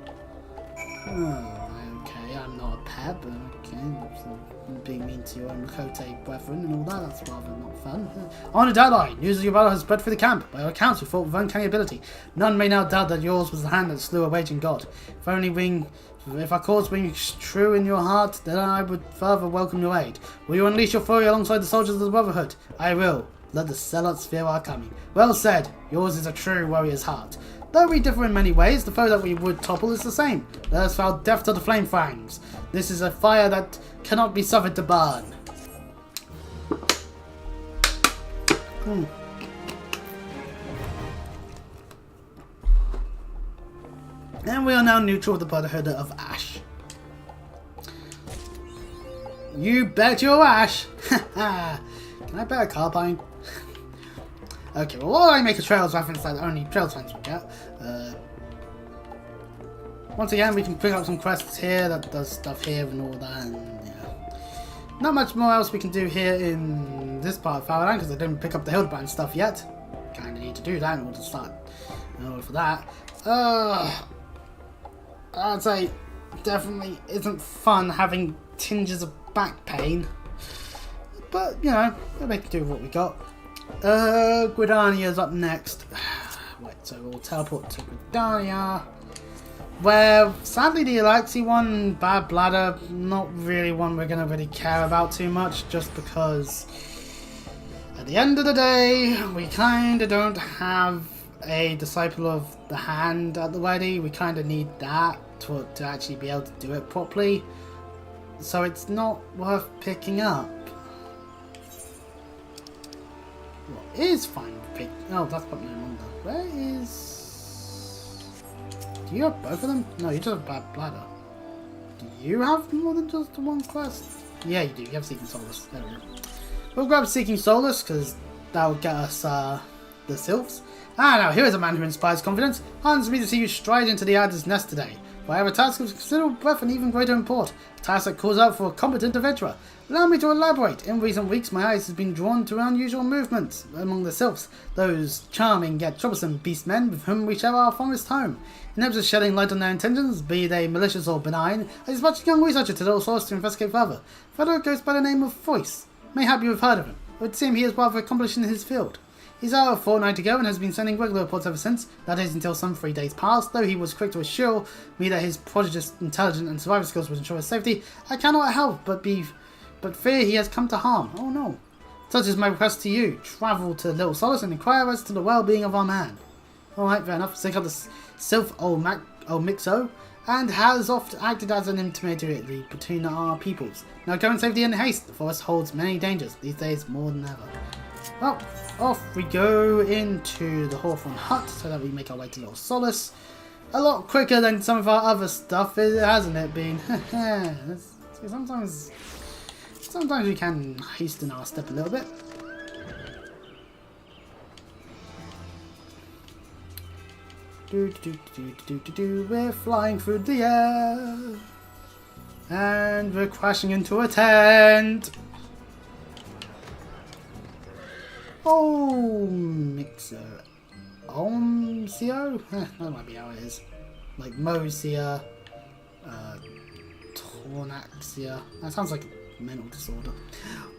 Oh, okay, I'm not a pet, but okay. So being mean to your own Makote brethren and all that, that's rather not fun. Honored ally, news of your battle has spread through the camp. By your accounts, you fought with uncanny ability. None may now doubt that yours was the hand that slew a raging god. If our cause rings true in your heart, then I would further welcome your aid. Will you unleash your fury alongside the soldiers of the Brotherhood? I will. Let the zealots fear our coming. Well said. Yours is a true warrior's heart. Though we differ in many ways, the foe that we would topple is the same. Let us vow death to the flame fangs. This is a fire that cannot be suffered to burn. And we are now neutral with the Brotherhood of Ash. You bet your Ash! Can I bet a carbine? Okay, well, why do I make a Trails reference that only Trails fans will get? Once again, we can pick up some quests here that does stuff here and all that, and yeah. Not much more else we can do here in this part of Farland because I didn't pick up the Hildebrand stuff yet. Kinda need to do that in order to start in order for that. I'd say definitely isn't fun having tinges of back pain. But, you know, we'll make do with what we got. Gridania's up next. Wait, so we'll teleport to Gridania. Where, sadly, the Alexi one, Bad Bladder, not really one we're going to really care about too much, just because at the end of the day, we kind of don't have a Disciple of the Hand at the ready. We kind of need that to actually be able to do it properly. So it's not worth picking up. What is fine with picking? Oh, that's probably no wonder. Where is... Do you have both of them? No, you just have Bad Bladder. Do you have more than just the one quest? Yeah, you do. You have Seeking Solace. There we go. We'll grab Seeking Solace because that will get us the Sylphs. Ah, now here is a man who inspires confidence. Heartens me to see you stride into the Adder's nest today. For I have a task of considerable breadth and even greater import. A task that calls out for a competent adventurer. Allow me to elaborate. In recent weeks, my eyes have been drawn to unusual movements among the Sylphs, those charming yet troublesome beastmen with whom we share our fondest home. In hopes of shedding light on their intentions, be they malicious or benign, I dispatched a young researcher to Little Source to investigate further. A fellow goes by the name of Voice. Mayhap you have heard of him. It would seem he is rather accomplished in his field. He's out a fortnight ago and has been sending regular reports ever since, that is until some 3 days passed. Though he was quick to assure me that his prodigious intelligence and survival skills would ensure his safety, I cannot help but fear he has come to harm. Oh no. Such is my request to you. Travel to Little Solace and inquire as to the well-being of our man. Alright, fair enough. Seek out the Sylph old Mixo, and has oft acted as an intermediary between our peoples. Now go in safety and haste. The forest holds many dangers, these days more than ever. Well, off we go into the Hawthorn Hut so that we make our way to Little Solace. A lot quicker than some of our other stuff, hasn't it been? Sometimes we can hasten our step a little bit. We're flying through the air. And we're crashing into a tent. Oh, Mixer. Omsio? That might be how it is. Like Mosia, Tornaxia. That sounds like a mental disorder.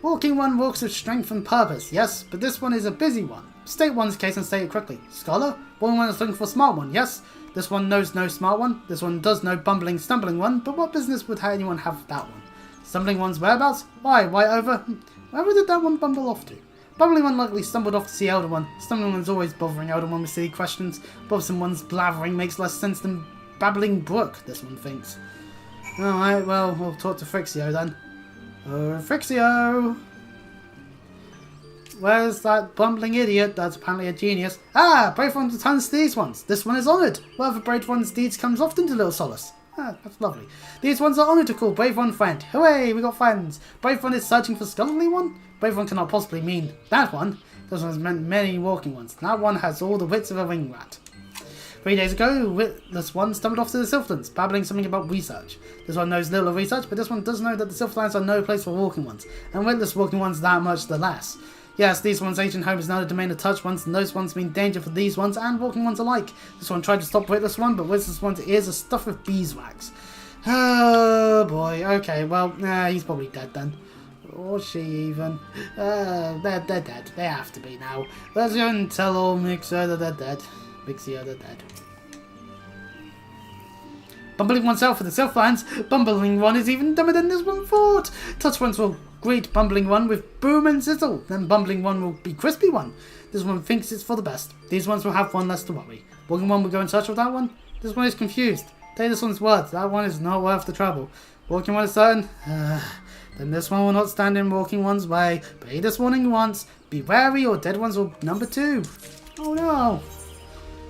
Walking one walks with strength and purpose, yes, but this one is a busy one. State one's case and state it quickly. Scholar? Born one is looking for a smart one, yes. This one knows no smart one. This one does no bumbling, stumbling one, but what business would anyone have that one? Stumbling one's whereabouts? Why over? Where did that one bumble off to? Bumbling one likely stumbled off to see Elder One. Stumbling one's always bothering Elder One with silly questions. Bothersome one's blathering makes less sense than babbling brook, this one thinks. Alright, well, we'll talk to Frixio then. Frixio! Where's that bumbling idiot that's apparently a genius? Ah, brave one returns to these ones. This one is honoured. Whoever brave one's deeds comes often to Little Solace. Ah, that's lovely. These ones are honoured to call Brave One friend. Hooray, we got friends. Brave One is searching for scholarly one? Brave One cannot possibly mean that one. This one has meant many walking ones. That one has all the wits of a wing rat. 3 days ago, Witless One stumbled off to the Sylphlands, babbling something about research. This one knows little of research, but this one does know that the Sylphlands are no place for walking ones, and witless walking ones that much the less. Yes, these ones' ancient home is now the domain of touch ones, and those ones mean danger for these ones and walking ones alike. This one tried to stop Witless One, but Witless One's ears are stuffed with beeswax. Oh boy, okay, well, he's probably dead then. Or she even. They're dead. They have to be now. Let's go and tell old Mixer that they're dead. Mixia, they're dead. Bumbling oneself for the Sylphlands. Bumbling One is even dumber than this one thought. Touch Ones will greet Bumbling One with boom and sizzle. Then Bumbling One will be Crispy One. This one thinks it's for the best. These ones will have one less to worry. Walking One will go in search of that one. This one is confused. Take this one's words. That one is not worth the trouble. Walking One is certain. Then this one will not stand in Walking One's way. But heed this warning once. Be wary or dead ones will number 2. Oh no.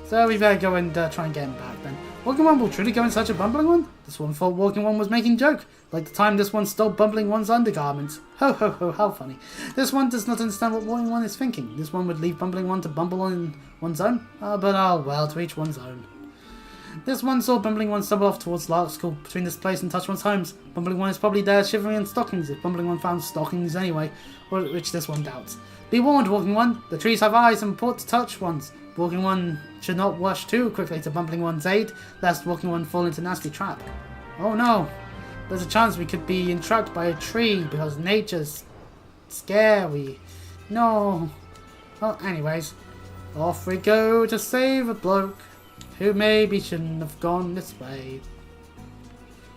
So we better go and try and get him back then. Walking One will truly go in search of Bumbling One? This one thought Walking One was making joke. Like the time this one stole Bumbling One's undergarments. Ho ho ho, how funny. This one does not understand what Walking One is thinking. This one would leave Bumbling One to bumble on one's own. But oh well, to each one's own. This one saw Bumbling One stumble off towards Lark School between this place and Touch One's homes. Bumbling One is probably there shivering in stockings if Bumbling One found stockings anyway, which this one doubts. Be warned, Walking One. The trees have eyes and report to Touch Ones. Walking One should not rush too quickly to Bumbling One's aid, lest Walking One fall into a nasty trap. Oh no! There's a chance we could be entrapped by a tree because nature's scary. No. Well, anyways, off we go to save a bloke who maybe shouldn't have gone this way.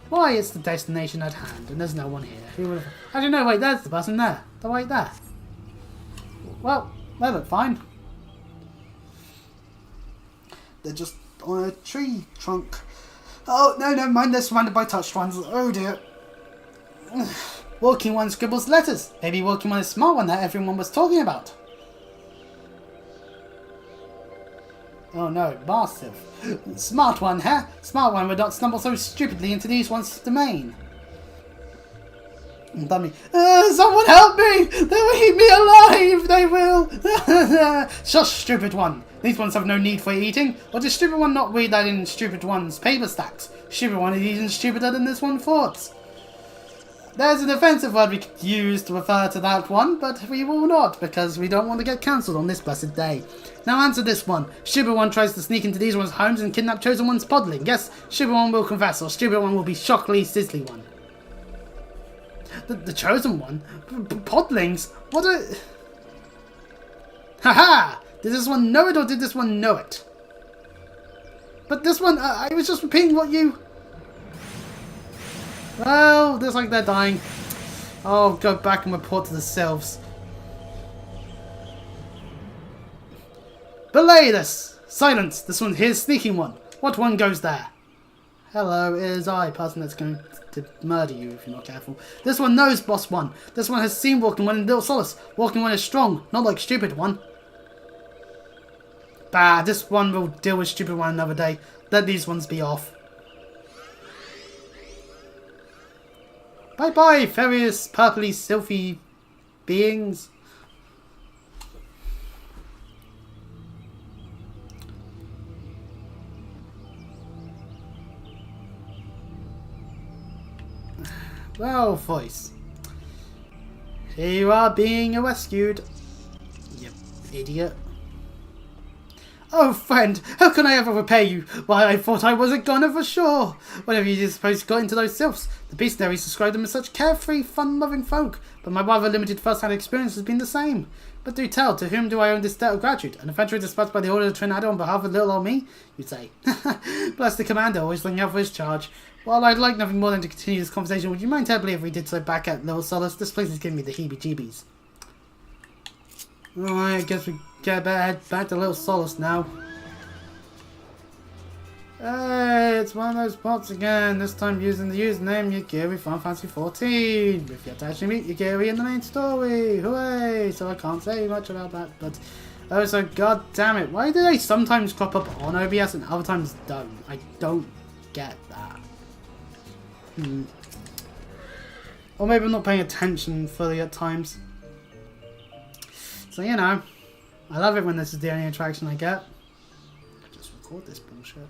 Why, it's the destination at hand, and there's no one here. Who would have... Actually, no, wait, there's the person there. They're right there. Well, they look fine. They're just on a tree trunk. Oh, no, never mind, they're surrounded by touched ones. Oh dear. Walking One scribbles letters. Maybe Walking One is smart one that everyone was talking about. Oh no, massive. Smart one, huh? Smart one would not stumble so stupidly into these one's domain. Dummy. Someone help me! They will eat me alive! They will! Shush, stupid one. These ones have no need for eating. Or does stupid one not read that in stupid one's paper stacks? Stupid one is even stupider than this one thought. There's an offensive word we could use to refer to that one, but we will not, because we don't want to get cancelled on this blessed day. Now answer this one. Stupid one tries to sneak into these one's homes and kidnap chosen one's podling. Yes, stupid one will confess, or stupid one will be shockingly sizzly one. The chosen one? Podlings? What a... Haha! Did this one know it, or did this one know it? But this one, I was just repeating what you... Well, looks like they're dying. I'll go back and report to the sylphs. Belay this! Silence! This one's his sneaking one. What one goes there? Hello, it is I, person that's going to murder you if you're not careful. This one knows Boss One. This one has seen Walking One in Little Solace. Walking One is strong, not like Stupid One. Bah, this one will deal with Stupid One another day. Let these ones be off. Bye bye, various purpley sylphy beings. Well, voice. Here you are being rescued. You idiot. Oh, friend, how can I ever repay you? Why, I thought I was a goner for sure. Whatever you suppose got into those sylphs? The beastnaries described them as such carefree, fun-loving folk, but my rather limited first-hand experience has been the same. But do tell, to whom do I owe this debt of gratitude? An adventurer dispatched by the order of Trinado on behalf of little old me? You'd say. Bless the commander, always looking out for his charge. While I'd like nothing more than to continue this conversation, would you mind terribly if we did so back at Little Solace? This place is giving me the heebie-jeebies. Alright, I guess we get back to Little Solace now. Hey, it's one of those spots again, this time using the username Yagiri from Fantasy XIV. We've yet to actually meet Yagiri in the main story. Hooray! So I can't say much about that, but... Oh, so god damn it. Why do they sometimes crop up on OBS and other times don't? I don't get that. Or maybe I'm not paying attention fully at times. So, you know, I love it when this is the only interaction I get. Just record this bullshit.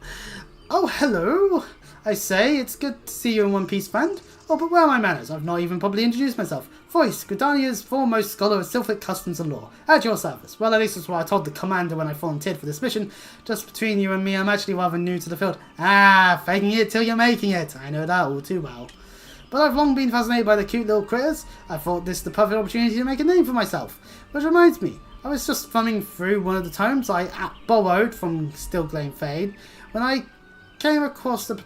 Oh, hello! I say, it's good to see you in one piece, friend. Oh, but where are my manners? I've not even properly introduced myself. Voice, Gridania's foremost scholar of Sylphic customs and law. At your service. Well, at least that's what I told the commander when I volunteered for this mission. Just between you and me, I'm actually rather new to the field. Ah, faking it till you're making it. I know that all too well. But I've long been fascinated by the cute little critters. I thought this the perfect opportunity to make a name for myself. Which reminds me, I was just thumbing through one of the tomes I borrowed from Stillglane Fade when I came across the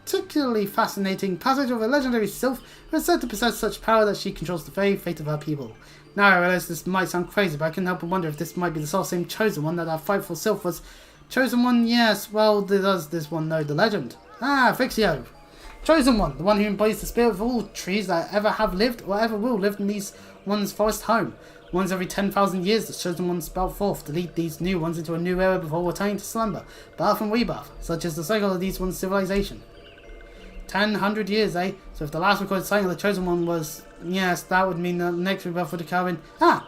particularly fascinating passage of a legendary sylph who is said to possess such power that she controls the very fate of her people. Now I realise this might sound crazy, but I couldn't help but wonder if this might be the self-same chosen one that our frightful sylph was. Chosen one, yes, well, does this one know the legend? Ah, Fixio. Chosen one, the one who embodies the spirit of all trees that ever have lived or ever will live in these one's forest home. Once every 10,000 years, the chosen ones spout forth to lead these new ones into a new era before returning to slumber, birth and rebirth, such as the cycle of these one's civilization. 100 years, eh? So if the last recorded sighting of the chosen one was, yes, that would mean the next rebirth would occur in,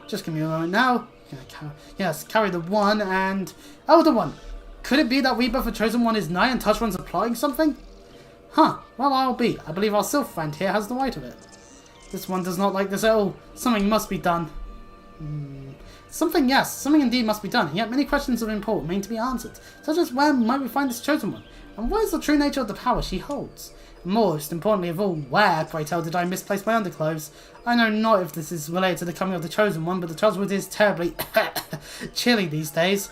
just give me a moment now. Yes, carry the one and, the one. Could it be that rebirth of chosen one is nigh and touch one's applying something? Huh, well I'll be. I believe our sylph friend here has the right of it. This one does not like this at all. Something must be done. Something, yes, something indeed must be done, and yet many questions of import remain to be answered, such as where might we find this chosen one, and what is the true nature of the power she holds? And most importantly of all, where, pray tell, did I misplace my underclothes? I know not if this is related to the coming of the chosen one, but the Charleswood is terribly chilly these days.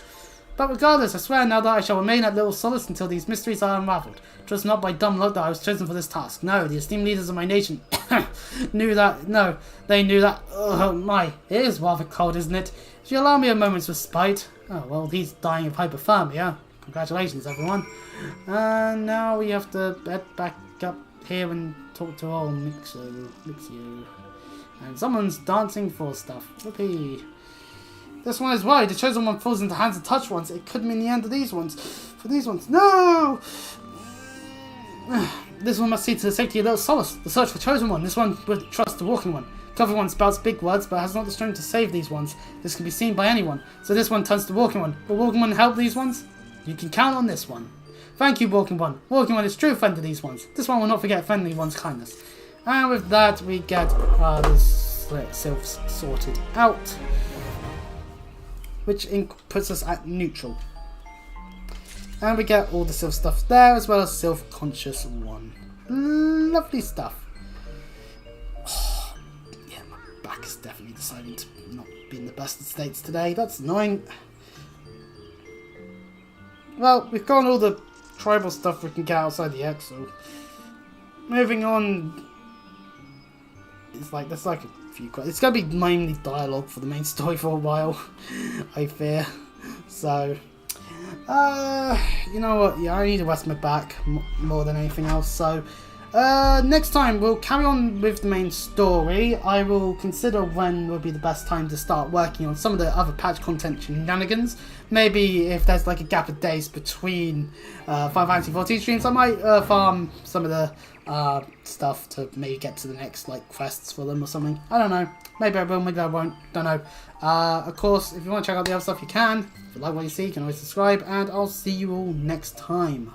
But regardless, I swear now that I shall remain at little solace until these mysteries are unravelled. Just not by dumb luck that I was chosen for this task. No, the esteemed leaders of my nation knew that. No, they knew that. It is rather cold, isn't it? If you allow me a moment's respite. Oh, well, he's dying of hypothermia. Congratulations, everyone. And now we have to head back up here and talk to old Mixio. And someone's dancing for stuff. Whoopee. This one is worried. The chosen one falls into hands of touch ones. It could mean the end of these ones. For these ones. No! This one must see to the safety of little solace. The search for chosen one. This one would trust the walking one. Covered one spouts big words, but has not the strength to save these ones. This can be seen by anyone. So this one turns to walking one. Will walking one help these ones? You can count on this one. Thank you, walking one. Walking one is true friend to these ones. This one will not forget friendly one's kindness. And with that, we get this sylphs sorted out, which puts us at neutral. And we get all the sylph stuff there, as well as sylph-conscious one. Lovely stuff. Oh, yeah, my back is definitely deciding to not be in the best of states today. That's annoying. Well, we've got all the tribal stuff we can get outside the X, so moving on. It's like, there's like a few questions. It's going to be mainly dialogue for the main story for a while, I fear. So, you know what, yeah, I need to rest my back more than anything else. So, next time we'll carry on with the main story. I will consider when will be the best time to start working on some of the other patch content shenanigans. Maybe if there's like a gap of days between Final Fantasy XIV streams, I might farm some of the stuff to maybe get to the next like quests for them or something. I don't know. Maybe I will, maybe I won't. Don't know. Of course, if you want to check out the other stuff, you can. If you like what you see, you can always subscribe, and I'll see you all next time.